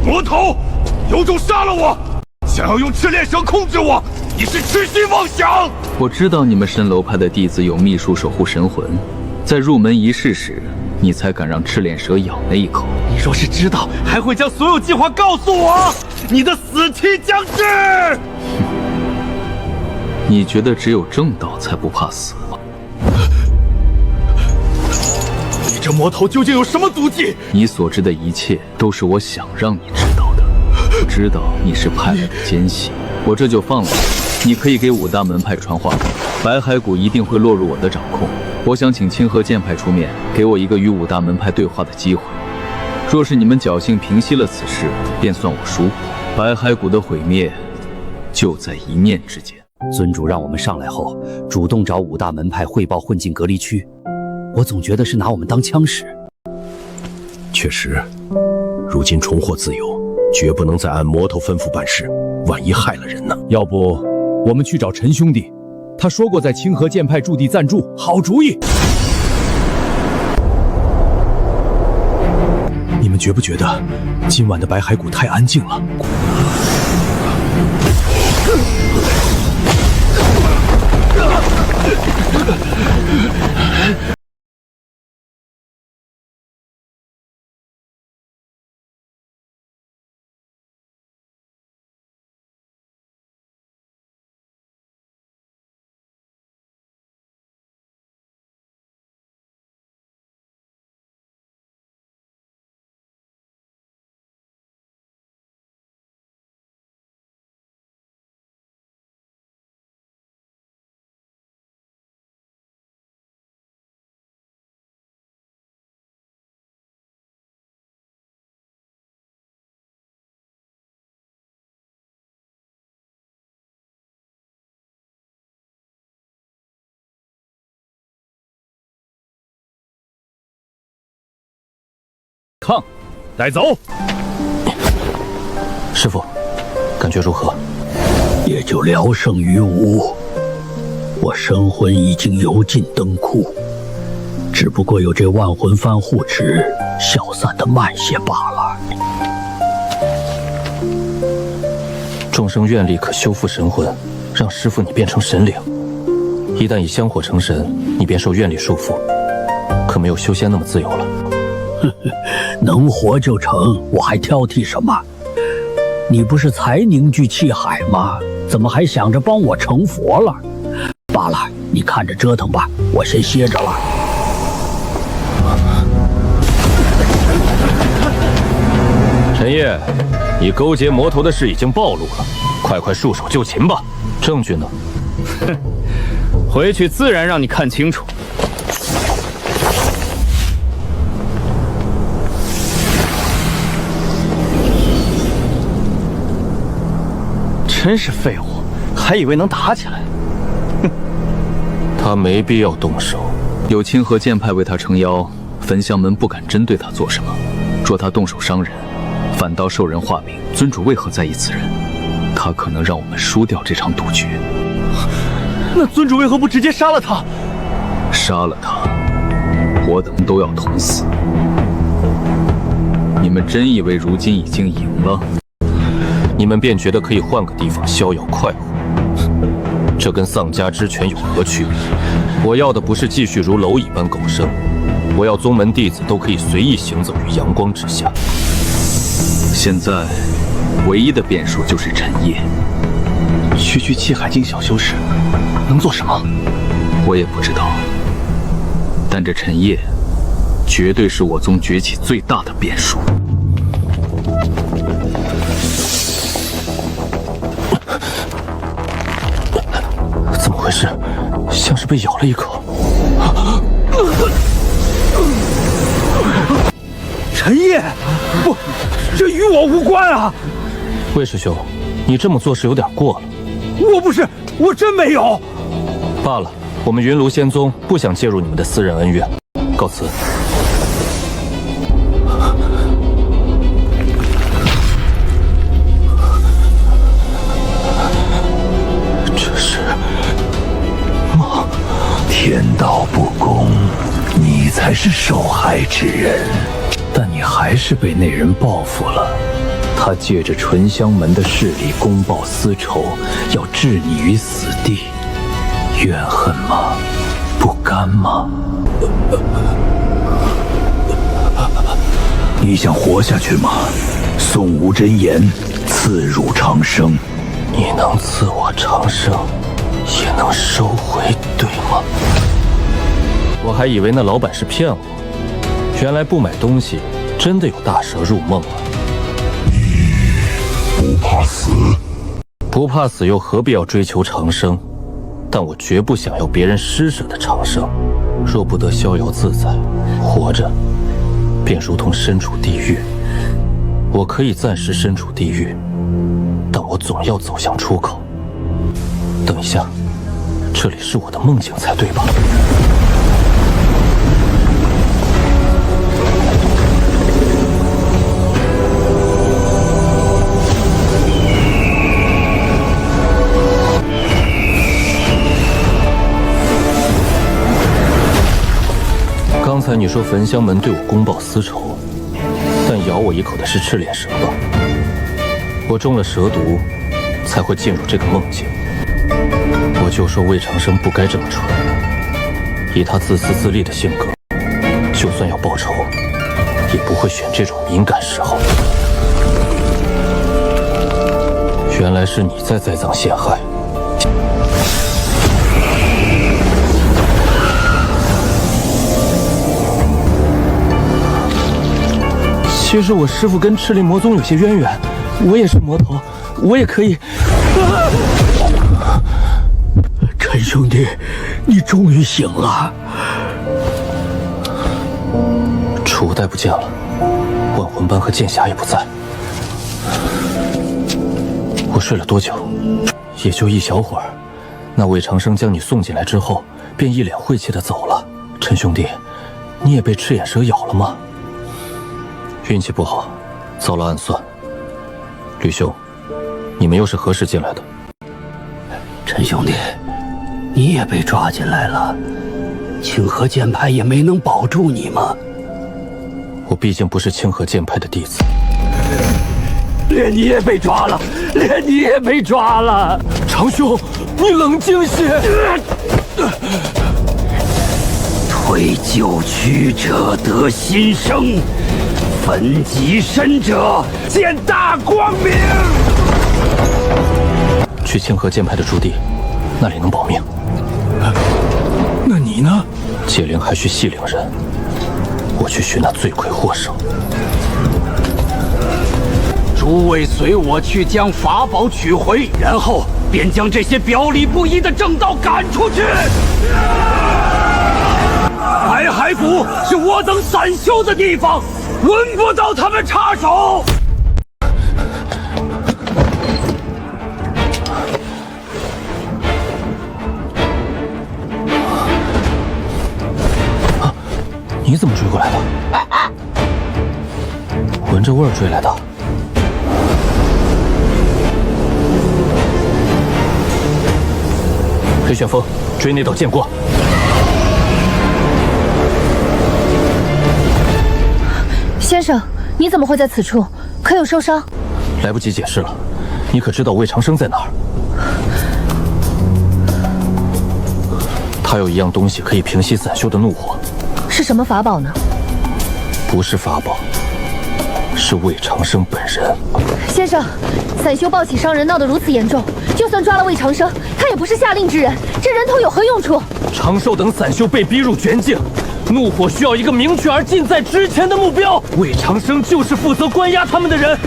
魔头，有种杀了我！想要用赤炼蛇控制我，你是痴心妄想！我知道你们蜃楼派的弟子有秘术守护神魂，在入门仪式时，你才敢让赤炼蛇咬那一口。你若是知道，还会将所有计划告诉我？你的死期将至！你觉得只有正道才不怕死吗？你这魔头究竟有什么毒计？你所知的一切都是我想让你知道的。我知道你是派来的奸细，我这就放了你。你可以给五大门派传话，白骸谷一定会落入我的掌控。我想请清河剑派出面，给我一个与五大门派对话的机会。若是你们侥幸平息了此事，便算我输。白骸谷的毁灭，就在一念之间。尊主让我们上来后，主动找五大门派汇报混进隔离区，我总觉得是拿我们当枪使。确实，如今重获自由，绝不能再按魔头吩咐办事，万一害了人呢？要不我们去找陈兄弟，他说过在清河剑派驻地暂住，好主意。你们觉不觉得今晚的白骸谷太安静了？炕，带走。师傅，感觉如何？也就聊胜于无。我神魂已经油尽灯枯，只不过有这万魂幡护持，消散的慢些罢了。众生愿力可修复神魂，让师傅你变成神灵。一旦以香火成神，你便受愿力束缚，可没有修仙那么自由了。能活就成，我还挑剔什么？你不是才凝聚气海吗？怎么还想着帮我成佛了？罢了，你看着折腾吧，我先歇着了。陈烨，你勾结魔头的事已经暴露了，快束手就擒吧。证据呢？哼，回去自然让你看清楚。真是废物，还以为能打起来。哼，他没必要动手，有清河剑派为他撑腰，焚香门不敢针对他做什么。若他动手伤人，反倒受人话柄，尊主为何在意此人？他可能让我们输掉这场赌局。那尊主为何不直接杀了他？杀了他，我等都要同死。你们真以为如今已经赢了？你们便觉得可以换个地方逍遥快活？这跟丧家之犬有何区别？我要的不是继续如蝼蚁般苟生，我要宗门弟子都可以随意行走于阳光之下。现在唯一的变数就是陈烨。区区气海境小修士能做什么？我也不知道。但这陈烨绝对是我宗崛起最大的变数。怎么回事？像是被咬了一口。陈烨，不，这与我无关啊！魏师兄，你这么做是有点过了。我不是，我真没有。罢了，我们云庐仙宗不想介入你们的私人恩怨，告辞。这是梦，天道不公，你才是受害之人。但你还是被那人报复了，他借着醇香门的势力公报私仇，要置你于死地。怨恨吗？不甘吗？你想活下去吗？宋无真言，赐汝长生。你能赐我长生，也能收回，对吗？我还以为那老板是骗我。原来不买东西，真的有大蛇入梦了。你不怕死？不怕死又何必要追求长生？但我绝不想要别人施舍的长生。若不得逍遥自在，活着便如同身处地狱。我可以暂时身处地狱，但我总要走向出口。等一下，这里是我的梦境才对吧？刚才你说焚香门对我公报私仇，但咬我一口的是赤脸蛇吧？我中了蛇毒，才会进入这个梦境。我就说魏长生不该这么蠢，以他自私自利的性格，就算要报仇，也不会选这种敏感时候。原来是你在栽赃陷害。其实我师父跟赤灵魔宗有些渊源，我也是魔头，我也可以。陈兄弟，你终于醒了。楚代不见了，万魂班和剑侠也不在。我睡了多久？也就一小会儿。那魏长生将你送进来之后，便一脸晦气的走了。陈兄弟，你也被赤眼蛇咬了吗？运气不好，遭了暗算。吕兄，你们又是何时进来的？陈兄弟，你也被抓进来了，清河剑派也没能保住你吗？我毕竟不是清河剑派的弟子。连你也被抓了，连你也被抓了！长兄，你冷静些。推旧曲者得新生，焚己身者见大光明。去清河剑派的驻地，那里能保命。那你呢？解铃还需系铃人，我去寻那罪魁祸首。诸位随我去将法宝取回，然后便将这些表里不一的正道赶出去。白海谷是我等散修的地方，轮不到他们插手。你怎么追过来的？闻着味儿追来的。黑旋风，追那道剑过。先生，你怎么会在此处？可有受伤？来不及解释了，你可知道魏长生在哪儿？他有一样东西可以平息散修的怒火。是什么法宝呢？不是法宝，是魏长生本人。先生，散修暴起伤人闹得如此严重，就算抓了魏长生，他也不是下令之人，这人头有何用处？长寿等散修被逼入绝境，怒火需要一个明确而近在咫前的目标。魏长生就是负责关押他们的人。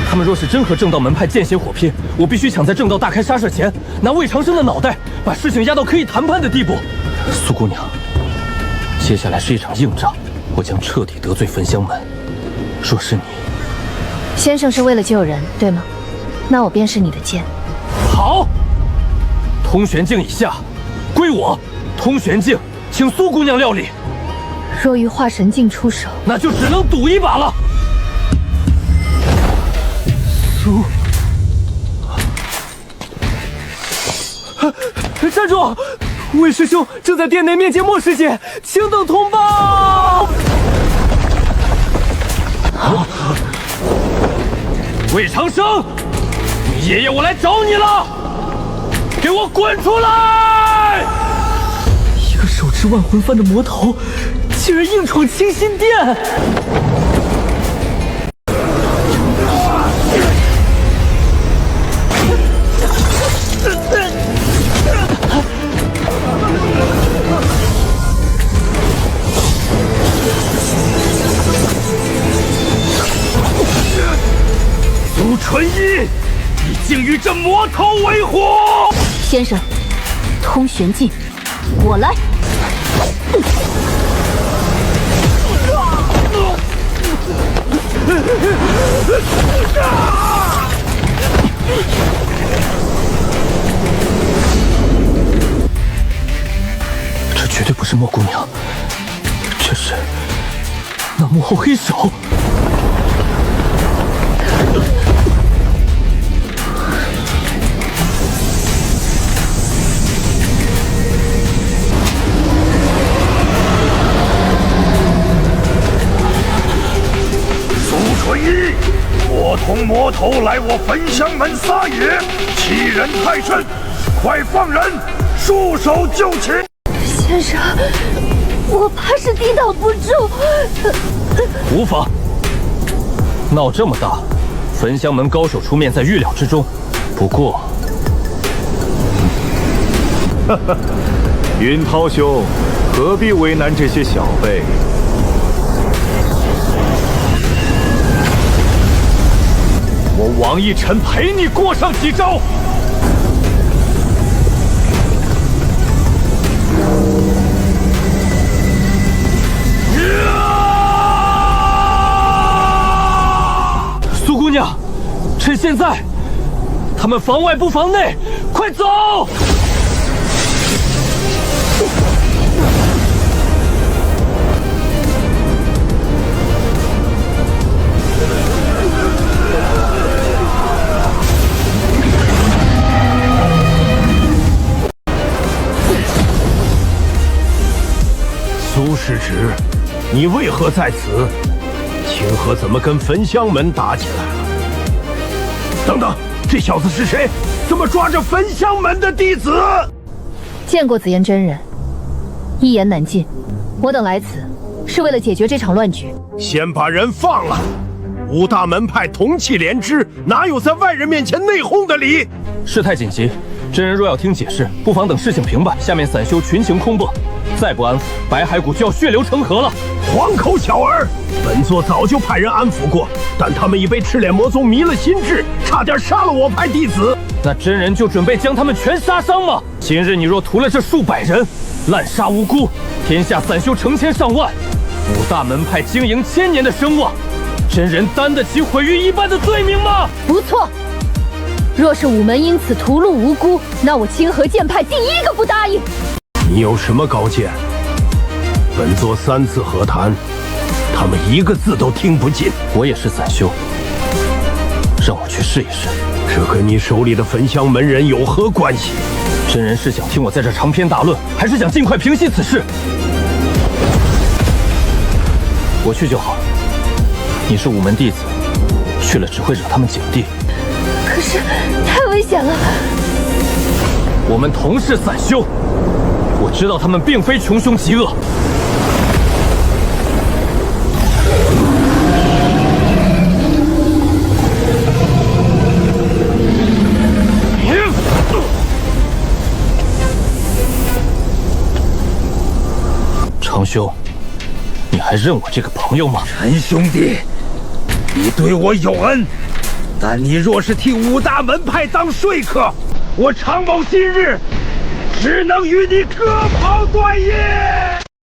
他们若是真和正道门派见血火拼，我必须抢在正道大开杀射前，拿魏长生的脑袋，把事情压到可以谈判的地步。苏姑娘，接下来是一场硬仗，我将彻底得罪焚香门。若是你，先生是为了救人，对吗？那我便是你的剑。好，通玄镜以下归我，通玄镜请苏姑娘料理。若于化神镜出手，那就只能赌一把了。站住！魏师兄正在殿内面见莫师姐，请等通报。魏长生，你爷爷我来找你了，给我滚出来！一个手持万魂幡的魔头，竟然硬闯清心殿！苏纯一，你竟与这魔头为伙！先生，通玄镜，我来。这绝对不是莫姑娘，这是那幕后黑手。我同魔头来我焚香门撒野，欺人太甚，快放人，束手就擒！先生，我怕是抵挡不住。无妨，闹这么大，焚香门高手出面在预料之中。不过，云涛兄，何必为难这些小辈？我王一晨陪你过上几招。苏姑娘，趁现在，他们防外不防内，快走！苏世侄，你为何在此？清河怎么跟焚香门打起来了？等等，这小子是谁？怎么抓着焚香门的弟子？见过紫妍真人，一言难尽。我等来此是为了解决这场乱局。先把人放了。五大门派同气连枝，哪有在外人面前内讧的理？事态紧急，真人若要听解释，不妨等事情平败。下面散修群情空播，再不安抚，白骸谷就要血流成河了。黄口小儿，本座早就派人安抚过，但他们已被赤脸魔宗迷了心智，差点杀了我派弟子。那真人就准备将他们全杀伤吗？今日你若屠了这数百人，滥杀无辜，天下散修成千上万，五大门派经营1000年的声望，真人担得起毁于一般的罪名吗？不错，若是午门因此屠戮无辜，那我清河剑派第一个不答应。你有什么高见？本座3次和谈，他们一个字都听不进。我也是散修，让我去试一试。这跟你手里的焚香门人有何关系？真人是想听我在这长篇大论，还是想尽快平息此事？我去就好。你是午门弟子，去了只会惹他们警惕。可是太危险了。我们同是散修，我知道他们并非穷凶极恶。长兄，你还认我这个朋友吗？陈兄弟，你对我有恩，但你若是替五大门派当说客，我常某今日只能与你割袍断义。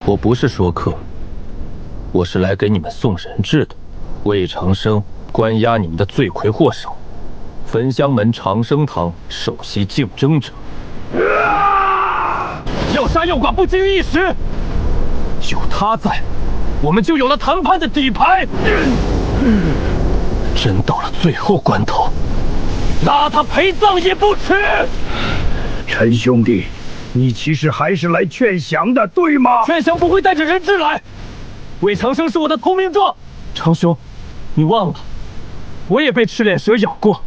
我不是说客，我是来给你们送人质的。魏长生关押你们的罪魁祸首，焚香门长生堂首席竞争者。要杀要剐不急于一时，有他在，我们就有了谈判的底牌。真到了最后关头，拉他陪葬也不迟。陈兄弟，你其实还是来劝降的，对吗？劝降不会带着人质来。魏长生是我的投名状。长兄，你忘了，我也被赤脸蛇咬过，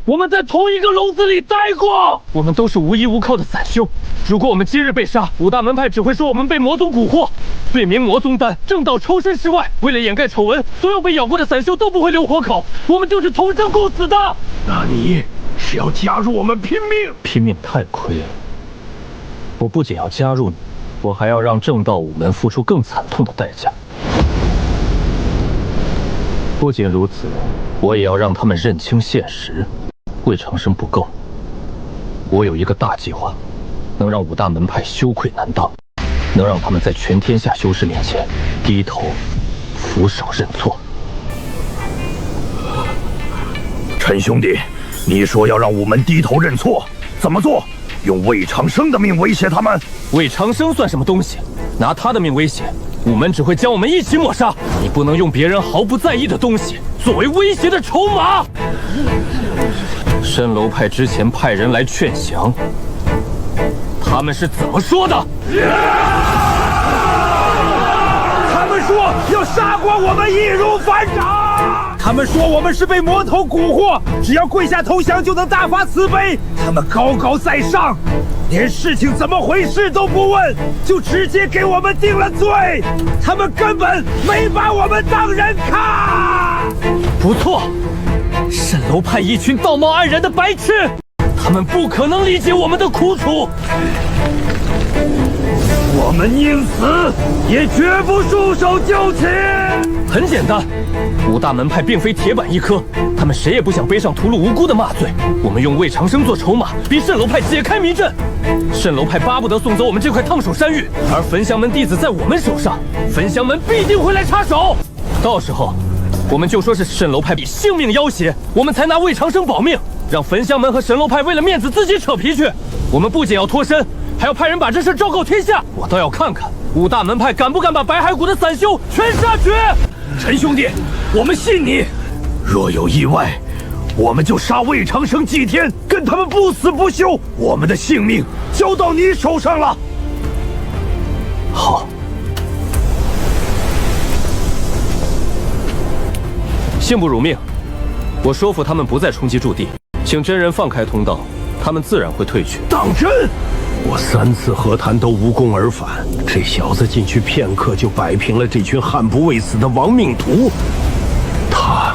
我们在同一个笼子里待过。我们都是无依无靠的散修，如果我们今日被杀，五大门派只会说我们被魔宗蛊惑，罪名魔宗丹，正道抽身事外。为了掩盖丑闻，所有被咬过的散修都不会留活口，我们就是同生共死的。那你是要加入我们拼命？拼命太亏了，我不仅要加入你，我还要让正道武门付出更惨痛的代价。不仅如此，我也要让他们认清现实。魏长生不够，我有一个大计划，能让五大门派羞愧难当，能让他们在全天下修士面前低头俯首认错。陈兄弟，你说要让我们低头认错，怎么做？用魏长生的命威胁他们？魏长生算什么东西？拿他的命威胁，武门只会将我们一起抹杀。你不能用别人毫不在意的东西作为威胁的筹码。蜃楼派之前派人来劝降，他们是怎么说的？他们说要杀光我们易如反掌。他们说我们是被魔头蛊惑，只要跪下投降就能大发慈悲。他们高高在上，连事情怎么回事都不问，就直接给我们定了罪。他们根本没把我们当人看。不错，蜃楼派一群道貌岸然的白痴，他们不可能理解我们的苦楚。我们宁死也绝不束手就擒。很简单，五大门派并非铁板一颗，他们谁也不想背上屠戮无辜的骂罪。我们用魏长生做筹码，逼蜃楼派解开迷阵。蜃楼派巴不得送走我们这块烫手山芋，而焚香门弟子在我们手上，焚香门必定会来插手。到时候，我们就说是蜃楼派以性命要挟，我们才拿魏长生保命，让焚香门和神楼派为了面子自己扯皮去。我们不仅要脱身，还要派人把这事昭告天下。我倒要看看五大门派敢不敢把白骸谷的散修全杀绝。陈兄弟，我们信你，若有意外，我们就杀魏长生祭天，跟他们不死不休。我们的性命交到你手上了。好。信不辱命，我说服他们不再冲击驻地，请真人放开通道，他们自然会退去。当真？我3次和谈都无功而返，这小子进去片刻就摆平了这群悍不畏死的亡命徒，他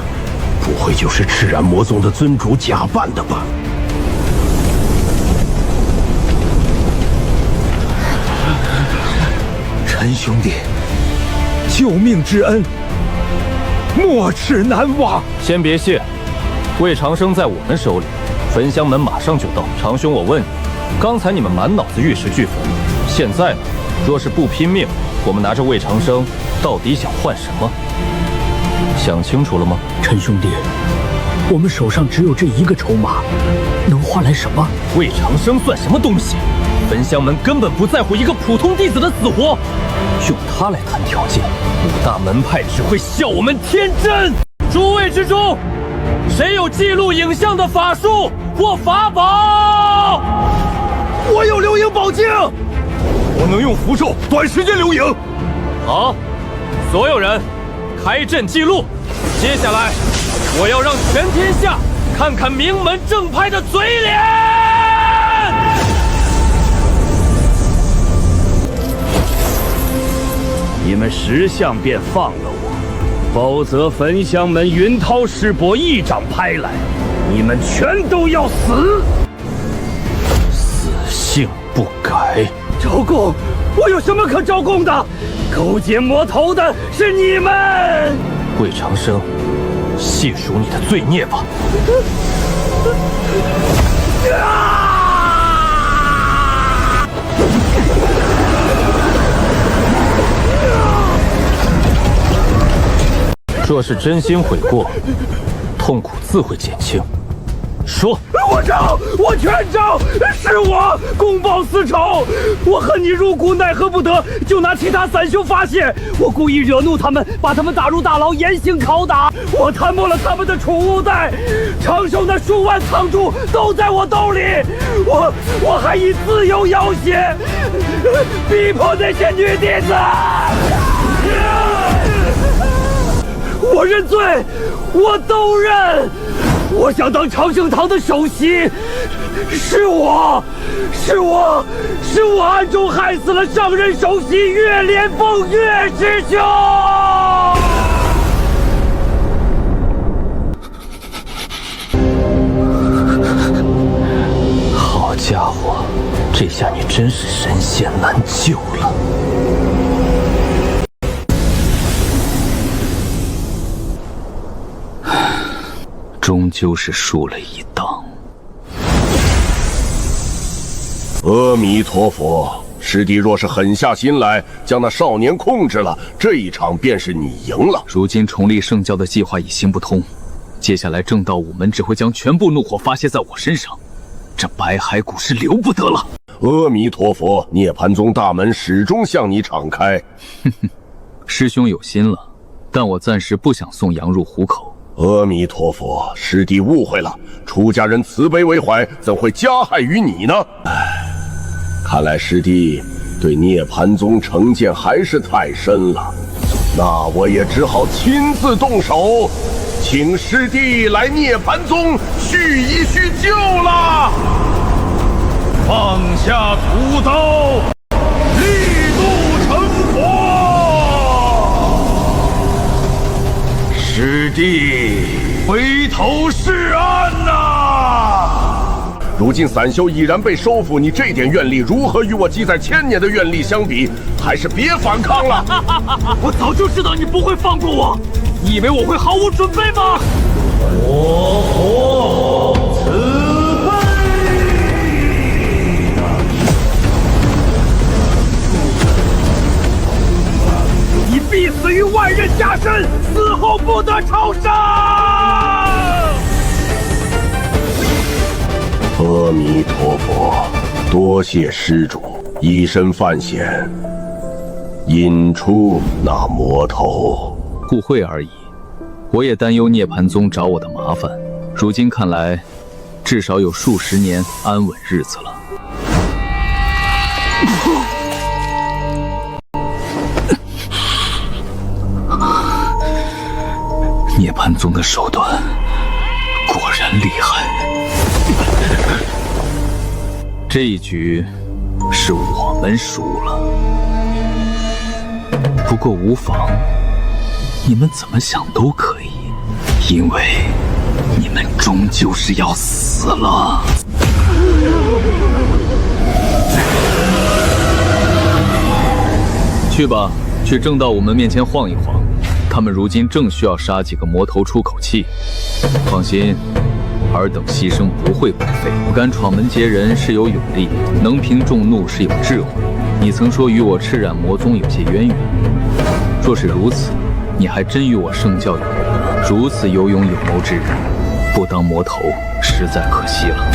不会就是赤染魔宗的尊主假扮的吧？陈兄弟，救命之恩，没齿难忘。先别谢，魏长生在我们手里，焚香门马上就到。长兄，我问你，刚才你们满脑子玉石俱焚，现在呢？若是不拼命，我们拿着魏长生，到底想换什么？想清楚了吗？陈兄弟，我们手上只有这一个筹码，能换来什么？魏长生算什么东西？焚香门根本不在乎一个普通弟子的死活，用他来谈条件，5大门派只会笑我们天真。诸位之中，谁有记录影像的法术或法宝？我有留影宝镜，我能用符咒短时间留影。好，所有人开阵记录。接下来，我要让全天下看看名门正派的嘴脸。你们识相便放了我，否则焚香门云涛师伯一掌拍来，你们全都要死！死性不改。招供，我有什么可招供的？勾结魔头的是你们！魏长生，细数你的罪孽吧。若是真心悔过，痛苦自会减轻。说，我招，我全招，是我公报私仇，我恨你入骨，奈何不得，就拿其他散修发泄。我故意惹怒他们，把他们打入大牢，严刑拷打。我贪没了他们的储物袋，长寿那数万藏珠都在我兜里。我还以自由要挟，逼迫那些女弟子。我认罪，我都认。我想当长生堂的首席，是我暗中害死了上任首席岳连峰岳师兄。好家伙，这下你真是神仙难救了。终究是输了一档。阿弥陀佛，师弟若是狠下心来，将那少年控制了，这一场便是你赢了。如今重立圣教的计划已行不通，接下来正道5门只会将全部怒火发泄在我身上，这白骸谷是留不得了。阿弥陀佛，涅槃宗大门始终向你敞开。哼哼，师兄有心了，但我暂时不想送羊入虎口。阿弥陀佛，师弟误会了，出家人慈悲为怀，怎会加害于你呢？看来师弟对涅槃宗成见还是太深了，那我也只好亲自动手，请师弟来涅槃宗叙一叙旧了。放下屠刀，力度成佛。师弟回头是岸呐！如今散修已然被收服，你这点愿力如何与我积在1000年的愿力相比？还是别反抗了。我早就知道你不会放过我，你以为我会毫无准备吗？我慈悲，你必死于万仞家身，死后不得超生。阿弥陀佛，多谢施主以身犯险，引出那魔头。互惠而已，我也担忧涅槃宗找我的麻烦，如今看来，至少有数十年安稳日子了。涅槃宗的手段果然厉害，这一局是我们输了。不过无妨，你们怎么想都可以，因为你们终究是要死了。去吧，去正道我们面前晃一晃。他们如今正需要杀几个魔头出口气。放心，尔等牺牲不会白费。敢闯门劫人是有勇力，能平众怒是有智慧。你曾说与我赤染魔宗有些渊源，若是如此，你还真与我圣教有缘。如此有勇有谋之人，不当魔头实在可惜了。